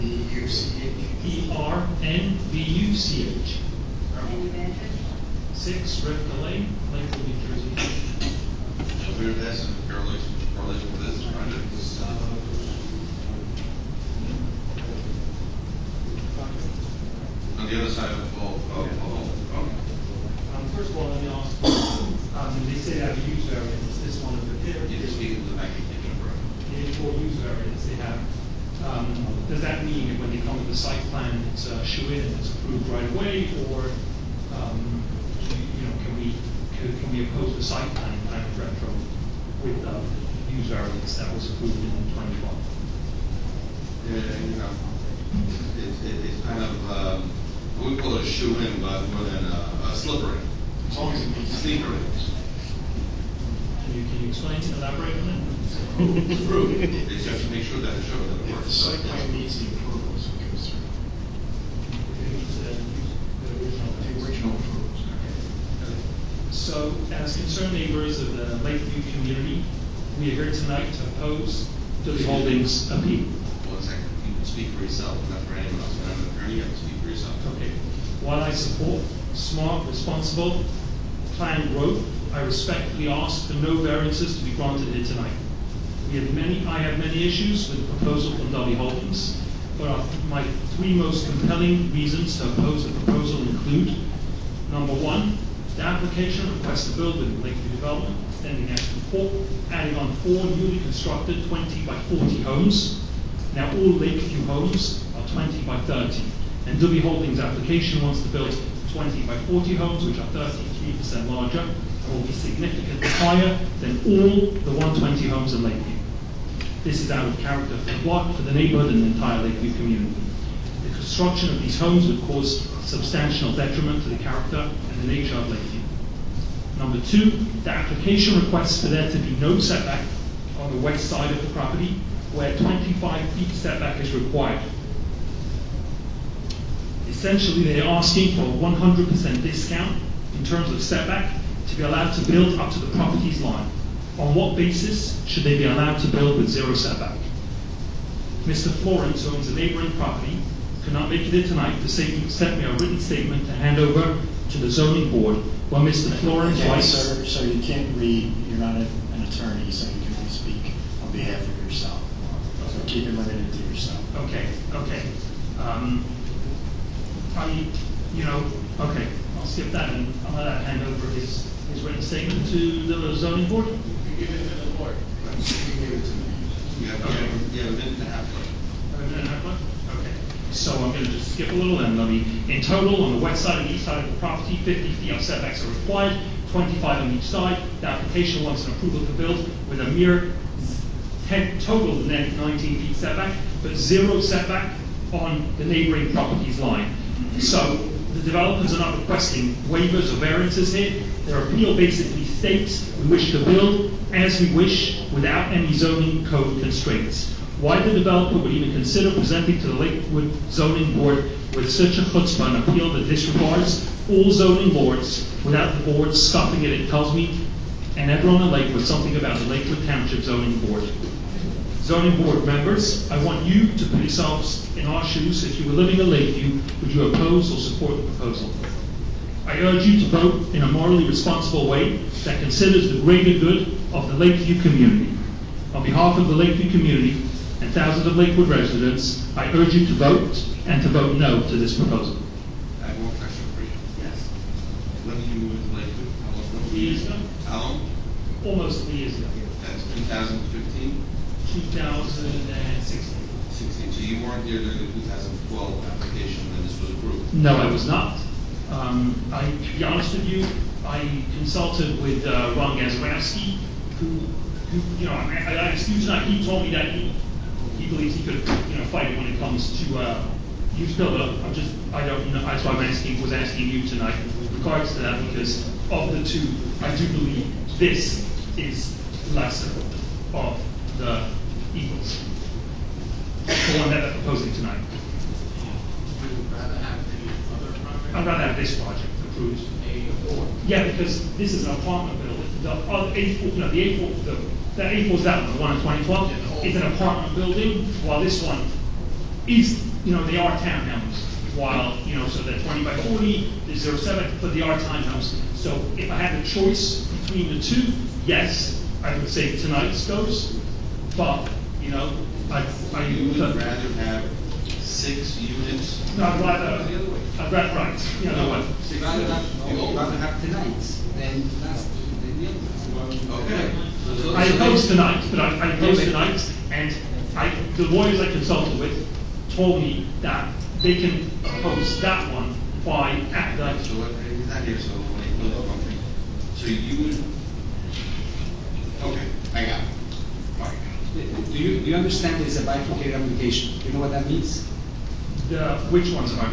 B-U-C-H. E-R-N-V-U-C-H. And your address? 6 Rivka Lane, Lakewood, New Jersey. Agree with this, and correlation with this project? On the other side of the ball, First of all, let me ask, they say they have a use variance, this one of the here. you just speak to the back, you can't get it. For use variance they have, does that mean that when they come with the site plan, it's a shoe-in and it's approved right away, or, can we oppose the site plan kind of retro with use variance that was approved in 2012? Yeah, it's kind of, I wouldn't call it a shoe-in, but more than a slipper-in. As long as it meets Sleeper-in. Can you explain, elaborate on that? Approved. They just have to make sure that it shows that it If works. the site plan meets the approvals, it goes through. The original approvals. So, as concerned neighbors of the Lakeview community, we are here tonight to oppose Dudley Holdings' appeal. 1 second, you can speak for yourself, not for anyone else. When I'm an attorney, you have to speak for yourself. Okay. While I support smart, responsible, planned growth, I respectfully ask for no variances to be granted here tonight. I have many issues with the proposal from Dudley Holdings, but my 3 most compelling reasons to oppose the proposal include: number 1, the application requests to build within Lakeview Development, adding on 4 newly constructed 20 by 40 homes. Now all Lakeview homes are 20 by 30, and Dudley Holdings' application wants to build 20 by 40 homes, which are 33% larger, and will be significantly higher than all the 120 homes in Lakeview. This is out of character for the block, for the neighborhood, and the entire Lakeview community. The construction of these homes would cause substantial detriment to the character and the nature of Lakeview. Number 2, the application requests for there to be no setback on the west side of the property, where 25 feet setback is required. Essentially, they are asking for a 100% discount in terms of setback to be allowed to build up to the property's line. On what basis should they be allowed to build with 0 setback? Mr. Florence, who owns a neighboring property, could not make it in tonight to sent me a written statement to hand over to the zoning board. Well, Mr. Florence writes... So you can't read, you're not an attorney, so you can only speak on behalf of yourself. So keep it limited to yourself. Okay. Okay, I'll skip that and I'll let that hand over his written statement to the zoning board. You can give it to the board. You have a minute and a half left. A minute and a half left? Okay. So I'm going to just skip a little then. In total, on the west side and east side of the property, 50 feet of setbacks are required, 25 on each side. The application wants an approval to build with a mere total 19 feet setback, but 0 setback on the neighboring property's line. So the developers are not requesting waivers or variances here. Their appeal basically states we wish to build as we wish without any zoning code constraints. Why the developer would even consider presenting to the Lakewood zoning board with such a chutzpah, an appeal that disregards all zoning boards without the board scuffing it, tells me and everyone in Lakewood something about the Lakewood Township Zoning Board. Zoning board members, I want you to put yourselves in our shoes. If you were living in Lakeview, would you oppose or support the proposal? I urge you to vote in a morally responsible way that considers the greater good of the Lakeview community. On behalf of the Lakeview community and thousands of Lakewood residents, I urge you to vote and to vote no to this proposal. I have one question for you. Yes. When did you move to Lakewood? How long? 3 years ago? How long? Almost 3 years ago. That's 2015? 2016. 16. So you weren't there during the 2012 application when this was approved? No, I was not. To be honest with you, I consulted with Ron Gazarovski, who you know, I asked you tonight, he told me that he believes he could, fight it when it comes to use builder. I don't know, that's why I was asking you tonight with regards to that, because of the two, I do believe this is lesser of the evils. The one that I'm proposing tonight. I'd rather have this project approved. Yeah, because this is an apartment building. The A4 is that one, the one in 2012, is an apartment building, while this one is, they are townhomes. While, so they're 20 by 40, there's 07, but they are townhomes. So if I had a choice between the two, yes, I would say tonight's goes, but, You would rather have 6 units? No, I'd rather, right, You'd rather have tonight's than last, than the other. Okay. I oppose tonight, but I oppose tonight, and the lawyers I consulted with told me that they can oppose that one by at the. So he's not here, so when he built the company, so you would, okay, I got it. Fine. Do you understand there's a bifurcated application? You know what that means? Which ones are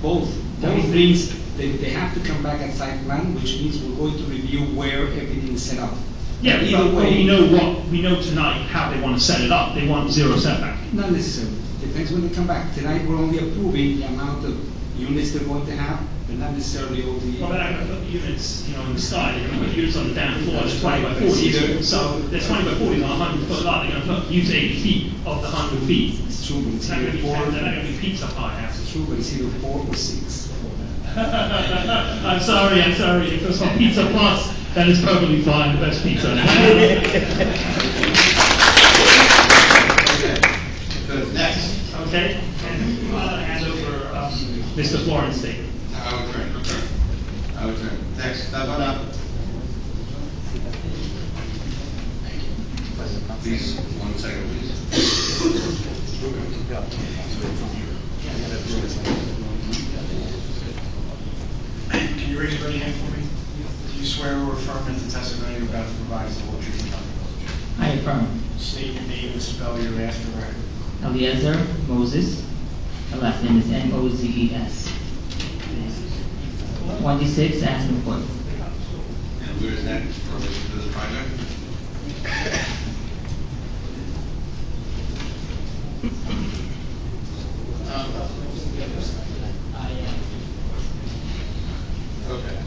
Both. That means they have to come back at site plan, which means we're going to review where everything is set up. Yeah, either but way. we know tonight how they want to set it up. They want 0 setback. Not necessarily. Depends when they come back. Tonight, we're only approving the amount of units they're going to have, but not necessarily all the. Well, they're not going to put units, in the sky. They're going to put units on the down floor. That's 20 by 40. So there's 20 by 40 on a 100-foot lot. They're going to use 80 feet of the 100 feet. It's true, but It's not going to be they're not going to be pizza pie houses. It's true, but it's either 4 or 6. I'm sorry. If it was for Pizza Plus, that is perfectly fine. The best pizza. Next. Okay, and hand over Mr. Florence statement. I would turn. Next, please, 1 second, please. Can you raise your right hand for me? Do you swear or affirm that the testimony you're about to provide is the whole truth and nothing but the truth? I affirm. State your name and spell your last for record. Eliezer Moses. The last name is Mozes. 26 Aspen Court. And where is that for this project? Okay.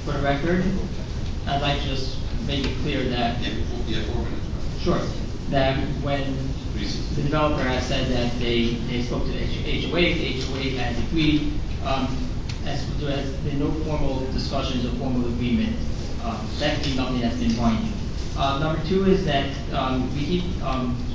For the record, I'd like to just make it clear that. Yeah, 4 minutes. Sure. That when the developer has said that they spoke to the HOA, the HOA has agreed, as there has been no formal discussions or formal agreement. Definitely nothing that's been binding. Number 2 is that we keep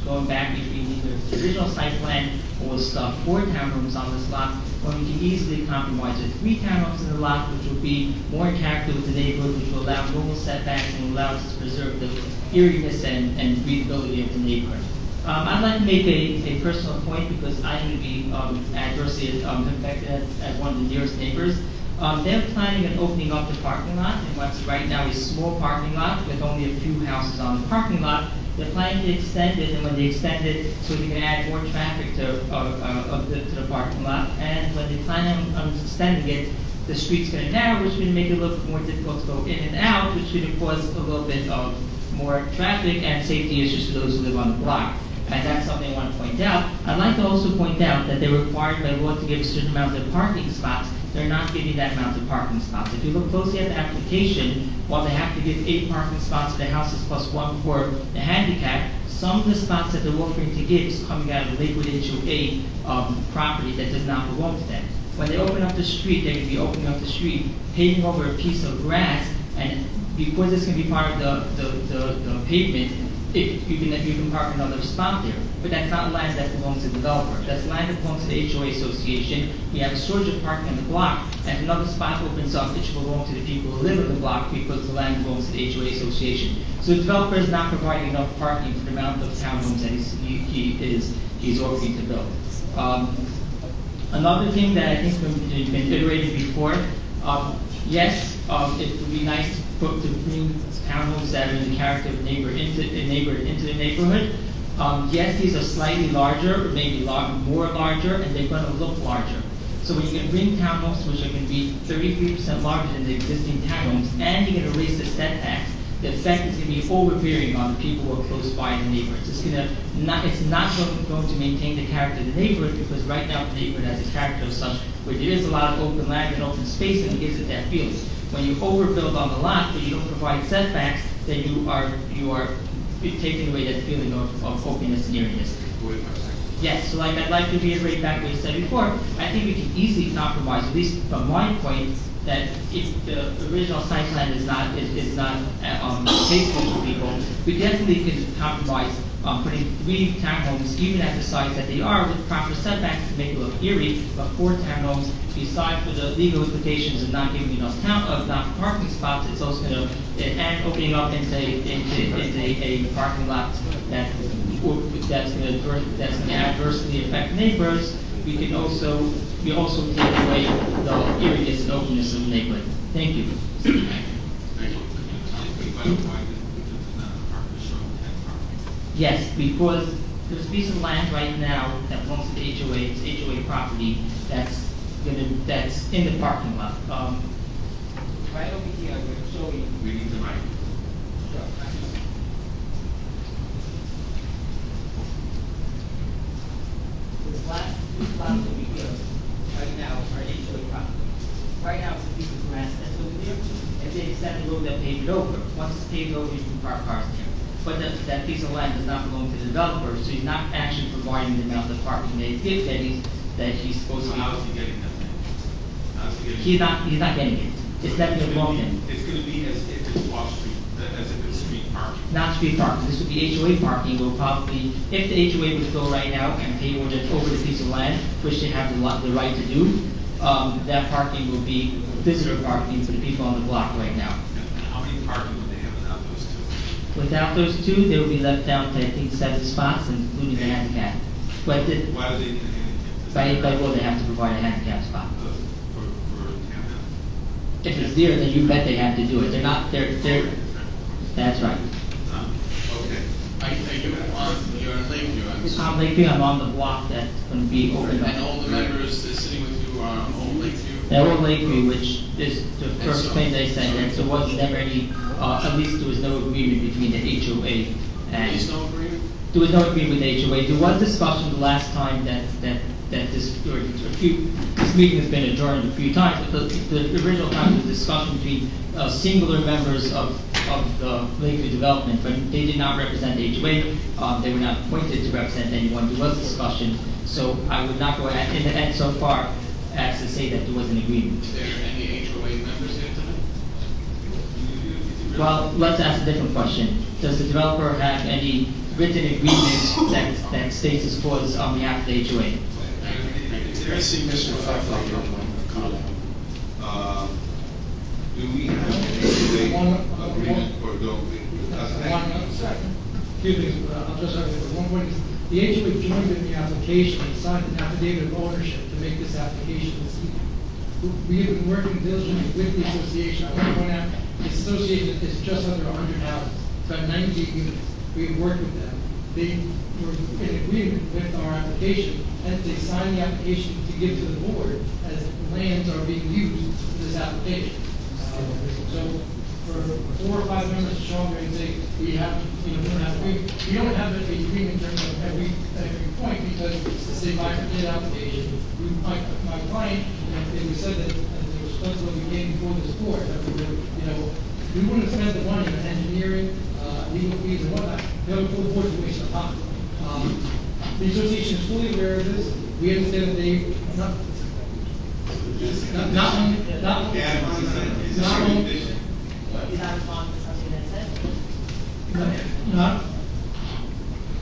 going back between either the original site plan or with 4 townhomes on this lot, when we can easily compromise with 3 townhomes in the lot, which will be more in character with the neighborhood, which will allow normal setbacks and will allow us to preserve the eeriness and breathability of the neighborhood. I'd like to make a personal point because I'm going to be adversely affected as one of the nearest neighbors. They're planning on opening up the parking lot in what's right now a small parking lot with only a few houses on the parking lot. They're planning to extend it, and when they extend it, so they can add more traffic to the parking lot. And when they plan on extending it, the street's gonna narrow, which is gonna make it a little bit more difficult to go in and out, which is gonna cause a little bit of more traffic and safety issues for those who live on the block. And that's something I want to point out. I'd like to also point out that they're required by law to give a certain amount of parking spots. They're not giving that amount of parking spots. If you look closely at the application, while they have to give 8 parking spots for the houses plus 1 for the handicap, some of the spots that they're offering to give is coming out of the Lakewood HOA property that does not belong to them. When they open up the street, they're going to be opening up the street, paving over a piece of grass, and because it's going to be part of the pavement, you can park another spot there. But that's not land that belongs to the developer. That's land that belongs to the HOA association. We have a shortage of parking on the block, and another spot opens up, it should belong to the people who live on the block because the land belongs to the HOA association. So the developer is not providing enough parking for the amount of townhomes that he's offering to build. Another thing that I think has been iterated before, yes, it would be nice to bring townhomes that are in the character of neighbor into the neighborhood. Yes, these are slightly larger, or maybe more larger, and they're going to look larger. So when you can bring townhomes which are going to be 33% larger than the existing townhomes, and you're going to raise the setbacks, the effect is going to be overbearing on the people who are close by in the neighborhoods. It's not going to maintain the character of the neighborhood, because right now the neighborhood has a character of such where there is a lot of open land and open space, and it gives it that feeling. When you overbuild on the lot, but you don't provide setbacks, then you are taking away that feeling of openness and eeriness. Yes, so I'd like to reiterate back what you said before. I think we can easily compromise, at least from my point, that if the original site plan is not tasteful to people, we definitely can compromise putting 3 townhomes, even at the size that they are, with proper setbacks to make it look eerie, but 4 townhomes, besides for the legal implications of not giving enough parking spots, it's also going to, and opening up into a parking lot that's going to adversely affect neighbors. We also take away the eeriness and openness of the neighborhood. Thank you. Yes, because there's a piece of land right now that belongs to the HOA, it's HOA property, that's in the parking lot. Right over here, we're showing. We need the mic. Sure. This last 2 plots over here, right now, are HOA property. Right now, it's a piece of grass that's over there. If they extend the road, they'll pave it over. Once it's paved over, you can park cars there. But that piece of land does not belong to the developer, so he's not actually providing the amount of parking that he's supposed to be. How is he getting that thing? How is he getting He's not getting it. It's not going to belong to him. It's going to be as if it's off street, as if it's street parking. Not street parking. This would be HOA parking. Will probably, if the HOA would go right now and pay over the piece of land, which they have the right to do, that parking will be visitor parking for the people on the block right now. And how many parking would they have without those 2? Without those 2, they will be left down to, I think, 7 spots, including the handicap. But Why do they need a handicap? by law, they have to provide a handicap spot. For townhouse? If it's there, then you bet they have to do it. That's right. Okay. You're in Lakeview, I'm assuming. On Lakeview, I'm on the block that's going to be open. And all the members that are sitting with you are on Old Lakeview? They're all Lakeview, which is the first thing they said, that there was never any, at least there was no agreement between the HOA and. There is no agreement? There was no agreement with the HOA. There was discussion the last time that this meeting has been adjourned a few times, but the original time was discussion between singular members of the Lakewood development, but they did not represent the HOA. They were not appointed to represent anyone. There was discussion, so I would not go ahead so far as to say that there was an agreement. Is there any HOA members here tonight? Well, let's ask a different question. Does the developer have any written agreement that states his clause on behalf of the HOA? I see Mr. Pfeiffer here with comment. Do we have an HOA agreement or don't we? One second. Excuse me, I'll just say one point. The HOA joined in the application and signed an affidavit of ownership to make this application this evening. We have been working diligently with the association. I want to point out, the association is just under 100 houses. It's about 90 units. We have worked with them. They were in agreement with our application, and they signed the application to give to the board as lands are being used for this application. So for 4 or 5 members to show up here and say, we have, we don't have an agreement in terms of every point, because it's a bifurcated application. My client, they said that the responsible we gave before this board, that we were, we wouldn't have spent the money on engineering, legal fees and whatnot. The other full board is wasting time. The association is fully aware of this. We understand that they, not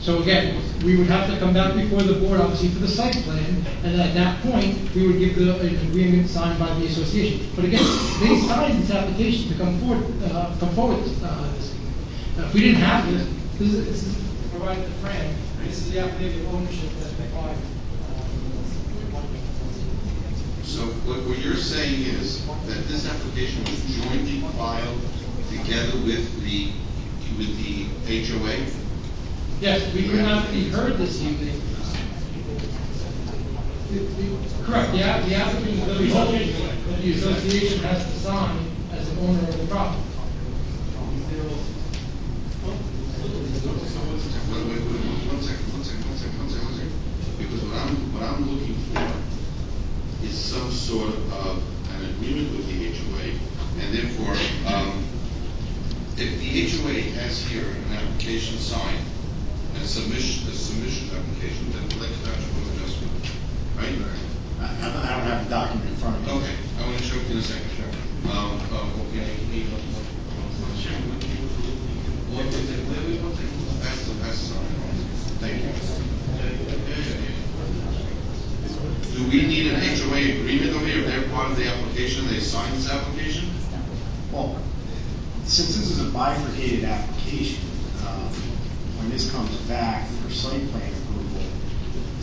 so again, we would have to come back before the board, obviously, for the site plan, and at that point, we would give the agreement signed by the association. But again, they signed this application to come forward this evening. If we didn't have this, this is provided to Fran, this is the affidavit of ownership that's required. So what you're saying is that this application was jointly filed together with the HOA? Yes, we could not be heard this evening. Correct, the applicant is the that the association has to sign as the owner of the property. One second. Because what I'm looking for is some sort of an agreement with the HOA, and therefore, if the HOA has here an application signed, a submission application, then the Lakewood Township Board of Adjustment, right? I don't have the document in front of me. Okay, I want to show it in a second. Thank you. Do we need an HOA agreement over here? If they're part of the application, they sign this application? Well, since this is a bifurcated application, when this comes back for site plan approval,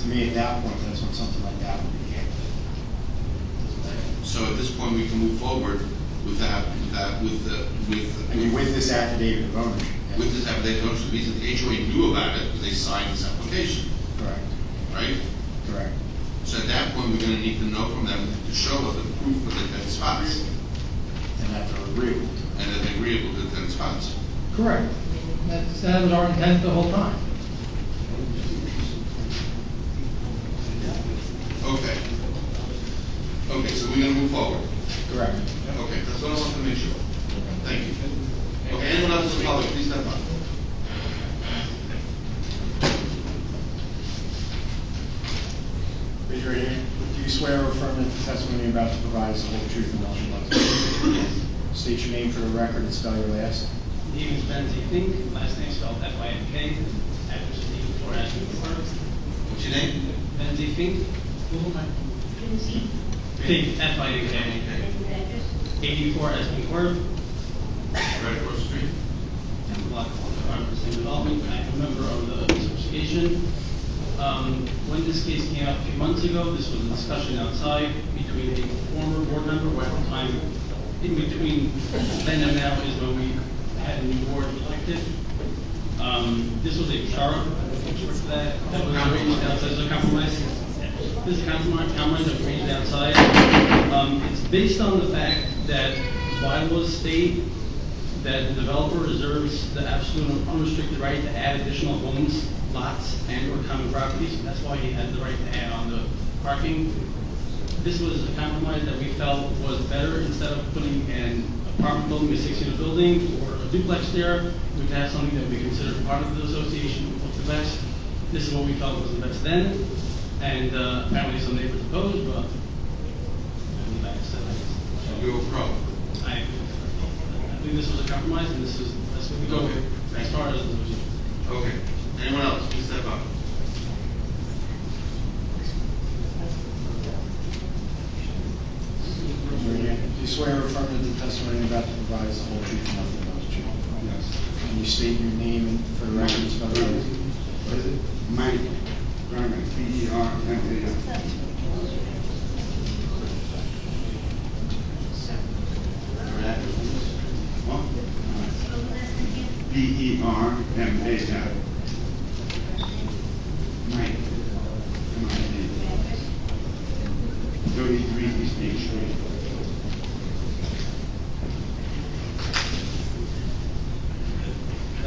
to me at that point, that's when something like that would be handled. So at this point, we can move forward with that, with this affidavit of ownership. With this affidavit of ownership, the reason the HOA knew about it, because they signed this application. Correct. Right? Correct. So at that point, we're going to need to know from them to show us the proof of the 10 spots. And that they're agreeable. And that they're agreeable to the 10 spots. Correct. That was our intent the whole time. Okay. Okay, so we're going to move forward. Correct. Okay, that's what I want to make sure. Thank you. Okay, anyone else in the public, please step up. Raise your hand. Do you swear or affirm that the testimony you're about to provide is the whole truth and nothing but the truth? State your name for the record and spell your last. Name is Benzie Fink, last name spelled F-I-N-K, address is 84 Ashby Court. What's your name? Benzie Fink. Fink, F-I-N-K. 84 Ashby Court. Right across the street. And block 100% development. I'm a member of the association. When this case came up a few months ago, this was a discussion outside between a former board member, who at the time, in between then and now is when we had a new board elected. This was a chart that was arranged outside as a compromise. This is a compromise that was arranged outside. It's based on the fact that bylaws state that the developer reserves the absolute unrestricted right to add additional homes, lots, and or common properties. That's why he had the right to add on the parking. This was a compromise that we felt was better. Instead of putting an apartment building, a 6-unit building, or a duplex there, we could have something that we considered part of the association was the best. This is what we felt was the best then, and apparently some neighbors opposed, but You're a pro. I believe this was a compromise, and that's what we go Okay. as far as the association. Okay. Anyone else? Please step up. Do you swear or affirm that the testimony you're about to provide is the whole truth and nothing but the truth? Yes. Can you state your name for the record and spell your last? What is it? Mike Berman, B-E-R-M-A-N. What? B-E-R-M-A-N. Mike. M-I-K. 33 East Main Street.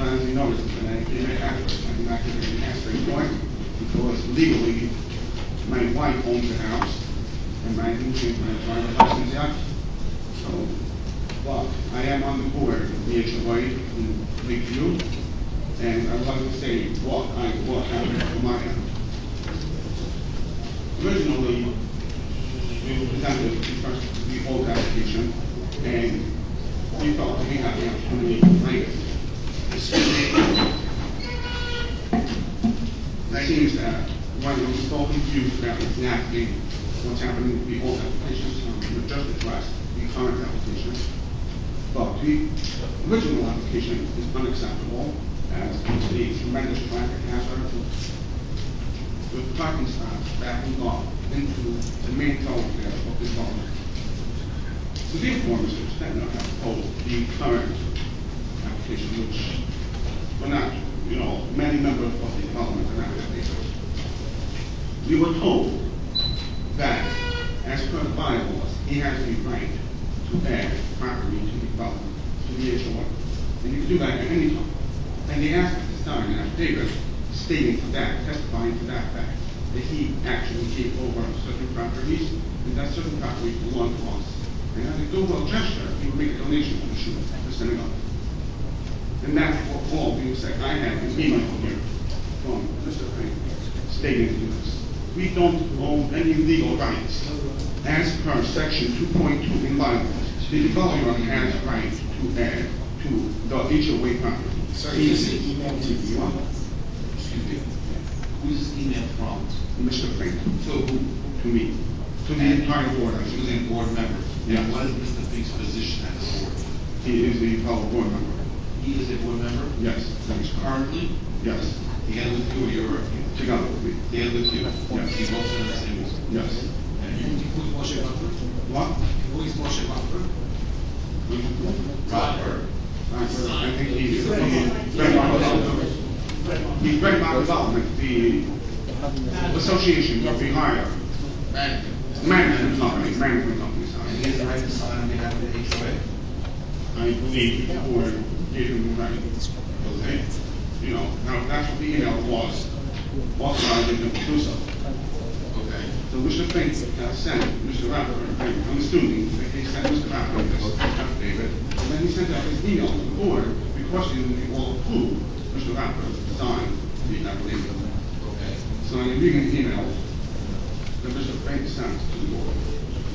as you noticed, and I gave an answer, I did not give an answering point, because legally, my wife owns the house, and my driver's license yet. So, but I am on the board of the HOA in Lakeview, and I would like to say what happened from my end. Originally, we presented the old application, and we felt we had the opportunity to write it. It seems that when we so confused about exactly what's happening with the old applications, we just addressed the current application. But the original application is unacceptable, as it's a tremendous traffic hazard with parking spots backing off into the main thoroughfare of the development. So therefore, Mr. Stedner has proposed the current application, which we're not, many members of the development are not happy with. We were told that, as per the bylaws, he has the right to add property to the development, to the HOA. And you can do that at any time. And they asked us to sign an affidavit stating to that, testifying to that fact, that he actually gave over certain properties, and that certain properties belong to us. And as a goodwill gesture, he would make a donation to the shul for setting up. And that's what all being said. I have an email here from Mr. Frank stating to us, we don't own any legal rights. As per section 2.2 in bylaws, the developer has the right to add to the HOA property. Sir, is it email to you? Excuse me. Who's this email from? Mr. Frank. To who? To me. To the entire board. To the board member. Yes. And what is Mr. Fink's position at the board? He is the fellow board member. He is a board member? Yes. That is correct. Currently? Yes. Together with you or you're? Together with me. Together with you? Yes. He votes in the same way? Yes. Who is Moshe Butler? What? Who is Moshe Butler? Robert. I think he's Redmond Development. He's Redmond Development, the association that we hire. Management company, sorry. And he has the right to sign on behalf of the HOA? I believe the board gave him the right. Okay? Now that's what the email was, authorizing him to do so. Okay. So Mr. Fink has sent Mr. Rapper, I'm assuming that he sent Mr. Rapper this affidavit, and then he sent out his email to the board requesting that we all approve Mr. Rapper to sign the affidavit. Okay. So I'm reading the email that Mr. Fink sent to the board.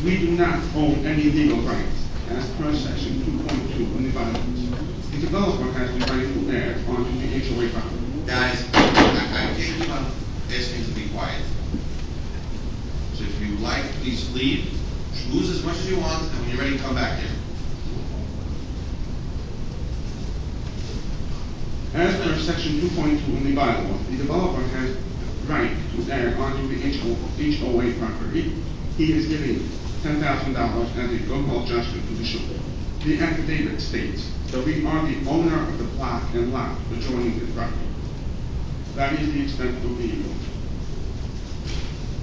We do not own any legal rights as per section 2.2 in the bylaws. The developer has the right to add onto the HOA property. Guys, I can't keep on asking to be quiet. So if you like, please leave, schmooze as much as you want, and when you're ready, come back here. As per section 2.2 in the bylaws, the developer has the right to add onto the HOA property. He is giving $10,000 as a goodwill gesture to the shul. The affidavit states that we are the owner of the plot and lot adjoining the property. That is the extent of the email.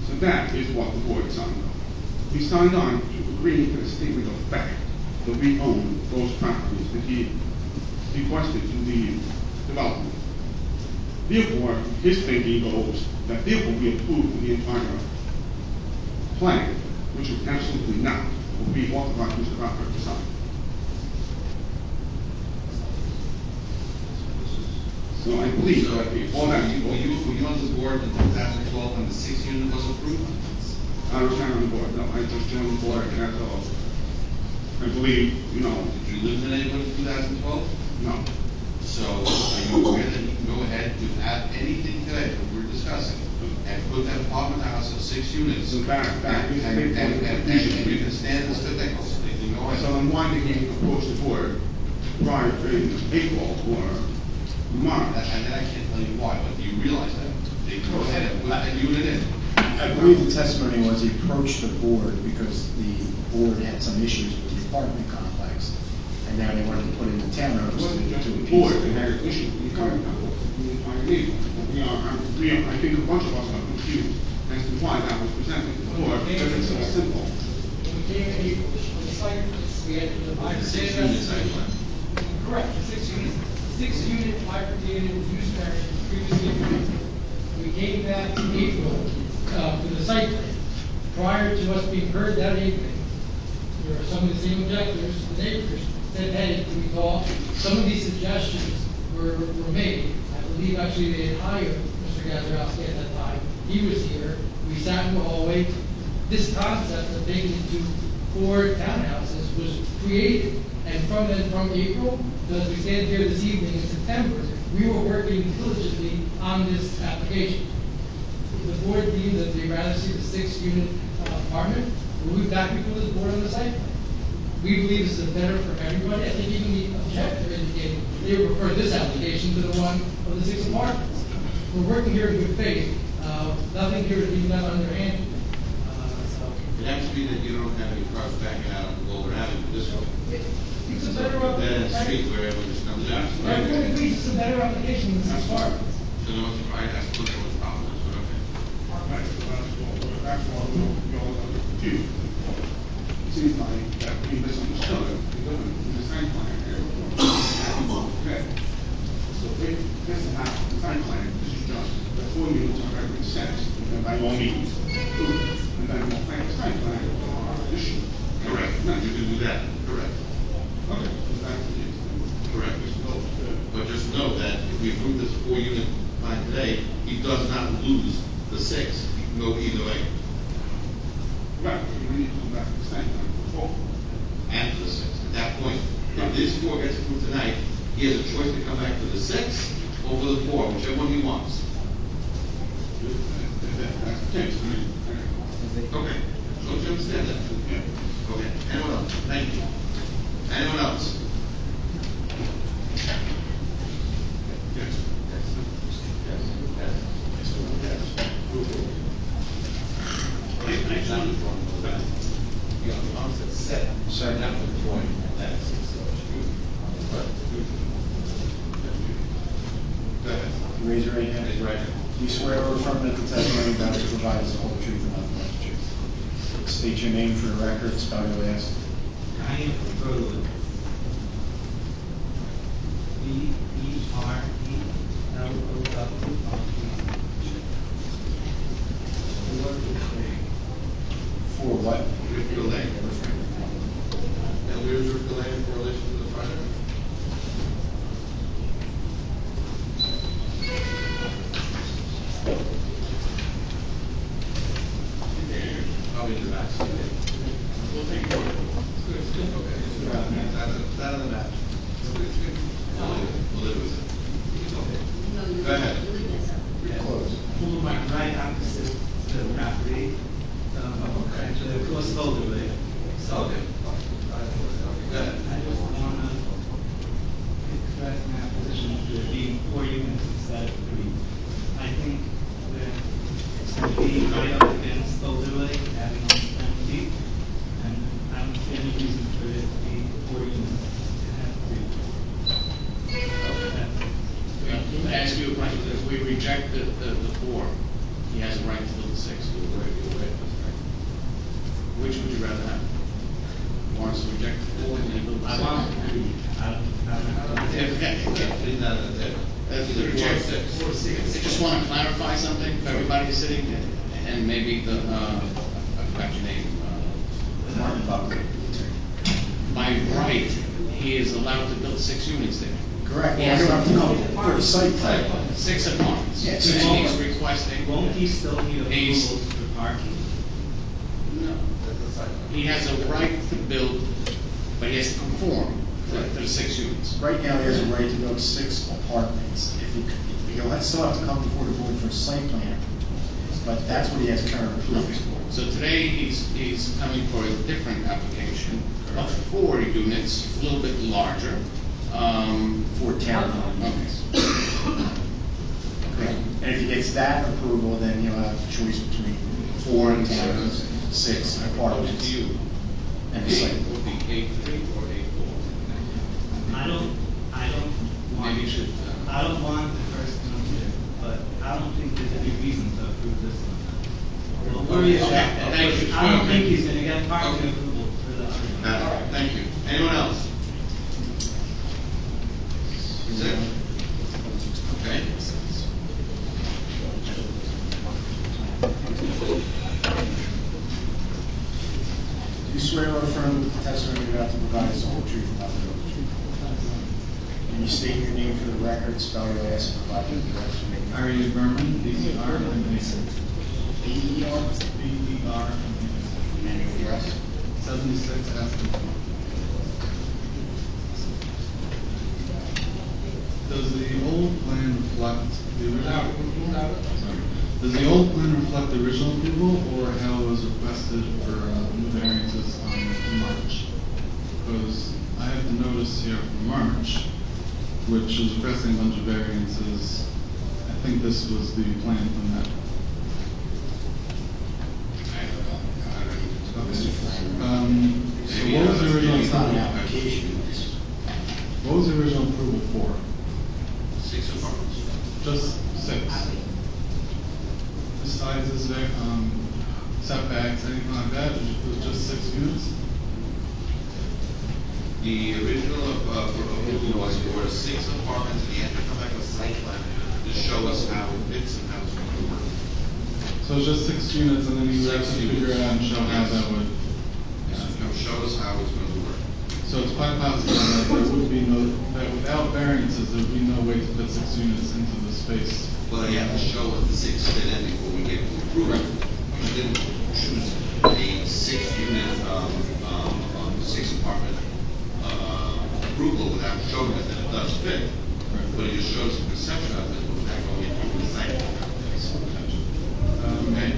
So that is what the board signed on. We signed on to agree to the statement of fact that we own those properties that he requested to the development. Therefore, his thinking goes that therefore we approve the entire plan, which is absolutely not what we authorized Mr. Rapper to sign. So I believe that all that Were you on the board in 2012 when the 6th unit was approved? I was not on the board, no, I just joined the board as of, I believe, Did you live in the neighborhood in 2012? no. So are you aware that you can go ahead without anything today that we're discussing and put that apartment house of 6 units? So back and you can stand the spectacles, they can go ahead. So I'm wondering if you approach the board prior to April or March. And then I can't tell you why, but do you realize that? They can go ahead and put that unit in. I believe the testimony was he approached the board because the board had some issues with the apartment complex, and now they wanted to put in the townhouse. It wasn't just the board that had issues with the current complex, the entire neighborhood. I think a bunch of us are confused as to why that was presented to the board, because it's so simple. When we came in April, the site, we had the The 6 units, I went. Correct, the six-unit bifurcated use variance previously granted. We came back in April, for the site plan. Prior to us being heard that evening, there were some of the same objectors, the neighbors, said, hey, we thought some of these suggestions were made. I believe actually they had hired Mr. Gazarovski at that time. He was here. We sat in the hallway. This concept of making it into 4 townhouses was created. And from April, as we stand here this evening in September, we were working diligently on this application. The board deemed that they'd rather see the 6-unit apartment. We'll be back before the board on the site plan. We believe this is better for everybody. I think even the objector indicated they would prefer this application to the one of the 6 apartments. We're working here in good faith. Nothing here is being done underhand. It has to be that you don't have any cars backing out of Boulder Avenue this way. It's a better Then it's street where everyone just comes out. Everyone agrees it's a better application than this apartment. So no, I have to look at what the problem is, but okay. That's why we're confused. It seems like that we misunderstood, because in the site plan, okay. So if this is not the site plan, this is just the 4 units on every sense, and by all means, and then we'll plan the site plan on our issue. Correct. No, You can do that. Correct. okay, so that's the case. Correct. But just know that if we approve this 4-unit plan today, he does not lose the 6. He can go either way. Right, we need to come back to the site plan before. And to the 6. At that point, if this 4 gets approved tonight, he has a choice to come back to the 6 or for the 4, whichever one he wants. That's the case, I mean, Okay. Don't you understand that? yeah. Okay. Anyone else? Thank you. Anyone else? Go ahead. Raise your right hand. Raise your right hand. Do you swear or affirm that the testimony about to provide is the whole truth and nothing but the truth? State your name for the record, spell your last. I am Lakewood. For what? Ripfield Lane. And where's Ripfield Lane in relation to the project? Probably in the back. We'll take it. That on the map. We'll live with it. Go ahead. You're close. Pull my right opposite to the property, to the cross shoulder there. So, Okay. Go ahead. I just want to express my opposition to it being 4 units instead of 3. I think that it's being right up against Boulder Lake, having 10 feet, and I don't see any reason for it to be 4 units. It has 3. Let me ask you a question. If we reject the 4, he has a right to build 6. You'll agree with that, right? Which would you rather have? Wants to reject the 4 and then build the 6? I want to agree. That's the reject 6. I just want to clarify something for everybody sitting, and maybe the, I forgot your name. Martin Buckley. By right, he is allowed to build 6 units there. Correct. Yes. You don't have to come for the site plan. 6 apartments. Yes. And he's requesting. Won't he still need He's- approvals for parking? No. He has a right to build, but he has to conform to the 6 units. Right now, he has a right to build 6 apartments. He'll still have to come before the board for a site plan, but that's what he has current approvals for. So today, he's coming for a different application of 4 units, a little bit larger. 4 townhomes. Okay. And if he gets that approval, then he'll have a choice between 4 and 10, 6 apartments. To you. And the site. Would be 8-3 or 8-4. I don't want. Maybe you should. I don't want the first one here, but I don't think there's any reason to approve this one. Well, where is that? Thank you. I don't think he's gonna get parking approval for the other one. Thank you. Anyone else? Can you state your name for the record, spell your last and provide your address? Ari Berman, B-E-R, B-E-R? B-E-R, And your address? 76 Aspen. Does the old plan reflect the original? Sorry. Does the old plan reflect the original approval, or how it was requested for new variances in March? Because I have the notice here from March, which is requesting a bunch of variances. I think this was the plan from that. So what was the original approval? What was the original approval for? 6 apartments. Just 6. The sizes, setbacks, anything like that? It was just 6 units? The original approval was for 6 apartments, and you have to come back with site plan to show us how it fits and how it's going to work. So it's just 6 units, and then you actually figure out and show how that would. Show us how it's going to work. So it's quite possible that there would be that without variances, there would be no way to fit 6 units into the space. Well, you have to show us the 6 fit in before we get to approval. You didn't choose a 6-unit, 6-apartment approval without showing us that it does fit. But it just shows the perception of it without going into the site. Okay.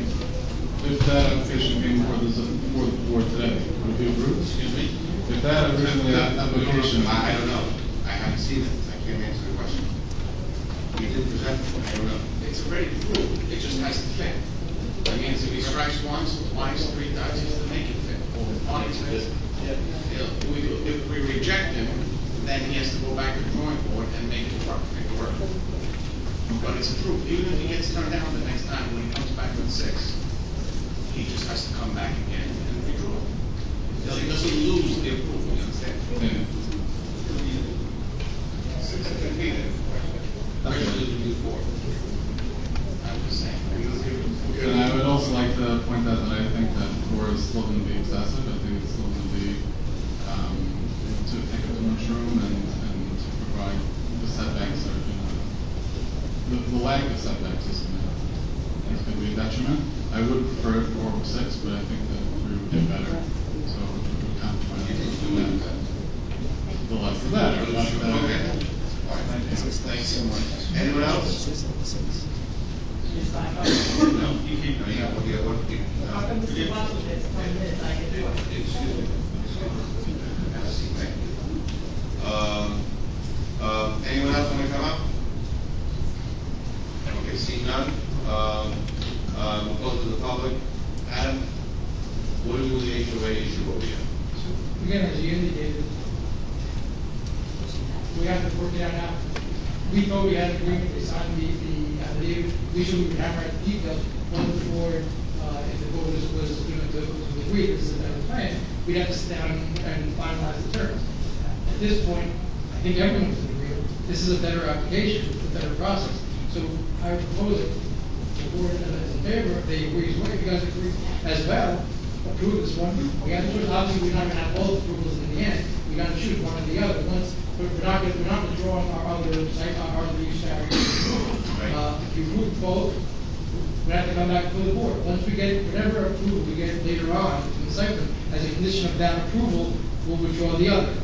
If that application came before the board today, would it be approved? Excuse me? If that originally application. I don't know. I haven't seen it. I can't answer the question. We didn't present it. I don't know. It's already approved, it just has to fit. I mean, if he strikes once, twice, 3 times, he has to make it fit. On its fit. If we reject him, then he has to go back to the drawing board and make it work, But it's approved, even if he gets turned down the next time, when he comes back with 6, he just has to come back again and redraw. So he doesn't lose the approval, you understand? Yeah. Question is we do 4. I'm just saying. And I would also like to point out that I think that 4 is still going to be excessive. I think it's still going to be to take up too much room and to provide the setbacks are the lack of setbacks is going to be a detriment. I would prefer 4 or 6, but I think that 3 would be better. So we're compromising on that. The less the better. Okay. Thanks so much. Anyone else? No, you keep. How come Mr. Waddle gets 10 minutes, I get 4? Excuse me. Have a seat, thank you. Anyone else want to come up? Okay, seeing none. We'll close to the public. Adam, what do you with the HOA issue over here? Again, as you indicated, we have to work it out now. We thought we had an agreement, we signed the affidavit, we should hammer out the details. Once the board, if the board was going to agree, this is a better plan, we'd have to sit down and finalize the terms. At this point, I think everyone's in agreement. This is a better application, a better process. So I would propose it, the board is in favor, if they agree, if you guys agree as well, approve this one. We have to choose, obviously, we're not going to have both approvals in the end, we got to choose one or the other. Once, but we're not withdrawing our other site, our other use variance. If you approve both, we have to come back to the board. Once we get whatever approval we get later on in the site plan, as a condition of that approval, we'll withdraw the other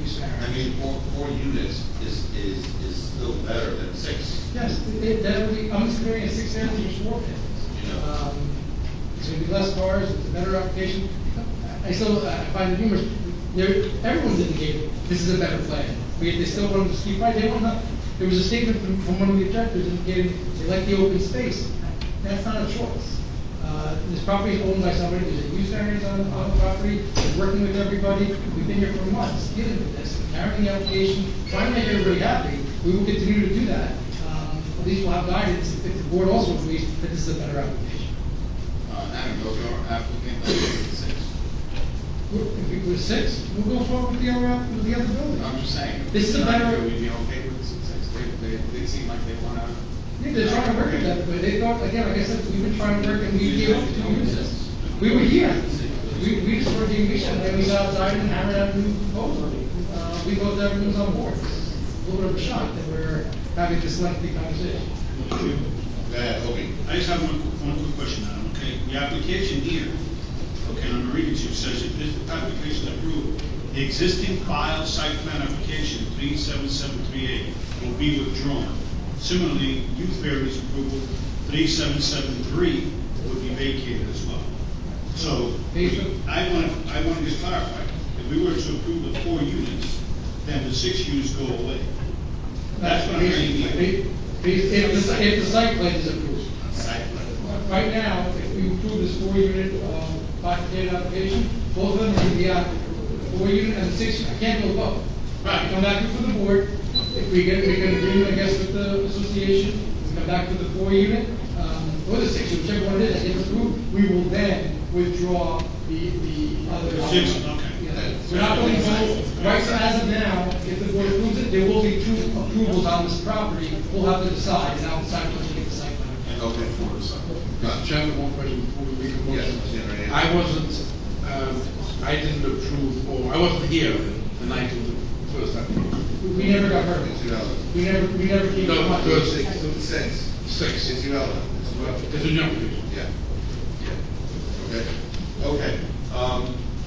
use variance. I mean, 4 units is still better than 6. Yes, I'm considering a 6 families or 4 families. It's going to be less cars, it's a better application. I still find it humorous. Everyone's indicated this is a better plan. But yet they still want to keep right. They want not. There was a statement from one of the objectors indicating they like the open space. That's not a choice. This property is owned by somebody. There's a use variance on the property. We're working with everybody. We've been here for months dealing with this, carrying the application, trying to make everybody happy. We will continue to do that. At least we'll have guidance if the board also agrees that this is a better application. Adam, go to our applicant, 6. If we put 6, we'll go forward with the other building. I'm just saying. This is a better. We'd be okay with 6. They seem like they want to. Yeah, they're trying to work with that, but they thought, again, like I said, we've been trying to work and we gave up 2 units. We were here. We just were being patient, and then we got outside and hammered out a new proposal. we thought everyone was on board. It's a little bit of a shock that we're having this lengthy conversation. Go ahead, Obi. I just have one quick question, Adam, okay? The application here, okay, and I'm reading to you, says if this application is approved, the existing filed site plan application 37738 will be withdrawn. Similarly, youth variance approval 3773 would be vacated as well. So, I want to just clarify, if we were to approve the 4 units, then the 6 units go away. That's what I'm saying here. If the site plan is approved. Site plan. Right now, if we approve this 4-unit, bifurcated application, both of them are going to be out. The 4-unit and the 6-unit, I can't go both. Right. Come back before the board, if we get an agreement, I guess, with the association, we come back to the 4-unit, or the 6-unit, whichever one it is, that gets approved, we will then withdraw the other. 6, okay. We're not going to vote, right, so as of now, if the board approves it, there will be 2 approvals on this property, we'll have to decide, and I'll decide when we get the site plan. Okay, for the site. Mr. Chairman, one question before we make a motion. Yes, I wasn't, I didn't approve, or I wasn't here the night of the first application. We never got hurt. It's irrelevant. We never came. No, to it was Six. 6. It's irrelevant. It's irrelevant. It's a new application. Yeah. Okay. Okay.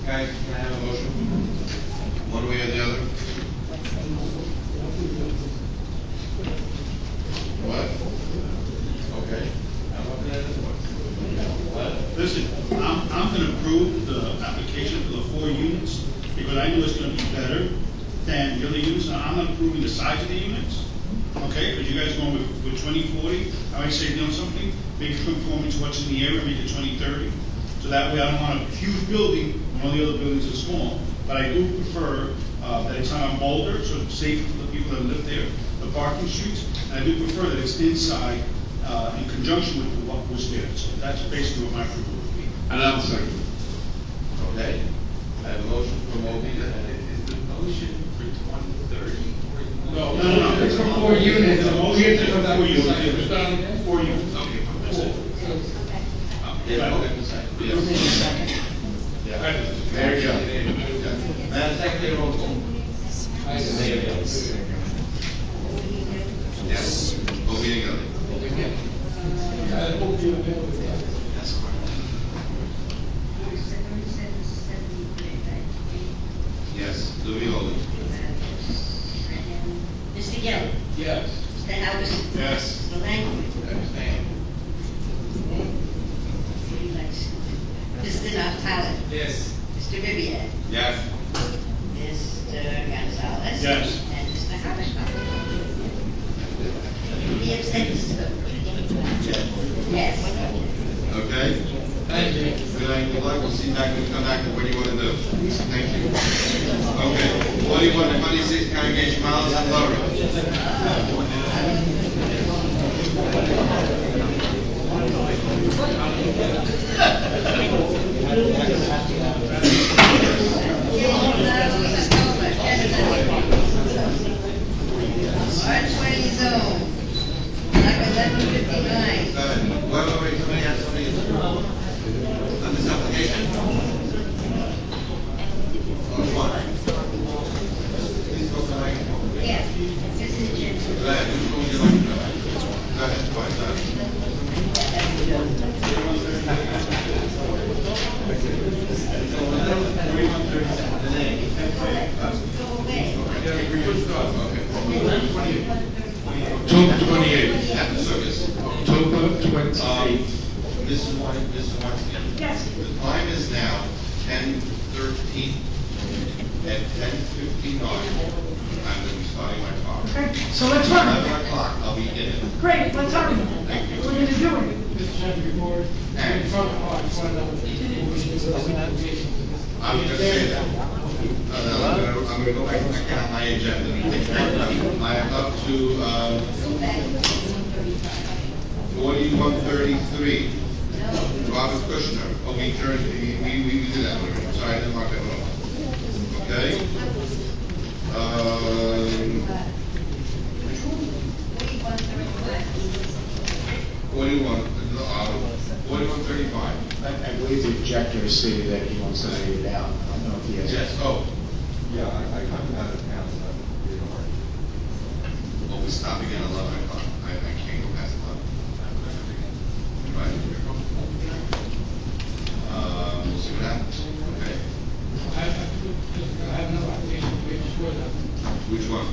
Can I have a motion? One way or the other? What? Okay. I'm looking at it. Listen, I'm going to approve the application for the 4 units because I know it's going to be better than the other units. Now, I'm not approving the size of the units, okay? Because you guys are going with 2040. I might say, you know something, make it conforming to what's in the area, make it 2030. So that way I don't want a huge building when all the other buildings are small. But I do prefer that it's not on Boulder, so it's safe for the people that live there, the parking streets. And I do prefer that it's inside in conjunction with what was there. So that's basically what my approval would be. And I'm second. Okay. I have a motion from Obi. Is the motion for 2030? No. It's for 4 units. It's a motion We have to come back 4 to the site. units. 4 units. Okay, that's it. Yeah, okay. Yes. There you go. Madam Secretary, roll call. Yes. Obi and Gilly. That's Yes. Louis Holden. Mr. Gelli. Yes. Mr. Halverson. Yes. Mr. Lakewood. Abstain. Mr. Naftali. Yes. Mr. Ribbiad. Yes. Mr. Gonzalez. Yes. And Mr. Halverson. He abstains. Yes. Okay? Thank you. Good night, good luck. We'll see you back when we come back. What do you want to do? Thank you. Okay. What do you want? 26 Congregation Miles and Laura. R20 zone, like 1159. Wait, somebody has something on this application? Which one? Please go to the microphone. Yeah, this is Jim. Go ahead, which one would you like to know? Go ahead, go ahead. October 28th. At the circus. October 28th. This is one, Yes. the time is now 10:13. At 10:59, I'm going to be starting my clock. Okay, so let's run. 11 o'clock, I'll be in it. Great, let's hurry. Thank you. We're gonna do it. Mr. Chairman, before, in front of, I just want to know. I'm going to say that. I'm going to go back on my agenda. I am up to 4133. Robert Kushner. Oh, we did that already. Sorry, I didn't mark that one off. Okay. 4135. I believe the objector stated that he wants to wait it out. I don't know if he has. Yes, oh. Yeah, I come out of town. Which one?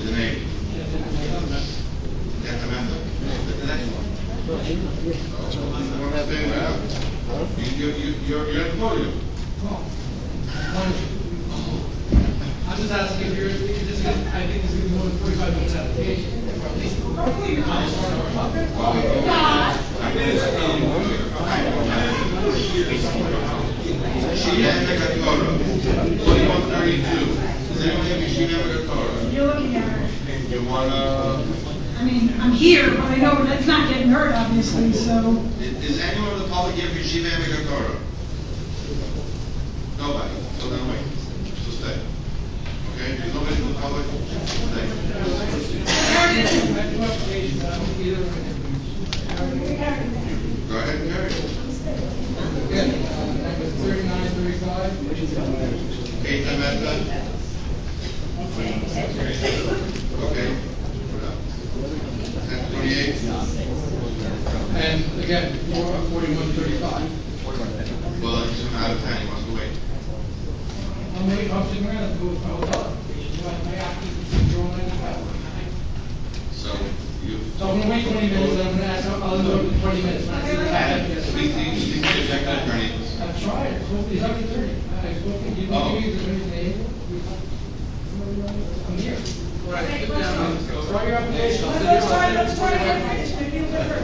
The name? Get the memo. The next one. You're at the podium. I'm just asking if you're, this is, I think this is going to be more than 45 minutes application. Sheena Megatoro, 4132. Does anyone have your Sheena Megatoro? You're looking at her. You wanna, I mean, I'm here, but I know that's not getting heard, obviously, so. is anyone in the public here for Sheena Megatoro? Nobody, so then wait, so stay. Okay, there's nobody in the public, go ahead, Gary. 3935. Eight amendment. Okay. 1028. And again, 4135. Well, he's out of time, he wants to wait. I'm waiting, I'm sitting around and go with my whole application. My application, you're on my So, you. So I'm gonna wait 20 minutes, and I'm gonna ask, I'll go in 20 minutes. When I see what I have. Speak to the objective attorney. I've tried, I spoke to the other attorney. I spoke to, you Oh. give me the attorney's name. I'm here. Right, sit down, try your application. Let's try your application, maybe you'll get heard.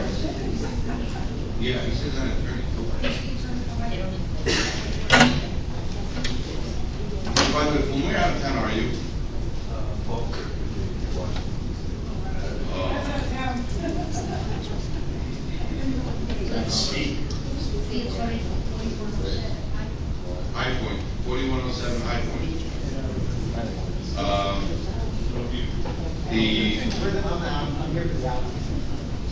Yeah, he says an attorney. By the way, when we're out of town, are you? High Point, 4107 High Point. The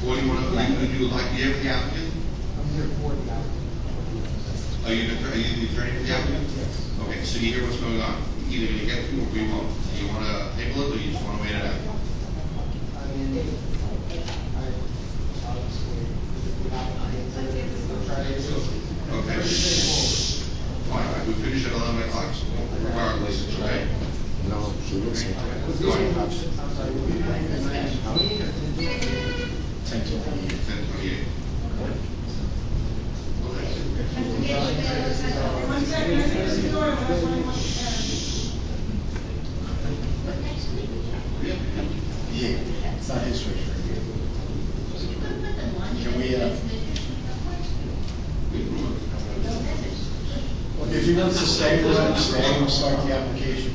41, would you like to hear the applicant? I'm here for the applicant. Are you the attorney for the applicant? Okay, so you hear what's going on. Either you get to or we won't. Do you want to table it or you just want to wait it out? I mean, I'll just wait. Okay. Fine, all right, we finish at 11 o'clock, so regardless, okay? No, she looks like that. Go ahead. 1028. One second, I think this is door, but that's why I want to Yeah, it's not his picture. Can we, if he wants to stay, we'll let him stay, we'll start the application.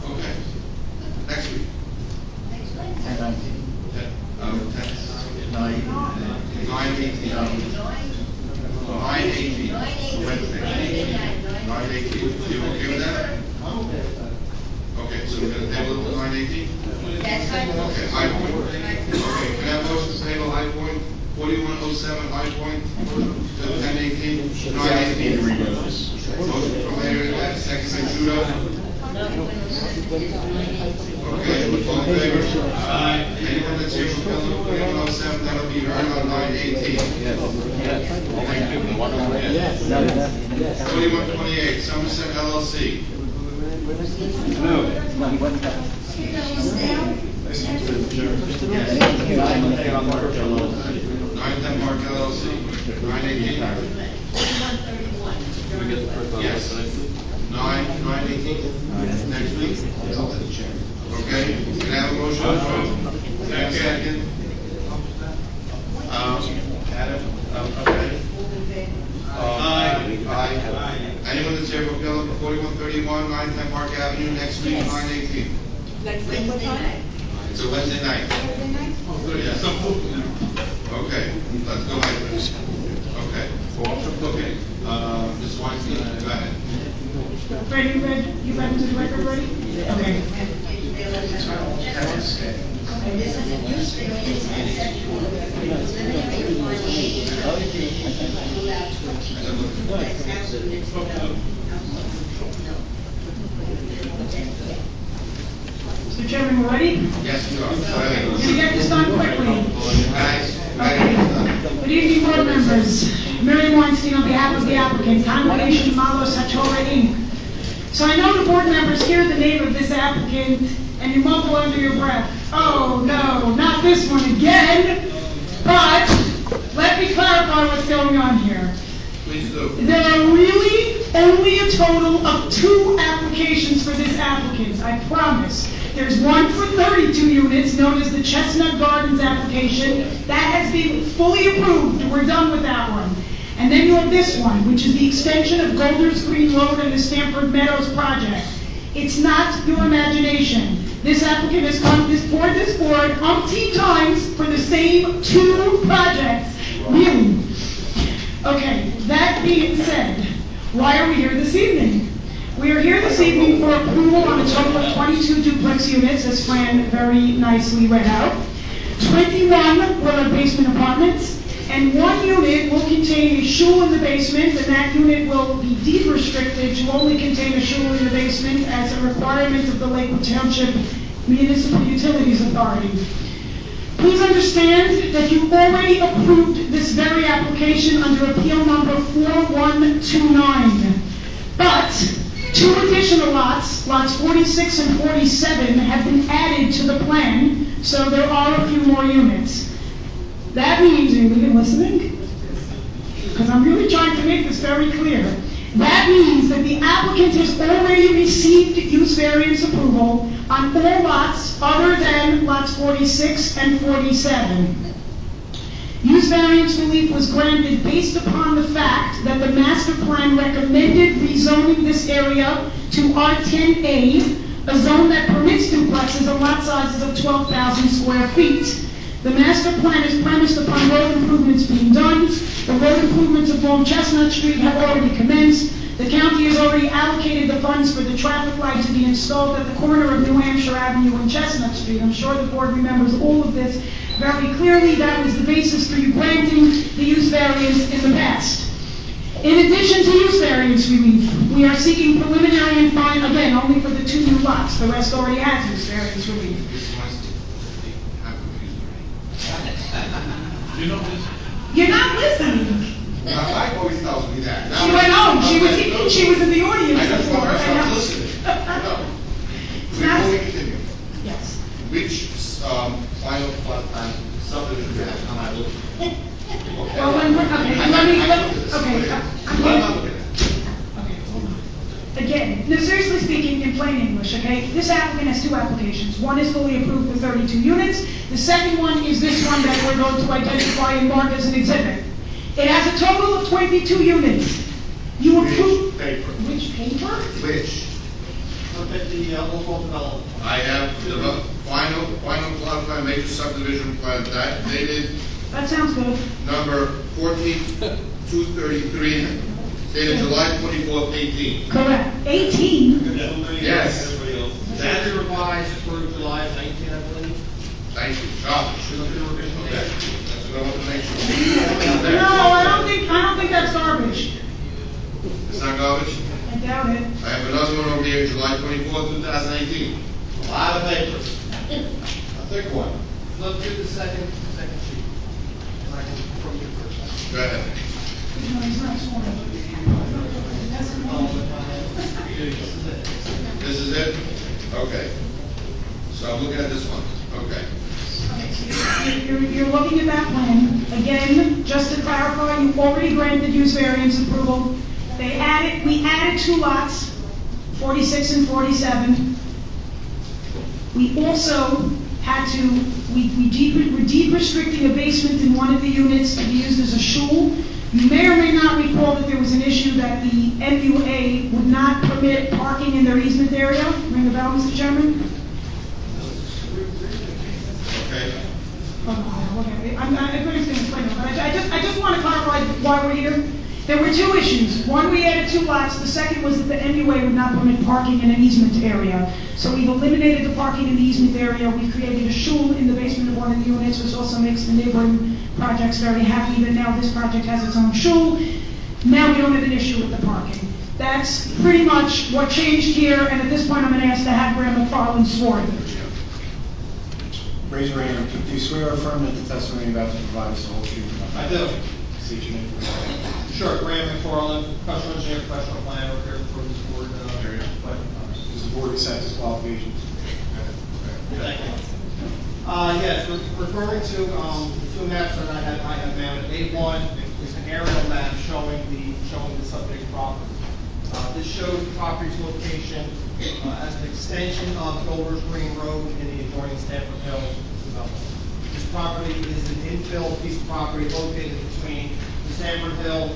Okay. Next week. 1019. 918. 918. Wednesday. 918. You okay with that? Okay, so we're gonna table it to 918? That's High Point. Okay, High Point. Okay, can I have a motion to table High Point, 4107 High Point, to 1018, 918? Motion from Mayor, second by Judah. Okay, all in favor? Aye. Anyone that's here from Pelham, 4107, that'll be heard on 918. Yes. 4128, Somerset LLC. Nine Ten Park LLC, 918. 4131. Yes. 918. Next week. Okay, can I have a motion from, second? Adam, okay. Aye. Anyone that's here from Pelham, 4131, 910 Park Avenue, next week, 918. Next week, what time? It's a Wednesday night. Wednesday night? Yes. Okay, let's go ahead. Okay. Okay, Ms. Weinstein, go ahead. Fred, you read into the record already? Okay. And this is a use variance conceptual, preliminary finding, allowed 20. That's absolutely Mr. Chairman, we're ready? Yes, you are. Go Can we ahead. get this done quickly? Guys, Okay. Good evening, members, Miriam Weinstein on behalf of the applicant, Congregation Malos HaTorah Inc. So I know the board members hear the name of this applicant and you mumble under your breath, oh no, not this one again. But let me clarify what's going on here. Please do. There are really only a total of 2 applications for this applicant, I promise. There's one for 32 units, known as the Chestnut Gardens application. That has been fully approved. We're done with that one. And then you have this one, which is the extension of Golders Green Road and the Stanford Meadows project. It's not your imagination. This applicant has come before this board umpteen times for the same 2 projects. Really? Okay, that being said, why are we here this evening? We are here this evening for approval on a total of 22 duplex units, as Fran very nicely read out. 21 will have basement apartments, and 1 unit will contain a shul in the basement, and that unit will be deed restricted to only contain a shul in the basement as a requirement of the Lakewood Township Municipal Utilities Authority. Please understand that you already approved this very application under appeal number 4129. But 2 additional lots, lots 46 and 47, have been added to the plan, so there are a few more units. That means, are you even listening? Because I'm really trying to make this very clear. That means that the applicant has already received use variance approval on all lots other than lots 46 and 47. Use variance relief was granted based upon the fact that the master plan recommended rezoning this area to R10A, a zone that permits duplexes on lot sizes of 12,000 square feet. The master plan is premised upon road improvements being done. The road improvements along Chestnut Street have already commenced. The county has already allocated the funds for the traffic light to be installed at the corner of New Hampshire Avenue and Chestnut Street. I'm sure the board remembers all of this very clearly. That was the basis for you granting the use variance in the past. In addition to use variance relief, we are seeking preliminary and final, again, only for the 2 new lots. The rest already has use variance relief. You know this? You're not listening. My wife always tells me that. She went home. She was in the audience I just before. want to stop listening. No. Before we continue. Yes. Which final plot plan subdivision do you have? Am I looking? Okay. Well, okay, let me, okay. What am I looking at? Okay, hold on. Again, no, seriously speaking, in plain English, okay, this applicant has 2 applications. One is fully approved for 32 units. The second one is this one that we're going to identify and mark as an exhibit. It has a total of 22 units. You approve... Paper. Which paper? Which? Look at the local development. I have the final plot plan, major subdivision plan, that dated That sounds good. number 14-233, dated July 24th, 18. Correct. 18? Yes. That is revised for July 19, I believe. Thank you. Okay. That's what I want to make sure. No, I don't think that's garbage. It's not garbage? I doubt it. I have another one over here, July 24th, 2018. A lot of papers. A thick one. Look through the second sheet. And I can approach it first. Go ahead. No, he's not sworn. That's This is it? Okay. So I'm looking at this one. Okay. You're looking at that plan. Again, just to clarify, you already granted use variance approval. We added 2 lots, 46 and 47. We also had to, we're deed restricting a basement in one of the units to be used as a shul. You may or may not recall that there was an issue that the MUA would not permit parking in their easement area. Ring the bell, Mr. Chairman? Okay. I'm going to explain it, but I just want to clarify why we're here. There were 2 issues. One, we added 2 lots. The second was that the MUA would not permit parking in an easement area. So we've eliminated the parking in the easement area. We've created a shul in the basement of one of the units, which also makes the neighboring projects very happy that now this project has its own shul. Now we don't have an issue with the parking. That's pretty much what changed here, and at this point I'm going to ask to have Graham McFarland sworn. Raise your hand. Do you swear or affirm that the testimony about to provide is the whole truth? I do. state your name, please. Sure, Graham McFarland, professional engineer, professional planner, here for this board, Does the board accept his qualifications? Thank you. Yes, referring to the two maps that I have mounted. A1 is an aerial map showing the subject property. This shows the property's location as an extension of Golders Green Road in the adjoining Stanford Hill development. This property is an infill piece of property located between the Stanford Hill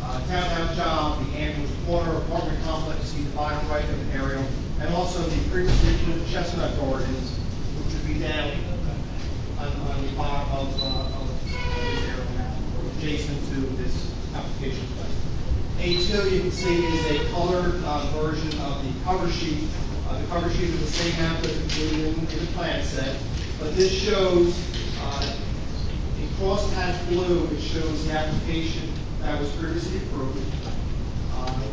townhouse job, the Andrews Corner apartment complex, see the bottom right of the aerial, and also the previously approved Chestnut Gardens, which would be down on the bottom of this area now, or adjacent to this application plan. A2, you can see, is a colored version of the cover sheet. The cover sheet is the same map that's included in the plan set, but this shows, in crosshatch blue, it shows the application that was previously approved,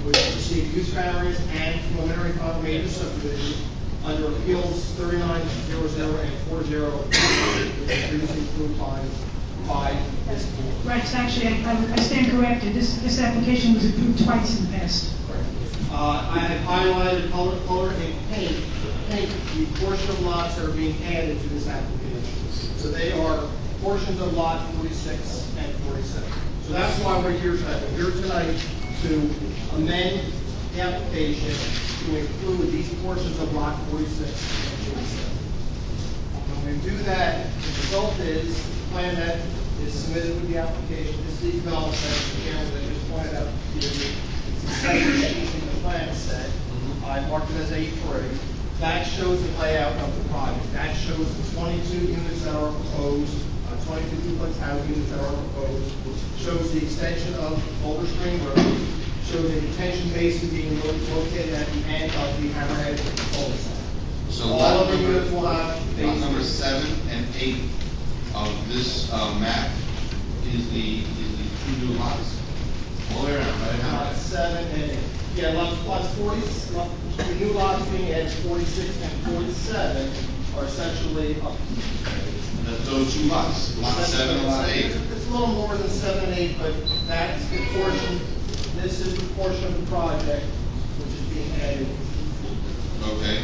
which received use variance and preliminary final major subdivision under appeals 3900 and 40, which was previously approved by this board. Right, so actually, I stand corrected. This application was approved twice in the past. I have highlighted color in pink the portion of lots that are being added to this application. So they are portions of lot 46 and 47. So that's why we're here tonight. We're here tonight to amend the application to include these portions of lot 46 and 47. When we do that, the result is the plan that is submitted with the application. This is the development that the chairman that just pointed out here. It's the second sheet in the plan set. I marked it as A3. That shows the layout of the project. That shows the 22 units that are proposed, 22 duplex housing units that are proposed. Shows the extension of Boulder Spring Road. Shows the detention basin being located at the end of the Hammerhead cul-de-sac. So all lot of the units will have lot number 7 and 8 of this map is the two new lots. All the way around, right? Lot 7 and 8. Yeah, lots 40, the new lots being added 46 and 47 are essentially up. Those two lots, lot 7 and lot 8. It's a little more than 7 and 8, but that's the portion, this is the portion of the project which is being added. Okay.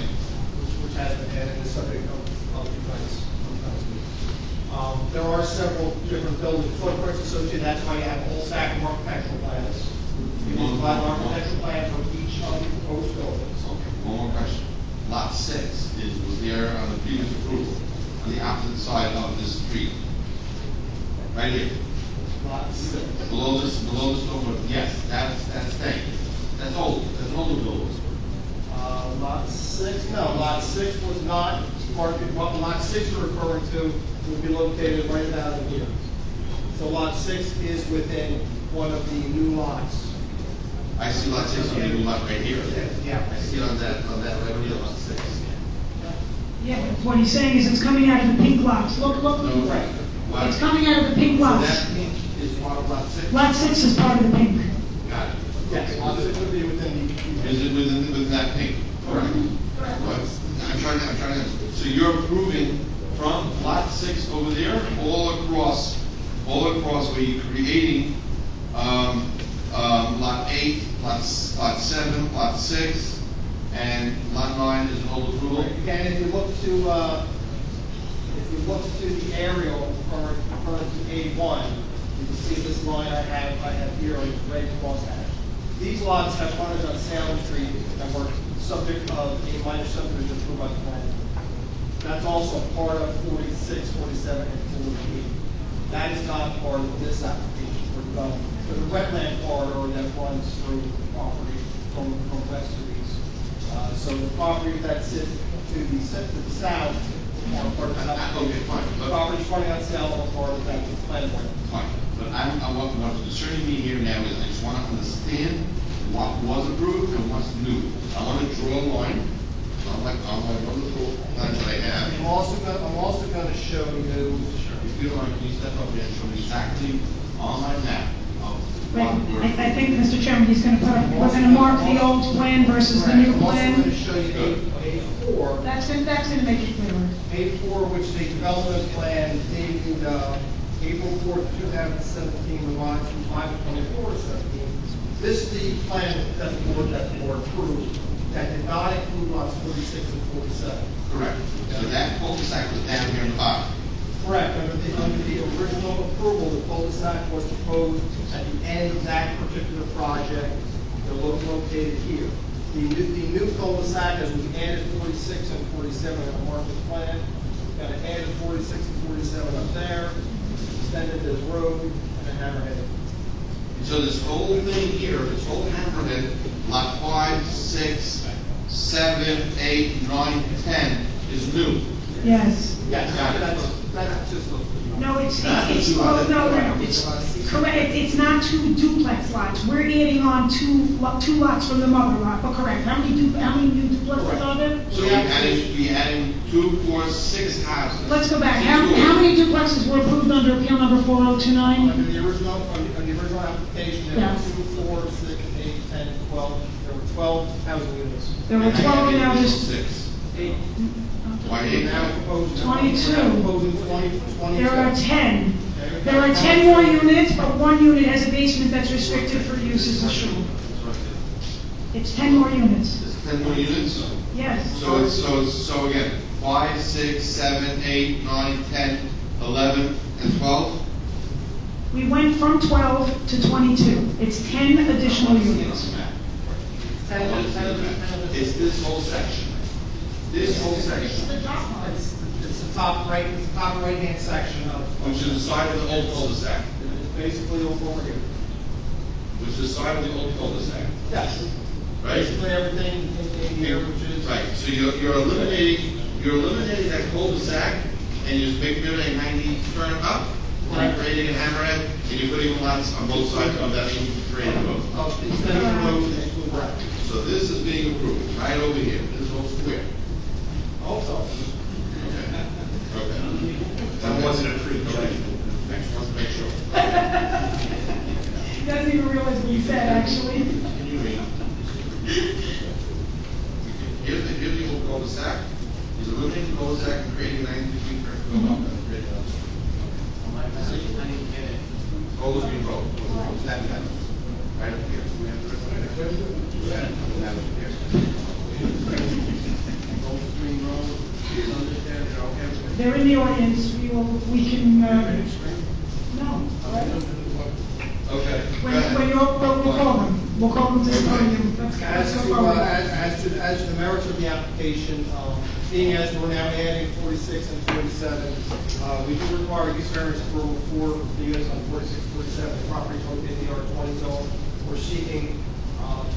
Which has been added in the subject of the plans. There are several different building footprints associated, that's why you have a whole stack of architectural plans. You can provide an architectural plan for each of the proposed buildings. Okay, one more question. Lot 6 was there on the previous approval, on the opposite side of this street. Right here. Lot 6. Below this over, yes, that's staying. That's old, that's an older building. Lot 6, no, lot 6 was not part of what lot 6 you're referring to would be located right about in here. So lot 6 is within one of the new lots. I see lot 6 on the new lot right here. Yeah. I see it on that right here, lot 6. Yeah, but what he's saying is it's coming out of the pink lots. Look. Right. It's coming out of the pink lots. So that pink is part of lot 6? Lot 6 is part of the pink. Got it. Yes, lot 6 would be within the. Is it within that pink? Correct. I'm trying to, so you're approving from lot 6 over there, all across where you're creating, lot 8, lot 7, lot 6, and lot 9 is an old approval? Again, if you look to the aerial referring to A1, you can see this line I have here in red crosshatch. These lots have frontage on Salem Street and were subject of a minor subdivision approved by the planning board. That's also part of 46, 47, and 48. That is not part of this application for development. But the wetland corridor that runs through the property from west to east. So the property that sits to the south are part of that application. Okay, fine. The property running on Salem are part of that planning board. Fine, but what's concerning me here now is I just want to understand what was approved and what's new. I want to draw a line, on my wonderful plans that I have. I'm also going to show you. If you don't mind, can you step up there and show me exactly on my map of Wait, what we're. I think, Mr. Chairman, he's gonna we're gonna mark the old plan versus the new I'm also going to plan. show you A4. That's gonna make it clearer. A4, which is a development plan dated April 4th, 2017, revised from the plan that the board approved that did not include lots 46 and 47. Correct. So that cul-de-sac was down here in the bottom. Correct. Under the original approval, the cul-de-sac was proposed at the end of that particular project. They're located here. The new cul-de-sac, as we added 46 and 47 on the market plan, got added 46 and 47 up there, extended this road, and a hammerhead. So this whole thing here, this whole hammerhead, lot 5, 6, 7, 8, 9, 10 is new. Yes. Yes, that's just a... No, it's correct, it's not two duplex lots, we're adding on two lots from the mother lot, but correct, how many new duplexes are there? So we adding 2, 4, 6 houses. Let's go back, how many duplexes were approved under appeal number 4029? Under the original application, there Yes. were 2, 4, 6, 8, 10, 12, there were 12 housing units. There were 12 and now there's 6. 8. Why 8 now? 22. Proposing 22. There are 10. There are 10 more units, but one unit has a basement that's restricted for use as a shul. It's 10 more units. It's 10 more units? Yes. So again, 5, 6, 7, 8, 9, 10, 11, and 12? We went from 12 to 22. It's 10 additional units. It's this whole section. This whole section. It's the top right-hand section of... Which is the side of the old cul-de-sac. It's basically over here. Which is the side of the old cul-de-sac. Yes. Right? Basically everything in here, which is... Right, so you're eliminating that cul-de-sac, and you're just making it a 90 turn up, and you're creating a hammerhead, and you're putting lots on both sides of that 3 road. So this is being approved, right over here, this whole square. Also. Okay. That wasn't approved, okay. Next one, make sure. He doesn't even realize what he said, actually. Can you read? Here's the old cul-de-sac. He's eliminating the cul-de-sac and creating 90 feet for go up and create another. All those being rolled. Right up here. We have the They're in the audience. We can, no, right? Okay. We'll call them to the podium. As to the merits of the application, being as we're now adding 46 and 47, we do require use variance approval for the units on 46, 47, the property located in the R20 zone. We're seeking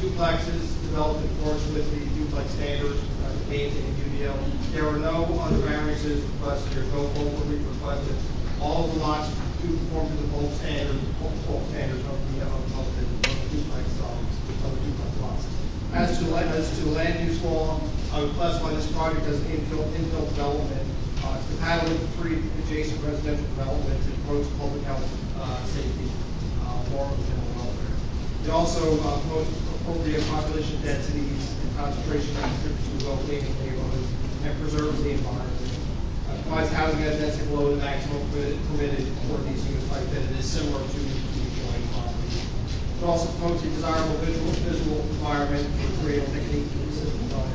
duplexes developed in accordance with the duplex standards, contained in the UDL. There are no other variances requested, there's no bulk relief requested. All of the lots do conform to the bulk standards of the duplex lots. As to land use law, I would classify this project as an infill development. It's compatible with 3 adjacent residential developments and promotes public health, safety, norms, and welfare. It also promotes appropriate population densities and concentration of well-being neighborhoods and preserves the environment. Provides housing at density below the maximum permitted for these units like that. It is similar to the adjoining property. It also promotes a desirable visual environment for creative techniques and consistent design,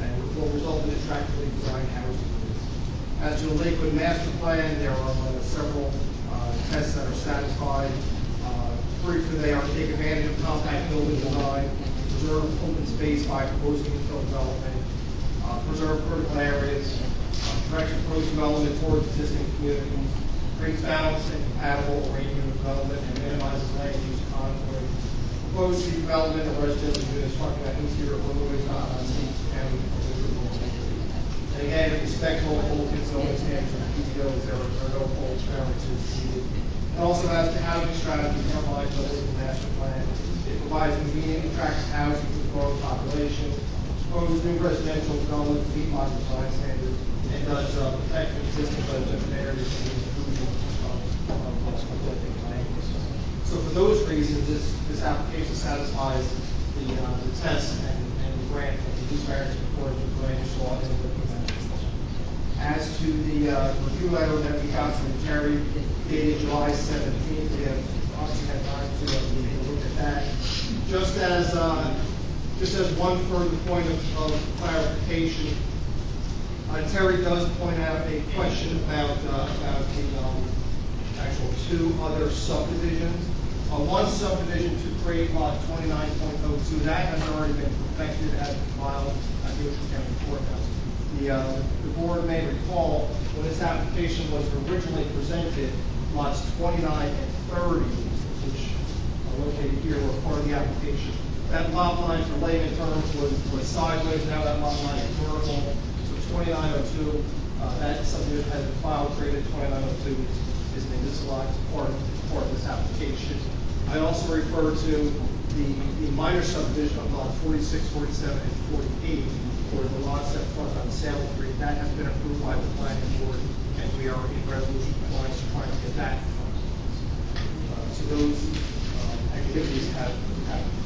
and will result in attractively designed housing. As to the Lakewood master plan, there are several tests that are satisfied. Briefly, they are to take advantage of compact building design, preserve open space by proposing infill development, preserve critical areas, direct proposed development towards existing communities, creates balanced and compatible arrangement of development, and minimizes land use conflict. Proposed development of residential units fronting on interior roadways not on steep county. And again, with respect to all and zoning standards of PTOs, there are no fault variances needed. It also has the housing strategy outlined by the master plan. It provides convenient, attractive housing to the growing population. Proposed new residential development to meet modern design standards, and does protect existing residential areas from the intrusion of conflicting languages. So for those reasons, this application satisfies the test and the grant of the use variance for the land use law and the As to the review letter that we got from Terry dated July 17th, we have obviously had time to look at that. Just as one further point of clarification, Terry does point out a question about the actual two other subdivisions. One subdivision to create lot 29.02, that has already been perfected as filed at the Ocean County Courthouse. The board may recall when this application was originally presented, lots 29 and 30, which are located here, were part of the application. That lot line for layman terms was sideways, now that lot line is vertical. So 2902, that subdivision has been filed, created. 2902 is in this lot, part of this application. I also refer to the minor subdivision of lots 46, 47, and 48, where the lots that front on Salem Street, that has been approved by the planning board, and we are in resolution compliance trying to get that. So those activities have happened.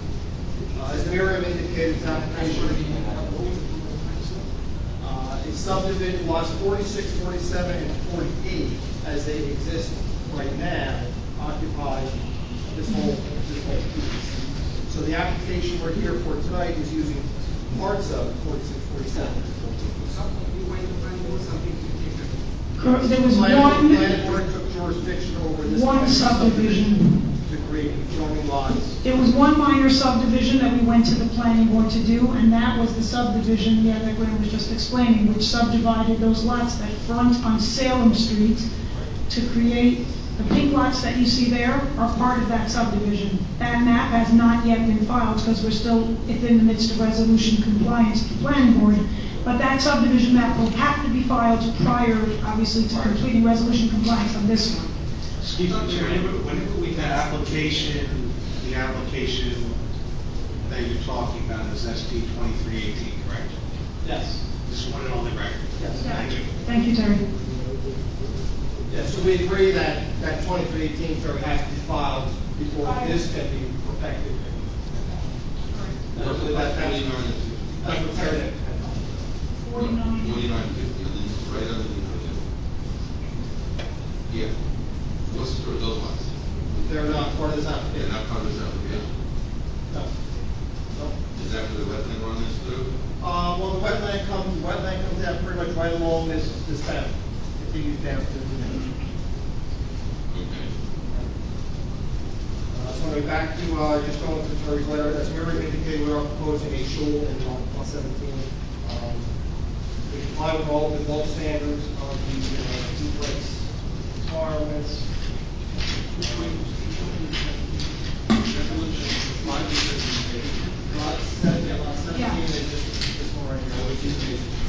As Miriam indicated, it's not a subdivision, lots 46, 47, and 48, as they exist right now, occupy this whole piece. So the application we're here for tonight is using parts of 46, 47. There was Planning board took jurisdiction over this one subdivision. to create conforming lots. There was one minor subdivision that we went to the planning board to do, and that was the subdivision, that Glenn was just explaining, which subdivided those lots that front on Salem Street to create the pink lots that you see there are part of that subdivision. That map has not yet been filed because we're still within the midst of resolution compliance to the planning board. But that subdivision map will have to be filed prior, obviously, to completing resolution compliance on this one. Excuse me, Chair, whenever we had the application that you're talking about is SD 2318, correct? Yes. Just want it on the record. Yes. Thank you. Thank you, Terry. Yes, so we agree that 2318 Terry has to be filed before this can be perfected. That's what Terry did. 4950, right underneath it. Yeah. What's the story of those lots? They're not part of this They're application. not part of this application. No. No. Is that where the wetland run is through? Well, the wetland comes out pretty much right along this path. Continues down to the end. Okay. So going back to, just going to Terry's letter, as Mary indicated, we are proposing a shul in lot 117. We comply with all of the bulk standards of the duplex requirements. Lot 17 is this one right here, which is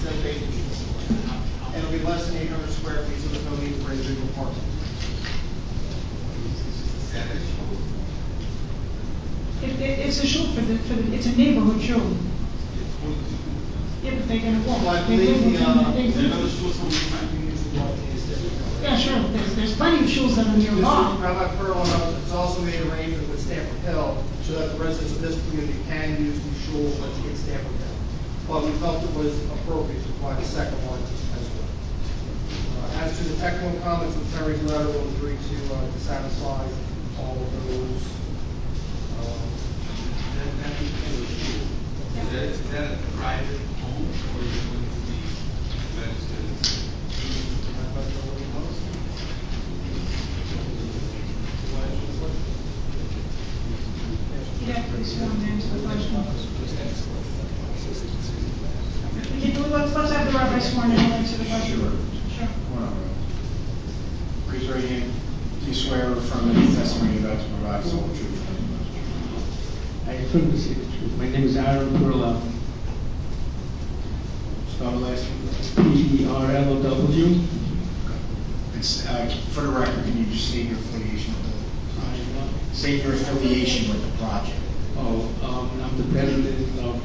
780. And it'll be less than 800 square feet, so there's no need for individual parking. It's a shul it's a neighborhood shul. Yeah, but they're gonna walk. Well, I They believe live within the, neighborhood. Yeah, sure, there's plenty of shuls that are nearby. Rabbi Perlin has also made arrangements with Stanford Hill so that the residents of this community can use these shuls in Stanford Hill. But we felt it was appropriate to provide a second one as well. As to the technical comments of Terry's letter, we'll agree to satisfy all of those. Is that a private home or is it going to be registered? Yeah, please, one man to the question. Let's have the rabbi sworn in and answer the question. Sure. Raise your right hand. Do you swear or affirm that the testimony you're about to provide is the whole truth? I affirm to say the truth. My name is Aaron Perlow. Spell the last name. Perlow. It's, for the record, can you just state your affiliation with the, state your affiliation with the project? I'm the president of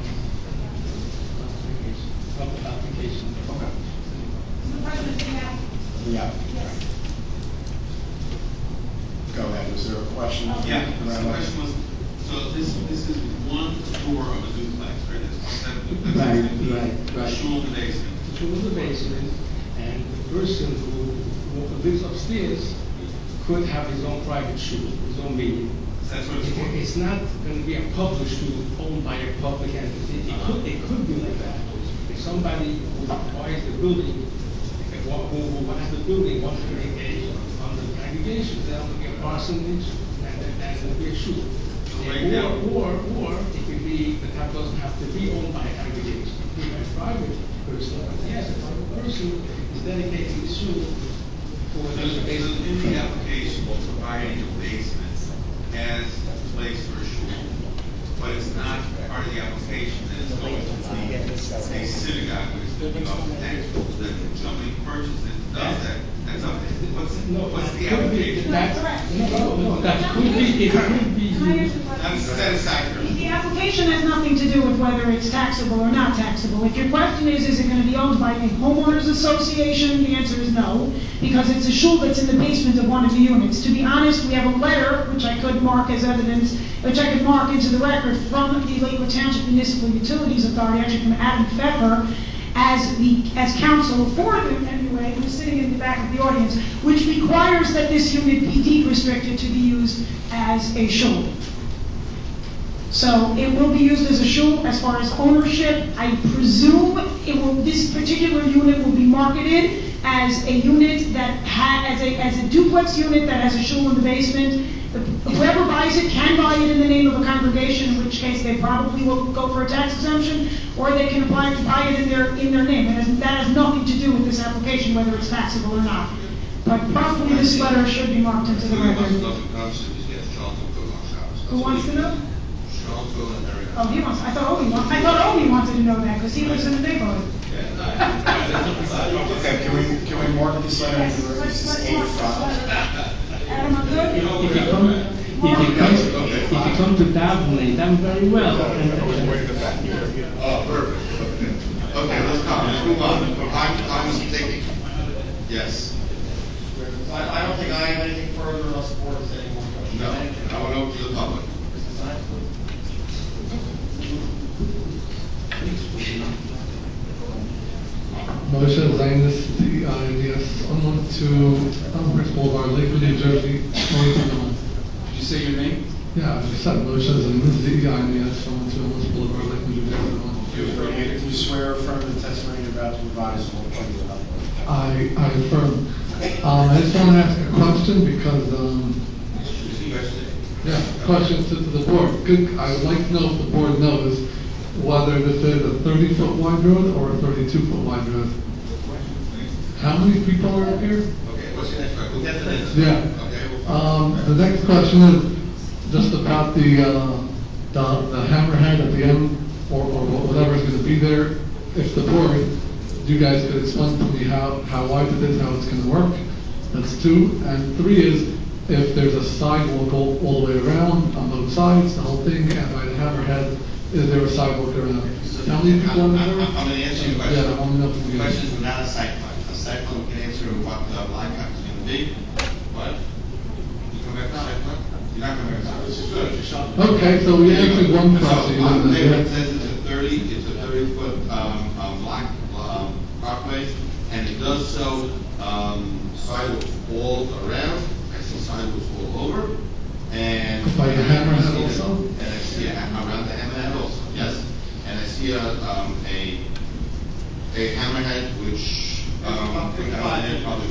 application. Okay. The president, Yeah. Go ahead, was there a question? Yeah, the question was, so this is one floor of a duplex, right? It's one set of duplexes. Right. Shul in the basement. The shul in the basement, and the person who lives upstairs could have his own private shul, his own meeting. That's what it's for. It's not gonna be a public school owned by a public entity. It could be like that. If somebody who buys the building, who buys the building wants to make on the aggregation, then it'll be a parsonage, and it'll be a school. Right now- Or it could be, the town doesn't have to be owned by aggregation. It could be a private person, yes, a private person is dedicating the school for So the basic. in the application, providing a basement as a place for a shul, but it's not part of the application that it's going to be a synagogue, which is going to be off the tax rolls, that if somebody purchases it, does that, that's up to, what's the application? No, that could be, it could be. That's satisfactory. The application has nothing to do with whether it's taxable or not taxable. If your question is it going to be owned by a homeowners association, the answer is no, because it's a shul that's in the basement of one of the units. To be honest, we have a letter, which I could mark as evidence, which I could mark into the record from the Lakewood Township Municipal Utilities Authority, actually from Adam Pfeffer, as counsel for them anyway, who's sitting in the back of the audience, which requires that this unit be deed restricted to be used as a shul. So it will be used as a shul. As far as ownership, I presume this particular unit will be marketed as a unit that as a duplex unit that has a shul in the basement. Whoever buys it can buy it in the name of a congregation, in which case they probably will go for a tax exemption, or they can apply to buy it in their name. That has nothing to do with this application, whether it's taxable or not. But probably this letter should be marked into the record. Who wants to know? Oh, he wants. I thought Obi wanted to know that because he lives in the neighborhood. Okay, can we mark this letter into the record? This is 8-5. Adam, I'm good? If you come to Davenport, done very well. Oh, perfect. Okay, let's move on. I'm thinking. Yes. I don't think I have anything further unless the board has any more questions. No, I want to open to the public. Moshe Zainis, DINS, someone to Brick Boulevard, Lakewood, New Jersey, 2201. Did you say your name? Yeah, I just said Moshe Zainis, DINS, someone to Brick Boulevard, Lakewood, New Jersey. Do you swear or affirm the testimony you're about to provide is the whole truth? I affirm. I just want to ask a question because, question to the board. I would like to know if the board knows whether this is a 30-foot wide road or a 32-foot wide road. How many people are here? Okay, what's your next question? We'll get to this. Yeah. Okay. The next question is just about the hammerhead at the end, or whatever is going to be there. If the board, you guys could explain to me how wide it is, how it's going to work. That's 2. And 3 is if there's a sidewalk all the way around on both sides, the whole thing, and by the hammerhead, is there a sidewalk around? How many people are there? I'm going to answer your question. Yeah, I want to know. The question is not a site plan. A site plan we can answer what the blacktop is going to be. What? You come back to site plan? You're not coming back to this is good. Okay, so we answered one question. On the paper, it says it's a 30-foot black parkway, and it does show sidewalks all around. I see sidewalks all over. And by the hammerhead also? And I see around the hammerhead also, yes. And I see a hammerhead which probably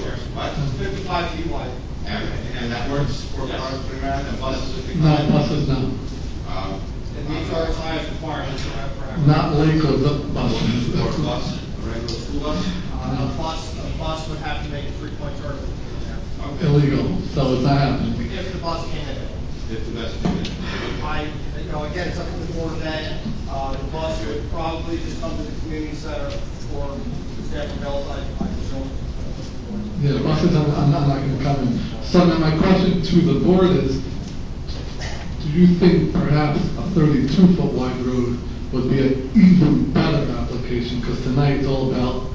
works. What? 55 feet wide. And that works for cars going around and buses? No, buses no. It meets our size requirements for Not Lakewood, but buses. Or a bus, a regular school bus? A bus would have to make a 3-point turn. Okay. Illegal, so it's not happening. If the bus came in. If the bus came in. Again, it's up to the board then. The bus would probably just come to the community center for staff development, I presume. Yeah, the buses I'm not going to come in. So now my question to the board is, do you think perhaps a 32-foot wide road would be an even better application? Because tonight it's all about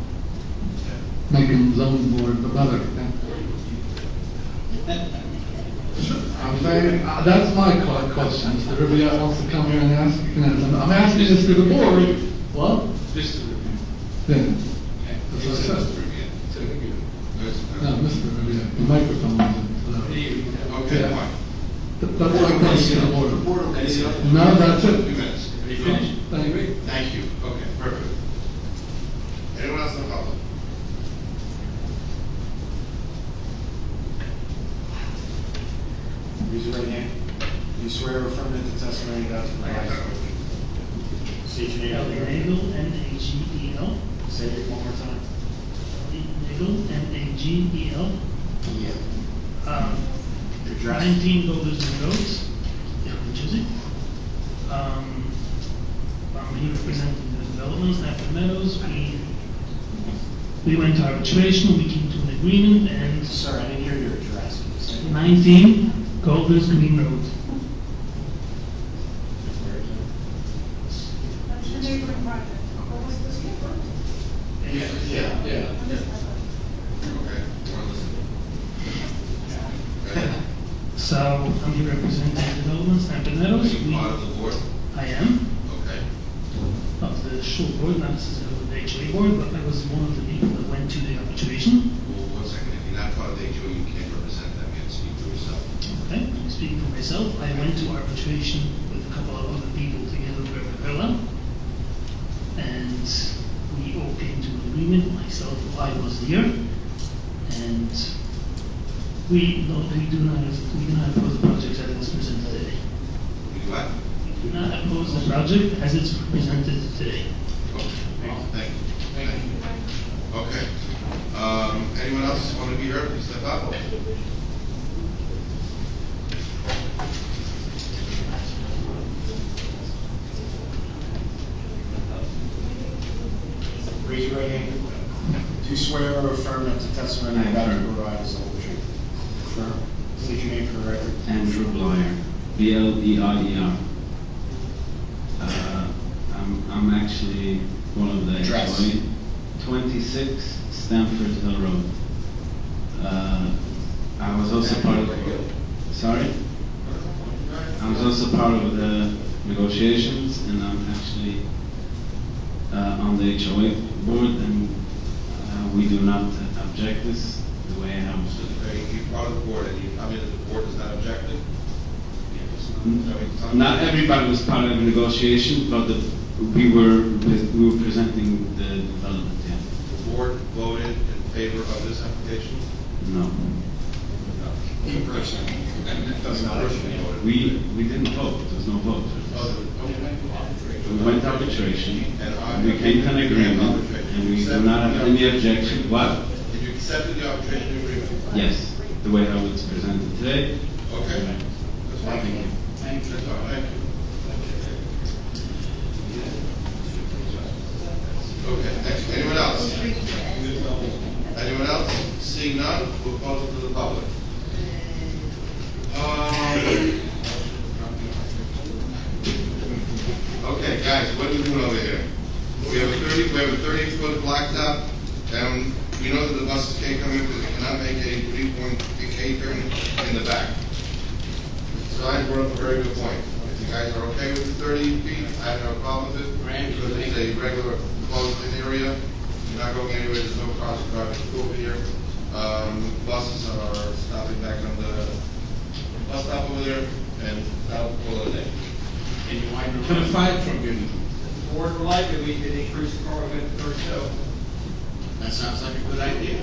making zoning board the better. I'm saying, that's my question. If everybody else wants to come here and ask, you can ask. I'm asking this to the board. What? This is a review. Yeah. That's what I said. No, Mr. Rivia, the microphone. Okay, fine. That's my question. see the board. Anything else? No, that's it. 2 minutes. Are you finished? Thank you. Thank you. Okay, perfect. Anyone else in the public? Raise your right hand. Do you swear or affirm that the testimony about to provide? State your name. Ellie Nagel, N-A-G-E-L. Say it one more time. Ellie Nagel, N-A-G-E-L. Yeah. Address. 19 Golders Road, New Jersey. I'm here representing the developments, Napper Meadows. We went to arbitration, we came to an agreement, and... Sir, I didn't hear your address. 19 Golders Green Road. That's the neighboring project. What was this neighbor? Yeah. Okay, So, I'm here representing developments, Napper Meadows. Are you part of the board? I am. Okay. Of the shore board, not necessarily the HOA board, but I was one of the people that went to the arbitration. Well, 1 second, if you're not part of the HOA, you can't represent them, you have to speak for yourself. Okay, speaking for myself, I went to arbitration with a couple of other people together with Rivera. And we all came to an agreement, myself, I was here. And we do not oppose the project as it's presented today. You do what? We do not oppose the project as it's presented today. Okay, thank you. Thank you. Okay. Anyone else want to be heard? Please step up. Raise your right hand. Do you swear or affirm that the testimony I about to affirm. provide is the whole truth? Affirm. State your name for the record. Andrew Blyer, B-L-E-R-E-R. I'm actually one of the Address. HOA. 26 Stamford Hill Road. I was also part of, sorry? I was also part of the negotiations, and I'm actually on the HOA board, and we do not object this the way I have. Okay, you're part of the board, and you tell me that the board is not objective? Not everybody was part of the negotiation, but we were presenting the development, yeah. The board voted in favor of this application? No. In person. Does not vote. We didn't vote, there was no vote. We went to arbitration, and we came to an agreement, and we do not have any objection. What? Did you accept the arbitration agreement? Yes, the way how it's presented today. Okay. That's fine. Thank you. Thank you. That's all. Thank you. Okay, next, anyone else? Anyone else? Seeing none, we'll close it to the public. Okay, guys, what are we doing over here? We have a 30-foot blacktop, and we know that the buses can't come in because they cannot make a 3-point turn in the back. So I brought up a very good point. If you guys are okay with the 30 feet, I have no problem with it. Because it's a regular closed-in area. You're not going anywhere, there's no cars driving through over here. Buses are stopping back on the bus stop over there, and that'll call it a day. And you widen the fire truck in. More than likely, we could increase the car limit to 32. That sounds like a good idea.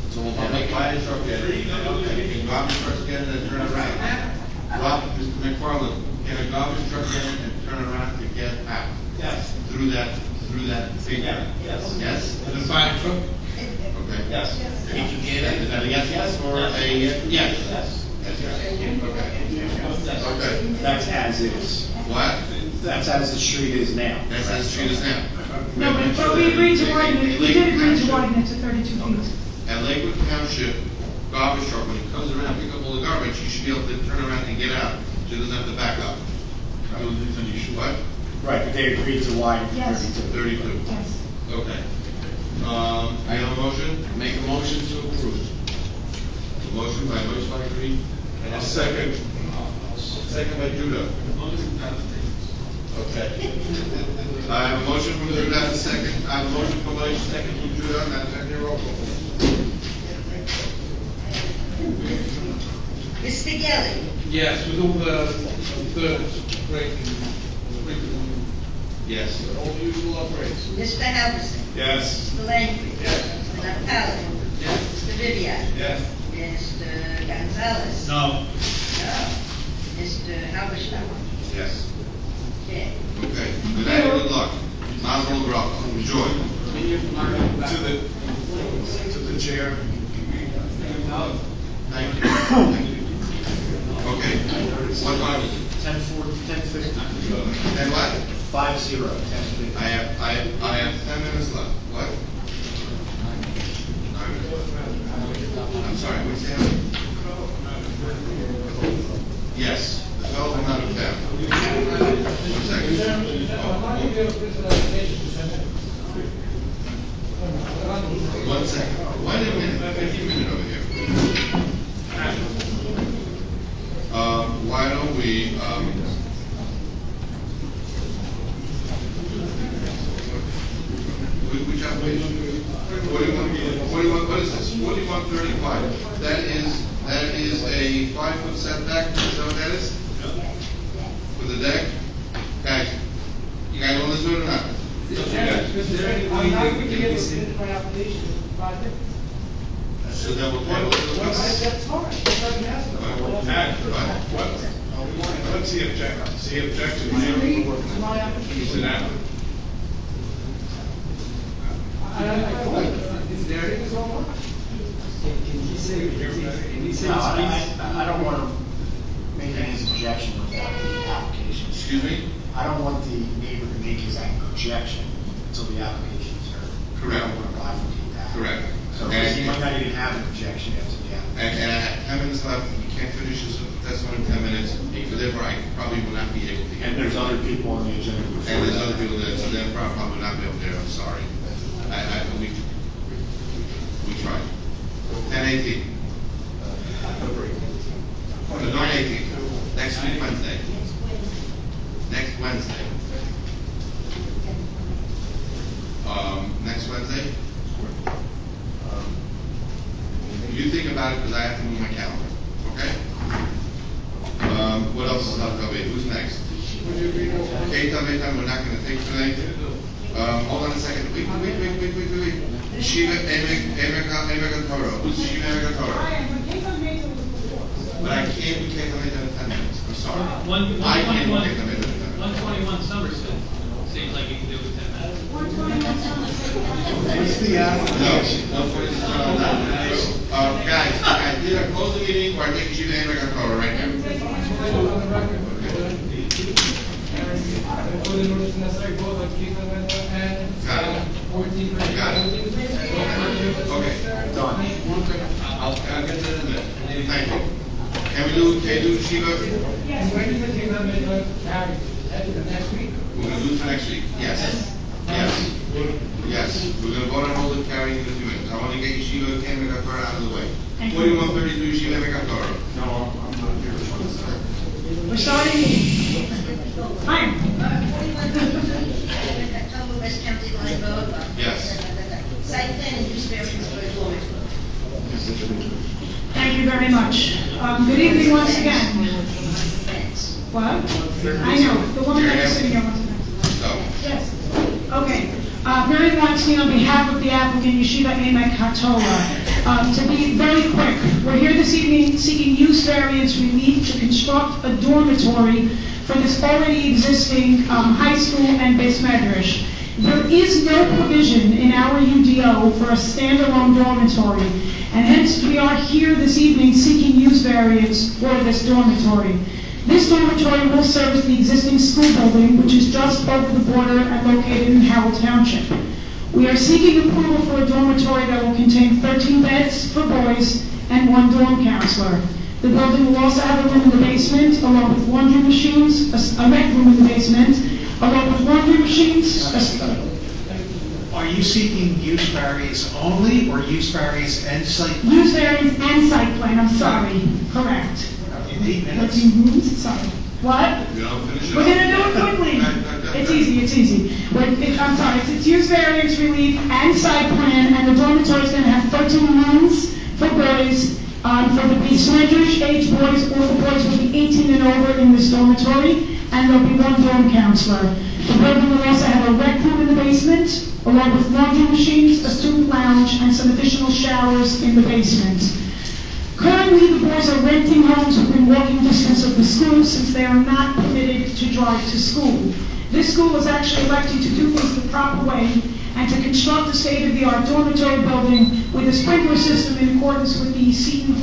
So we'll Can a fire truck get it? Okay, can garbage trucks get in and turn around? Rob, Mr. McFarland, can a garbage truck get in and turn around to get out? Yes. Through that thing? Yeah, yes. Yes? The fire truck? Okay. Yes. He can get it, is that a yes or a yes? Yes. Okay. That's as is. What? That's as the street is now. That's as the street is now. No, but we agreed to widen it, we did agree to widen it to 32 feet. At Lakewood Township, garbage truck, when he comes around, pick up all the garbage, he should be able to turn around and get out, so he doesn't have to back up. What? Right, but they agreed to widen to Yes. 32. 32. Yes. Okay. I have a motion? Make a motion to approve. A motion by Moise Green. And a second. Second by Judah. Okay. I have a motion from Judah, and a second. I have a motion from Moise, second from Judah, and a second roll call. Mr. Gelli. Yes, with all the third break. Yes. All the usual operations. Mr. Halverson. Yes. Mr. Langley. Yes. Mr. Natale. Yes. Mr. Vivian. Yes. Mr. Gonzalez. No. No. Mr. Halberstam. Yes. Okay. Okay, good night, good luck. Mazel Bravo, enjoy. To the chair. Thank you. Thank you. Okay, what time is it? 10:50. And what? 50, 10:50. I have 10 minutes left. What? I'm sorry, what's that? Yes, the fellow from out of town. One second. One second. Wait a minute, 15 minutes over here. Why don't we, which application? 41, what is this? 4135. That is a 5-foot setback, is that what that is? With the deck? Guys, you guys want to do it or not? I'm not going to get it my application in 5 minutes. So then we'll table it. That's fine. What's the objection? Is the objection To my application. Is it applicable? I told you, there it is online. No, I don't want to make any objection without the application. Excuse me? I don't want the neighbor to make his objection until the application is heard. Correct. I don't want to bifurcate that. Correct. So he might not even have an objection after the application. And I have 10 minutes left, you can't finish this testimony in 10 minutes, therefore I probably will not be able to. And there's other people on the agenda. And there's other people there, so therefore I probably will not be able to, I'm sorry. We tried. 10:18. No, 9:18. Next week, Wednesday. Next Wednesday. Next Wednesday? You think about it, because I have to move my calendar, okay? What else is not covered? Who's next? Keita, we're not gonna take tonight. Hold on a second. Wait. Shiva Emeka Toro. Who's Shiva Emeka Toro? But I can't be Keita Meta in 10 minutes. I'm sorry. I can't be Keita Meta in 10 minutes. 121 Somerset. Seems like you can do it in 10 minutes. What's the Guys, either close the meeting or I take Shiva Emeka Toro right now. Got it. Okay. Done. I'll get that in a minute. Thank you. Can we do Shiva? Yes, when is the King Amendment carried? Next week? We're going to do it for next week. Yes. Yes. We're going to vote on hold and carry in a few minutes. I want to get Yeshiva Emeka out of the way. 4132 Yeshiva Emeka. No, I'm not here. We're starting. Fine. West County Line Road. Yes. Site plan and use variance for a dormitory. Thank you very much. Good evening once again. What? I know, the woman that was sitting here wants to. Yes. Okay. Mary Weinstein on behalf of the applicant Yeshiva Emek Hatola. To be very quick, we're here this evening seeking use variance relief to construct a dormitory for this already existing high school and base medrash. There is no provision in our UDO for a standalone dormitory, and hence we are here this evening seeking use variance for this dormitory. This dormitory will service the existing school building, which is just over the border and located in Howell Township. We are seeking approval for a dormitory that will contain 13 beds for boys and 1 dorm counselor. The building will also have a room in the basement, along with laundry machines, a rec room in the basement, along with laundry machines. Are you seeking use variance only, or use variance and site plan? Use variance and site plan, I'm sorry. Correct. In 8 minutes? 13 rooms, sorry. What? We're going to do it quickly. It's easy. I'm sorry, it's use variance relief and site plan, and the dormitory is going to have 13 rooms for boys For the percentage age boys, all the boys will be 18 and over in this dormitory, and there'll be one dorm counselor. The building will also have a rec room in the basement, along with laundry machines, a student lounge, and some additional showers in the basement. Currently, the boys are renting homes within walking distance of the school since they are not permitted to drive to school. This school is actually electing to do things the proper way and to construct a state-of-the-art dormitory building with a sprinkler system in accordance with the Seton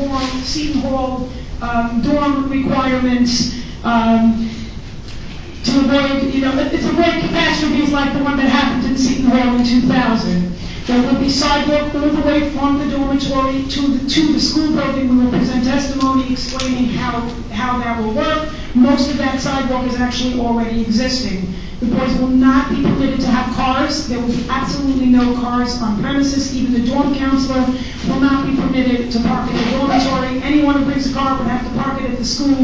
Hall dorm requirements to avoid, it's avoid catastrophes like the one that happened in Seton Hall in 2000. There will be sidewalk all the way from the dormitory to the school building. We will present testimony explaining how that will work. Most of that sidewalk is actually already existing. The boys will not be permitted to have cars. There will be absolutely no cars on premises. Even the dorm counselor will not be permitted to park in the dormitory. Anyone who brings a car would have to park it at the school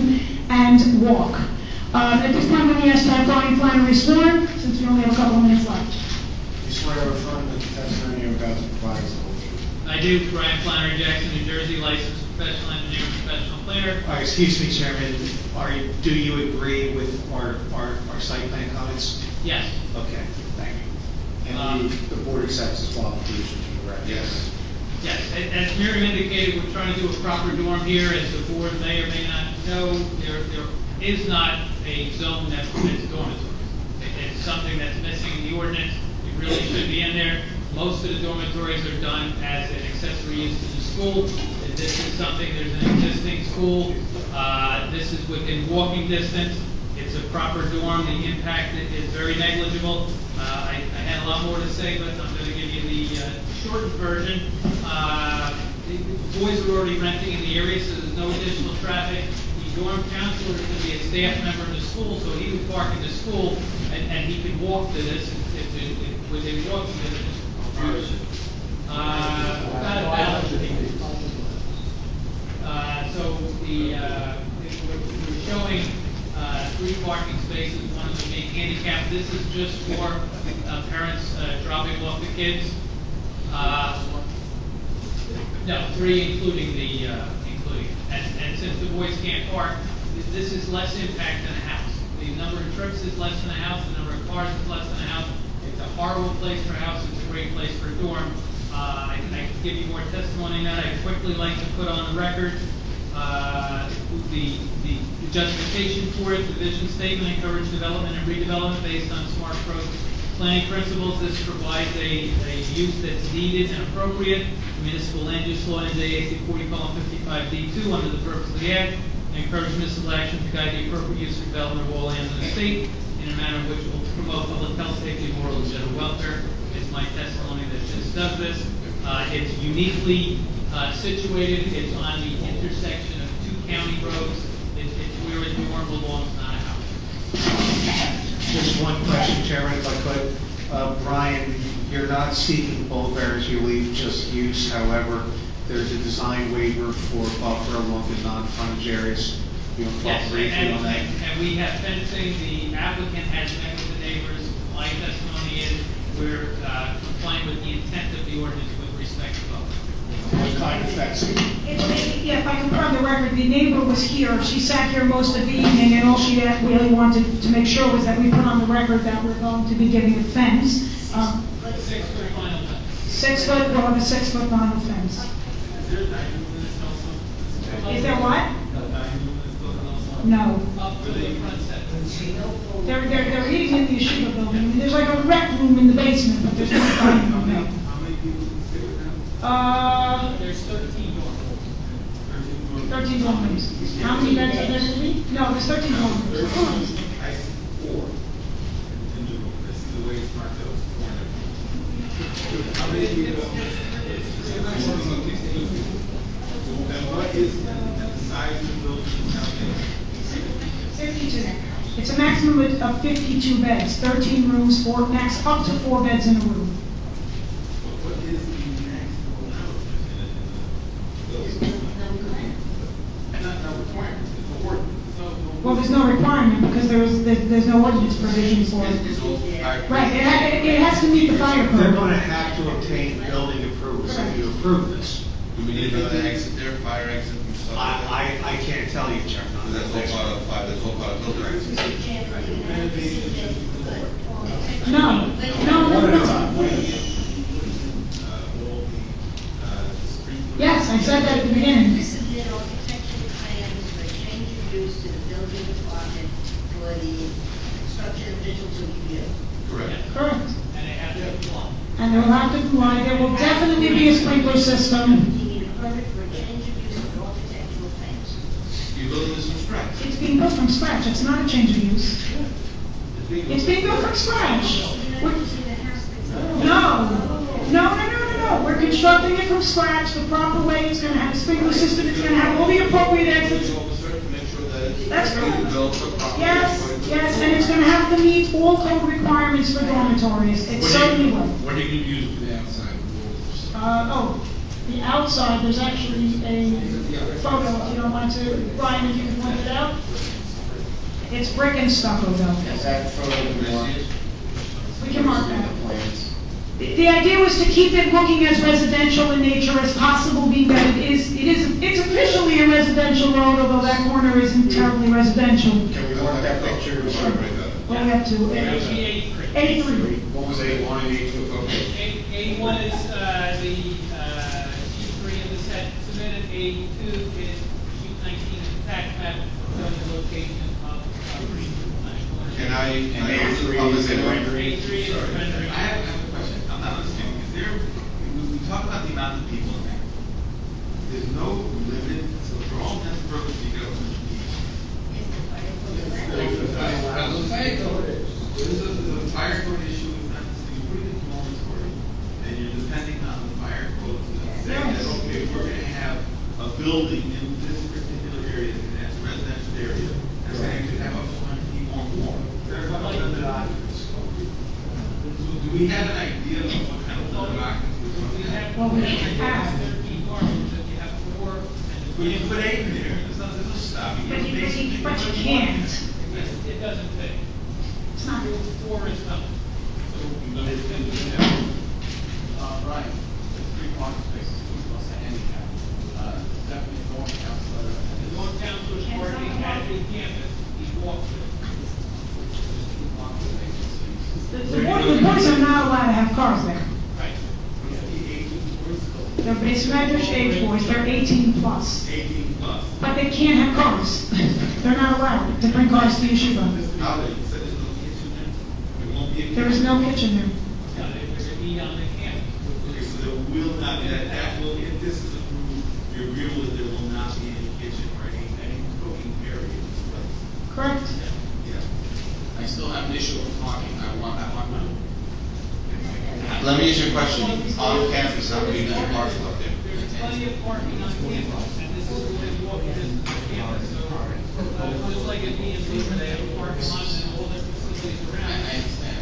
and walk. At this point, let me ask to have Brian Flannery sworn, since we only have a couple of minutes left. You swear or affirm that the testimony you're about to provide is the whole truth? I do. Brian Flannery Jackson, New Jersey, licensed professional engineer, professional planner. Excuse me, Chairman, do you agree with our site plan comments? Yes. Okay, thank you. And the board accepts the qualifications for the record? Yes. Yes, as Miriam indicated, we're trying to do a proper dorm here. As the board may or may not know, there is not a zone that permits dormitories. It's something that's missing in the ordinance. It really should be in there. Most of the dormitories are done as an accessory use to the school. This is something, there's an existing school. This is within walking distance. It's a proper dorm. The impact is very negligible. I had a lot more to say, but I'm going to give you the shortened version. The boys are already renting in the area, so there's no additional traffic. The dorm counselor is going to be a staff member in the school, so he would park in the school, and he could walk to this if within walking distance. So we're showing 3 parking spaces. One is being handicapped. This is just for parents dropping off the kids. No, 3 including the and since the boys can't park, this is less impact than a house. The number of trips is less than a house. The number of cars is less than a house. It's a horrible place for a house. It's a great place for a dorm. I can give you more testimony on that. I'd quickly like to put on the record the justification for it. The vision statement encourage development and redevelopment based on smart approach planning principles. This provides a use that's needed and appropriate. Municipal land use law NJSA 40:55D2 under the purpose of the act. Encourage municipal action to guide the appropriate use of development of all lands in the state in a manner which will promote public health, safety, moral, and general welfare. It's my testimony that this does this. It's uniquely situated. It's on the intersection of 2 county roads. It's where a dorm belongs, not a house. Just one question, Chairman, if I could. Brian, you're not seeking both variance relief, just use. However, there's a design waiver for buffer along the non-frontage areas. You want to talk briefly on that? And we have fencing. The applicant has met with the neighbors. My testimony is we're complying with the intent of the ordinance with respect to buffer. What kind of fencing? Yeah, if I can put on the record, the neighbor was here. She sat here most of the evening, and all she really wanted to make sure was that we put on the record that we're going to be giving a fence. 6-foot vinyl fence. 6 foot, we'll have a 6 foot vinyl fence. Is there a dining room in this also? Is there what? No dining room in this building also? No. Up for the front set. They're eating in the yeshiva building. I mean, there's like a rec room in the basement, but there's no dining room, no. How many people can stay with them? There's 13 dorms. 13 dorm rooms. How many beds are there to be? No, there's 13 dorm rooms. I see 4 in the room. This is the way it's marked out. How many people? And what is the size of the building? 52. It's a maximum of 52 beds, 13 rooms, max up to 4 beds in a room. What is the maximum not requirement, it's a ordinance. Well, there's no requirement because there's no ordinance provision for it. Right, it has to meet the fire code. They're going to have to obtain building approval, so if you approve this, Do we need another exit there, fire exit and stuff like that? I can't tell you, Chairman. That's all part of building exit. No. Yes, I said that at the beginning. This is an architectural plans for change of use to the building department for the construction of digital review. Correct. Correct. And they have to apply. And they will have to comply. There will definitely be a sprinkler system. You need a permit for a change of use of architectural plans. You building this from scratch? It's being built from scratch. It's not a change of use. It's being built from scratch. No. We're constructing it from scratch the proper way. It's going to have a sprinkler system. It's going to have all the appropriate exits. That's correct. Yes, and it's going to have to meet all code requirements for dormitories. It certainly will. What are you going to use for the outside walls? The outside, there's actually a photo, if you don't mind to, Brian, if you can point it out. It's brick and stucco though. Is that photo marked? We can mark that. Plans. The idea was to keep it looking as residential in nature as possible, being that it's officially a residential road, although that corner isn't terribly residential. Can we mark that picture? What we have to, A3. What was A1 and A2? Okay. A1 is the sheet 3 of the set submitted. A2 is sheet 19 of the tax map showing the location of green. Can I A3 is in rendering. A3 is rendering. I have a question. I'm not understanding. We talk about the amount of people in there. There's no limit, so for all intents and purposes, you go to This is a fire code issue, it's not, you put it in dormitory, and you're depending on the fire code to say that, okay, we're gonna have a building in this particular area, and that's a residential area, and saying you can have up to 100 people or more. There's a limited occupancy. Do we have an idea of what kind of limited occupancy we're going to have? Well, we have. 13 apartments, if you have 4, and Well, you can put 8 in there, there's no stop. But you can't. it doesn't fit. It's not. 4 is not. Right, there's 3 parking spaces, 2 plus a handicap. Definitely going counselor. The North Council is parking at the campus, he walks it. The boys are not allowed to have cars there. Right. They're base age boys, they're 18 plus. 18 plus. But they can't have cars. They're not allowed to bring cars to yeshiva. How they said there's no kitchen there? There won't be a kitchen. There is no kitchen there. No, there's a need on the campus. Okay, so there will not be, that will, if this is approved, you're agreeable that there will not be any kitchen or any cooking area in this place? Correct? Yeah. I still have an issue with parking. I want to. Let me ask you a question. On campus, how many different parking lot there? There's plenty of parking on campus, and this is the way you walk in campus, so, just like at B&B where they have a parking lot and all their facilities around. I understand.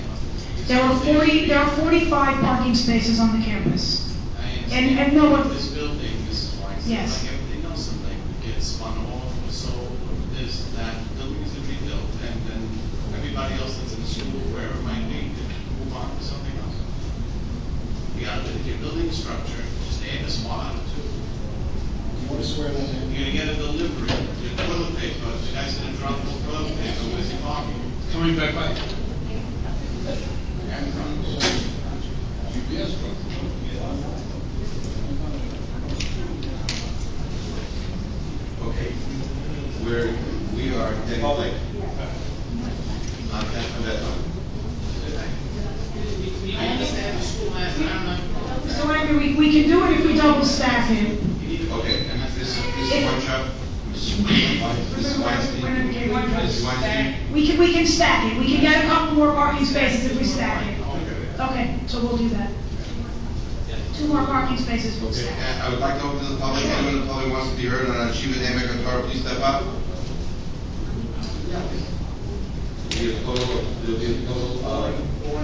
There are 45 parking spaces on the campus. I And understand. no one. This building, Mrs. Weiss, Yes. like everything else in Lakewood, gets spun off or sold, or this, that, the building is going to be built, and then everybody else that's in the school, wherever it might be, can move on to something else. If you're building a structure, just add a small out to it. You want to swear that in? You're gonna get a delivery, your toilet paper, the guy's gonna drop the toilet paper, where's he parking? Coming back by. UPS truck. Okay, we are getting public. On that. I understand the school has, and I'm not. So Andrew, we can do it if we double stack it. Okay, and this is one shot. Mrs. Weinstein. We can stack it. We can get a couple more parking spaces if we stack it. Okay, so we'll do that. 2 more parking spaces, we'll Okay, stack. and I would like to open to the public. Anyone in the public wants to be heard on a Shiva Haymaker Torah, please step up. There'll be a total of 4,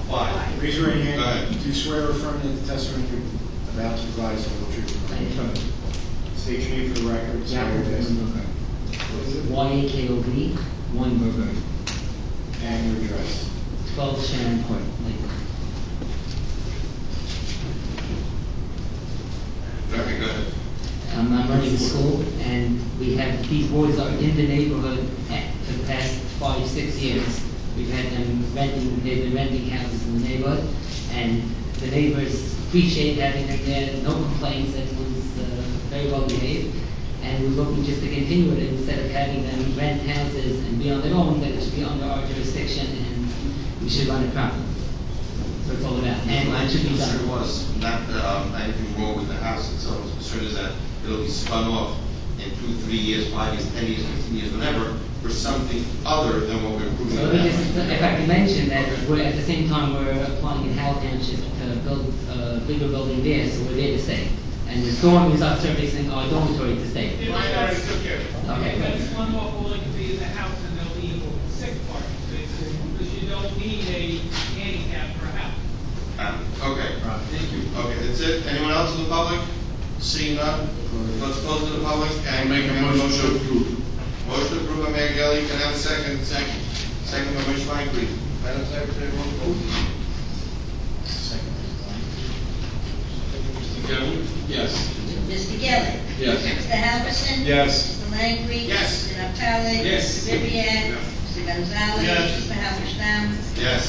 5. Raise your right hand. Go ahead. Do you swear or affirm that the testimony you're about to provide is the whole truth? State your name for the record. YAKOB, 1 Burger, And your address. 12 Shannon Court, Lakewood. Okay, go ahead. I'm running a school, and we have, these boys are in the neighborhood for the past 5-6 years. We've had them renting, they've been renting houses in the neighborhood, and the neighbors appreciate having them there, no complaints, everyone's very well behaved. And we're looking just to continue it, instead of having them rent houses and be on their own, that it should be under our jurisdiction, and we should run it properly. So it's all about, and it should be Concern done. was not anything wrong with the house itself. The concern is that it'll be spun off in 2, 3 years, 5 years, 10 years, 15 years, whatever, for something other than what we're approving So now. if I can mention that we're, at the same time, we're applying in Howell Township to build a bigger building there, so we're there to stay. And the storm is our servicing our dormitory to stay. If I took care of it. Okay, But good. it's one off, all it could be in the house, and there'll be 6 parking spaces, because you don't need a handicap for a house. Okay, thank you. Okay, that's it. Anyone else in the public? Seeing none, let's close to the public. And make a motion to approve. Motion to approve by Mayor Gelli. Can I have a second? Second. Second by Ms. Langley. Madam Secretary, roll call. Mr. Kelly? Yes. Mr. Gelli. Yes. Mr. Halverson. Yes. Mr. Langley. Yes. Mr. Naftali. Yes. Mr. Ribbiat. Yes. Mr. Gonzalez. Yes. Mr. Halberstam. Yes.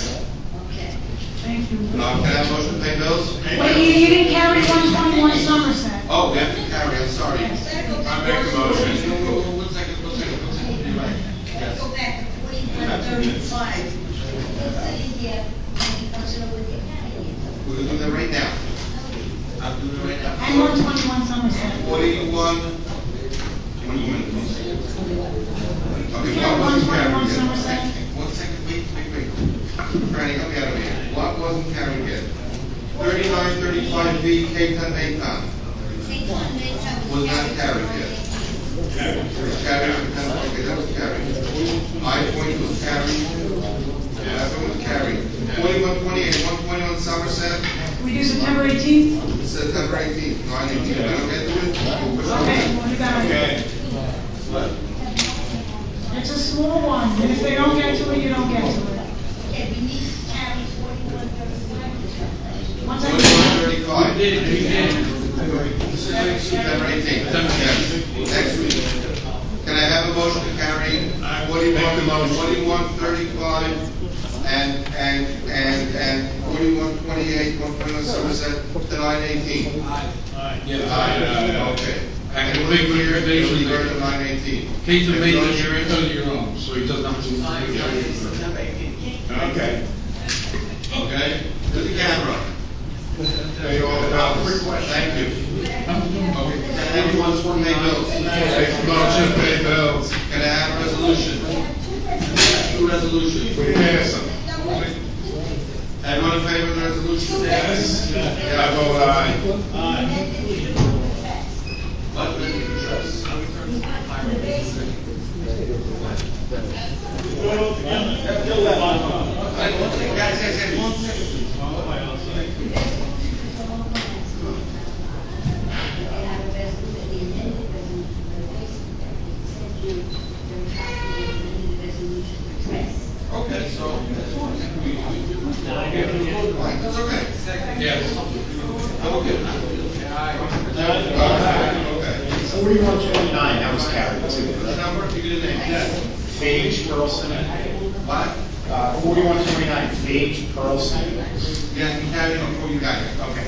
Okay. Thank you. Can I have a motion to pay bills? Wait, you didn't carry 121 Somerset. Oh, we have to carry, I'm sorry. Let's go back. I make a motion. One second. You're right. Let's go back to 4135. Sitting here, and he wants to know what they're carrying. We're gonna do that right now. I'll do it right now. And 121 Somerset. 41, 21 minutes. Okay, Yeah, what wasn't 121 carried yet? Somerset. One second, wait. Franny, help me out here. What wasn't carried yet? 3935B, K-10 Mayton. Was not carried yet. Was carried, okay, that was carried. I-20 was carried. That one was carried. 4128, 121 Somerset. We do September 18th? September 18th, 9/18. Okay, do it. Okay, what do you got? Okay. What? It's a small one, and if they don't get to it, you don't get to it. Okay, we need to carry 4135. One second. 4135. September 18th. Next week. Can I have a motion to carry 4135 and 4128, 121 Somerset to 9/18? Yeah. Okay. And we'll make clear Usually there. go to 9/18. Case of maintenance, you're in your own, so he doesn't have to. Okay. Okay, to the camera. Thank you. Okay, everyone's for pay bills. Motion to pay bills. Can I have a resolution? 2 resolutions. We pass them. Everyone in favor of the resolution? Yes. I vote aye. What? Guys, one second. Okay, so. That's okay. Yes. Okay. Okay. 4129, that was carried too. The number, you get a name. Yes. Paige Pearlson. What? 4129, Paige Pearlson. Yeah, you have it before you got it. Okay.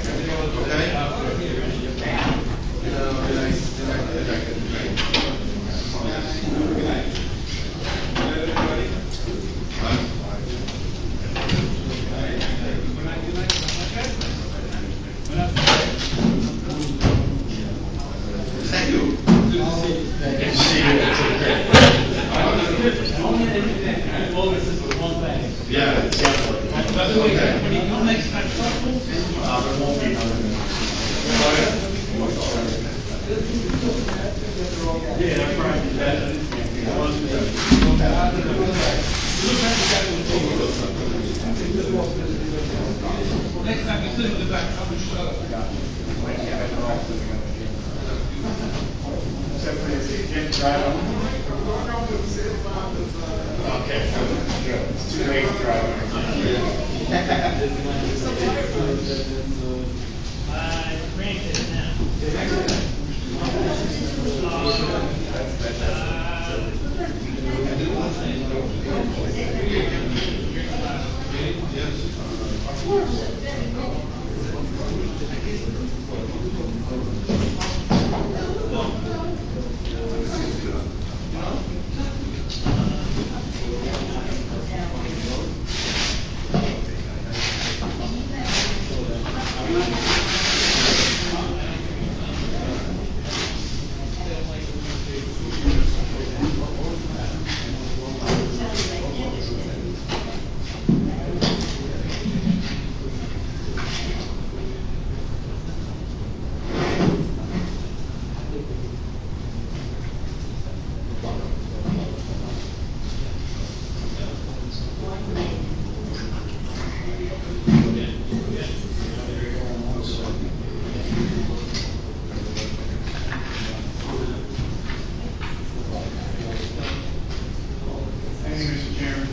Thank you. Good to see you. Yeah, definitely. By the way, when you come next time, There won't be another meeting. next time you sit in the back, how much Okay, good. It's too late to drive. Granted now.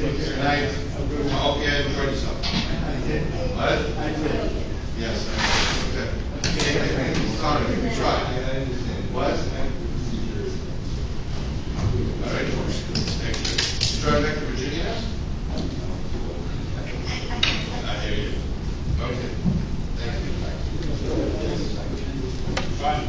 Good night. I hope you enjoyed yourself. What? Yes. Okay. Sorry, you tried. What? All right. Thank you. You drive back to Virginia now? I hear you. Okay. Thank you. Fine.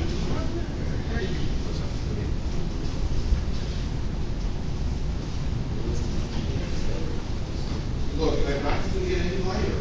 Look, I'm not going to get any lighter.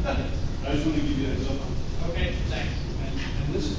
I just want to give you a heads up. Okay, thanks. And listen.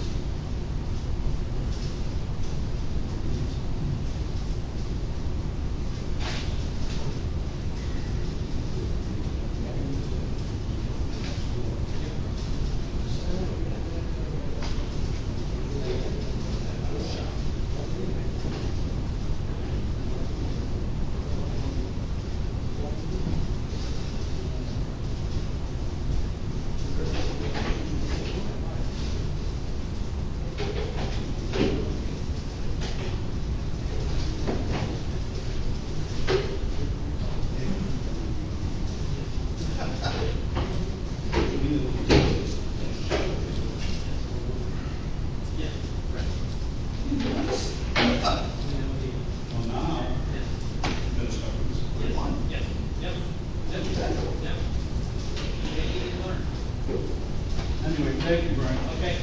Anyway, thank you, Brian. Okay.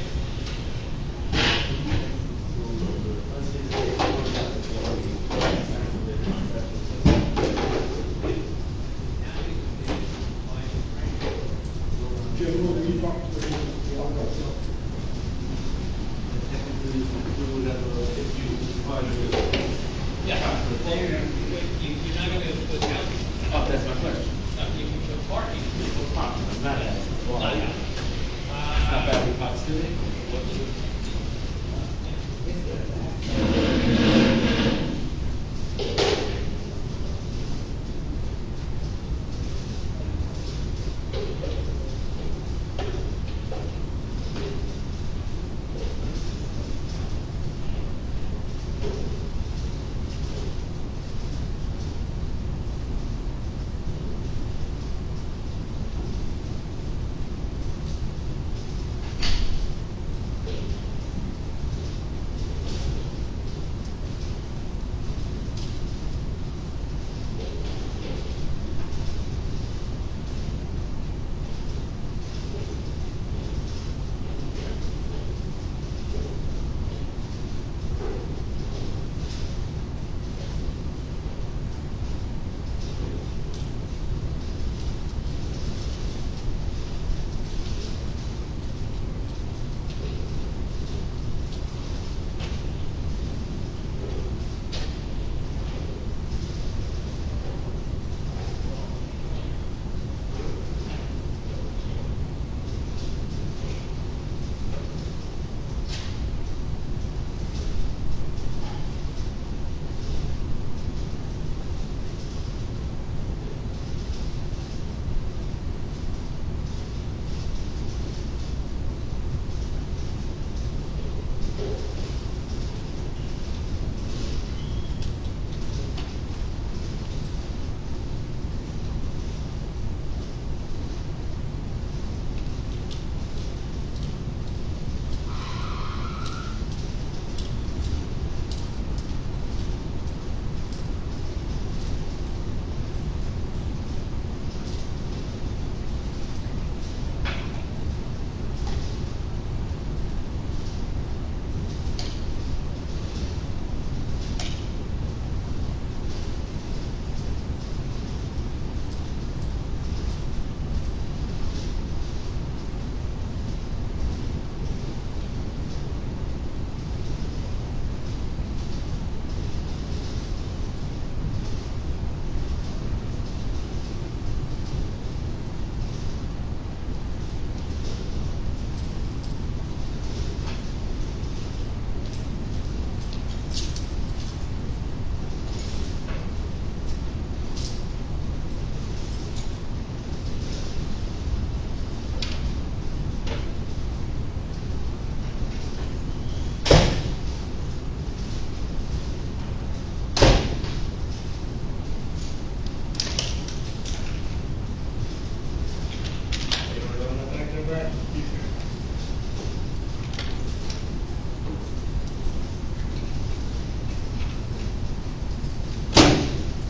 Yeah. You're not going to put housing. Oh, that's my question. No, you can put parking. I'm not asking. Not housing. Not bad with pots today.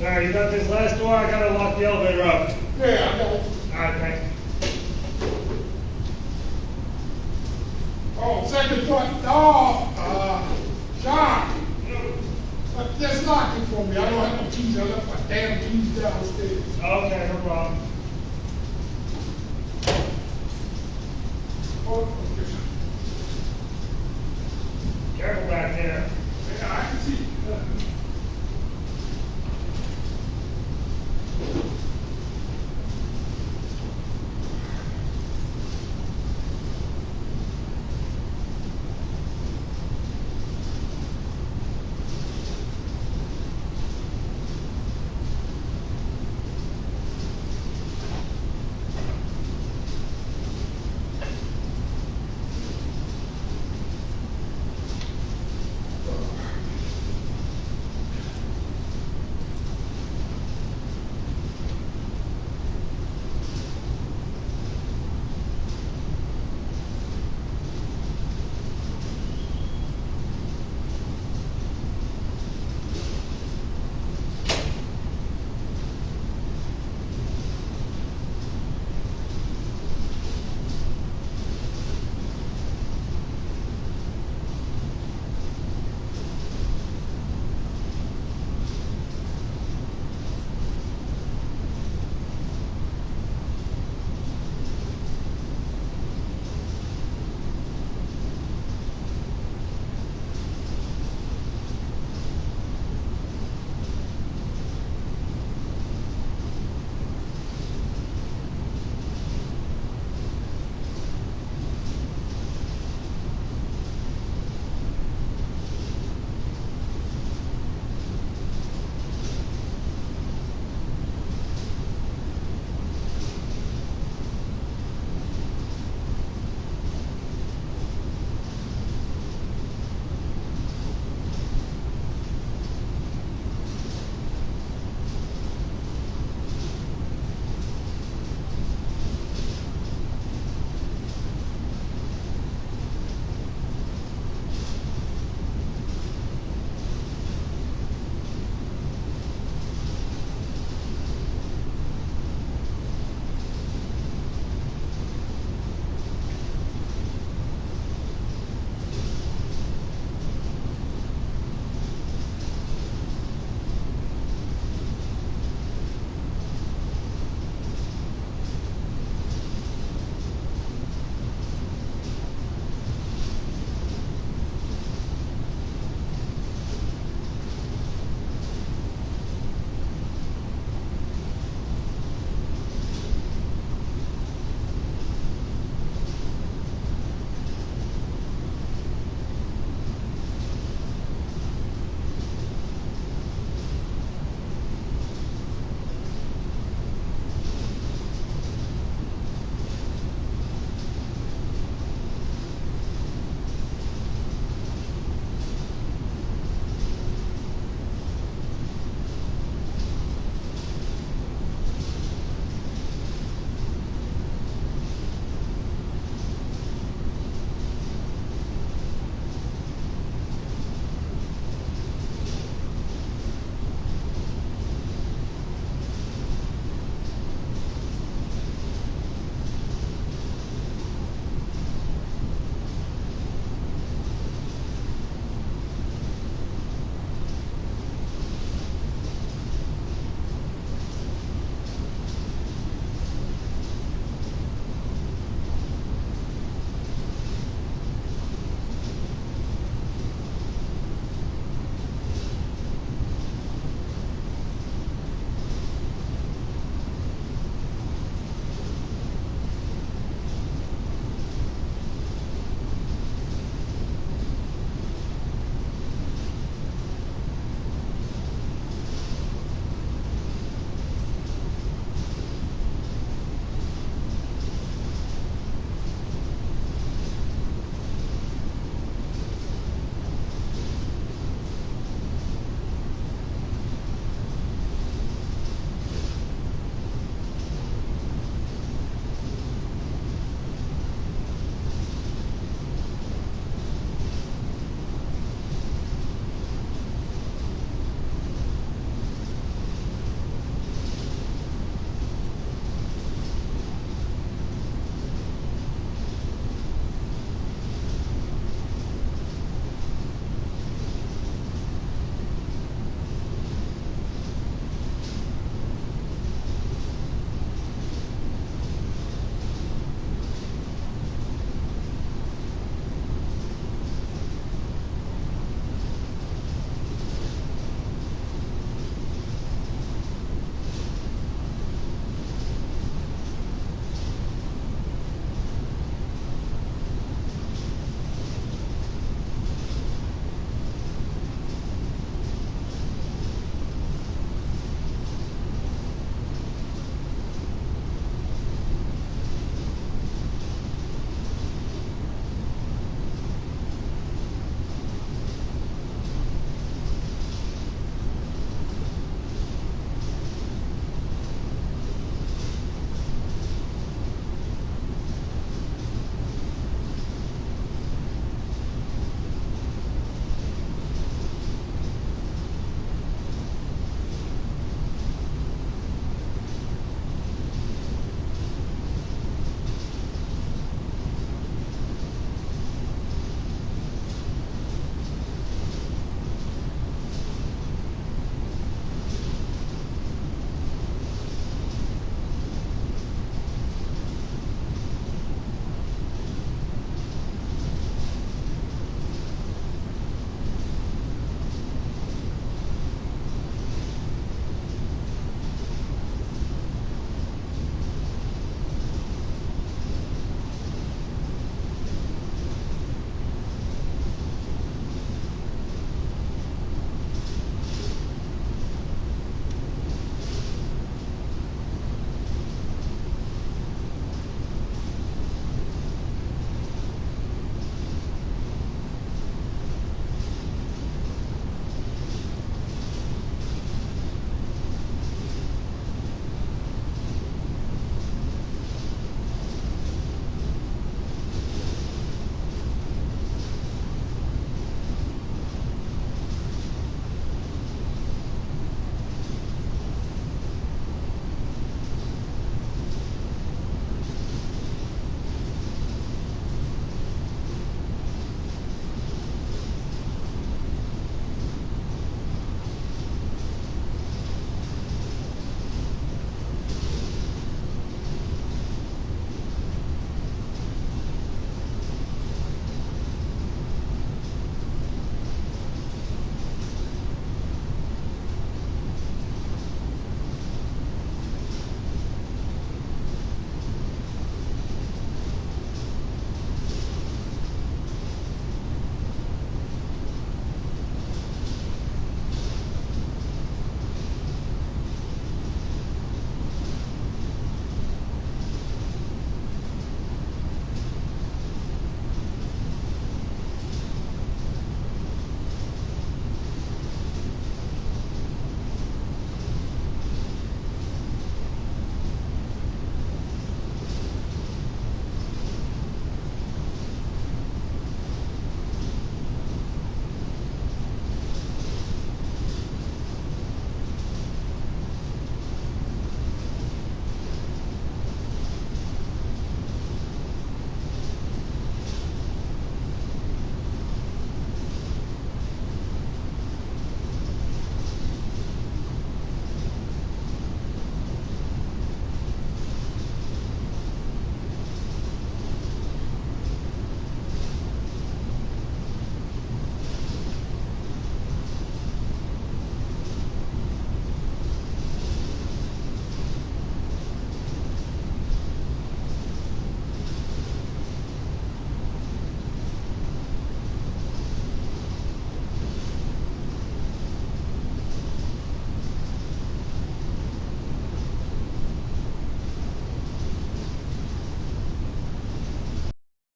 All right, you got this last door, I gotta lock the elevator up. Yeah, I got it. All right, thanks. Oh, second front door, John. Just lock it for me. I don't have no keys. I left my damn keys downstairs. Okay, no problem.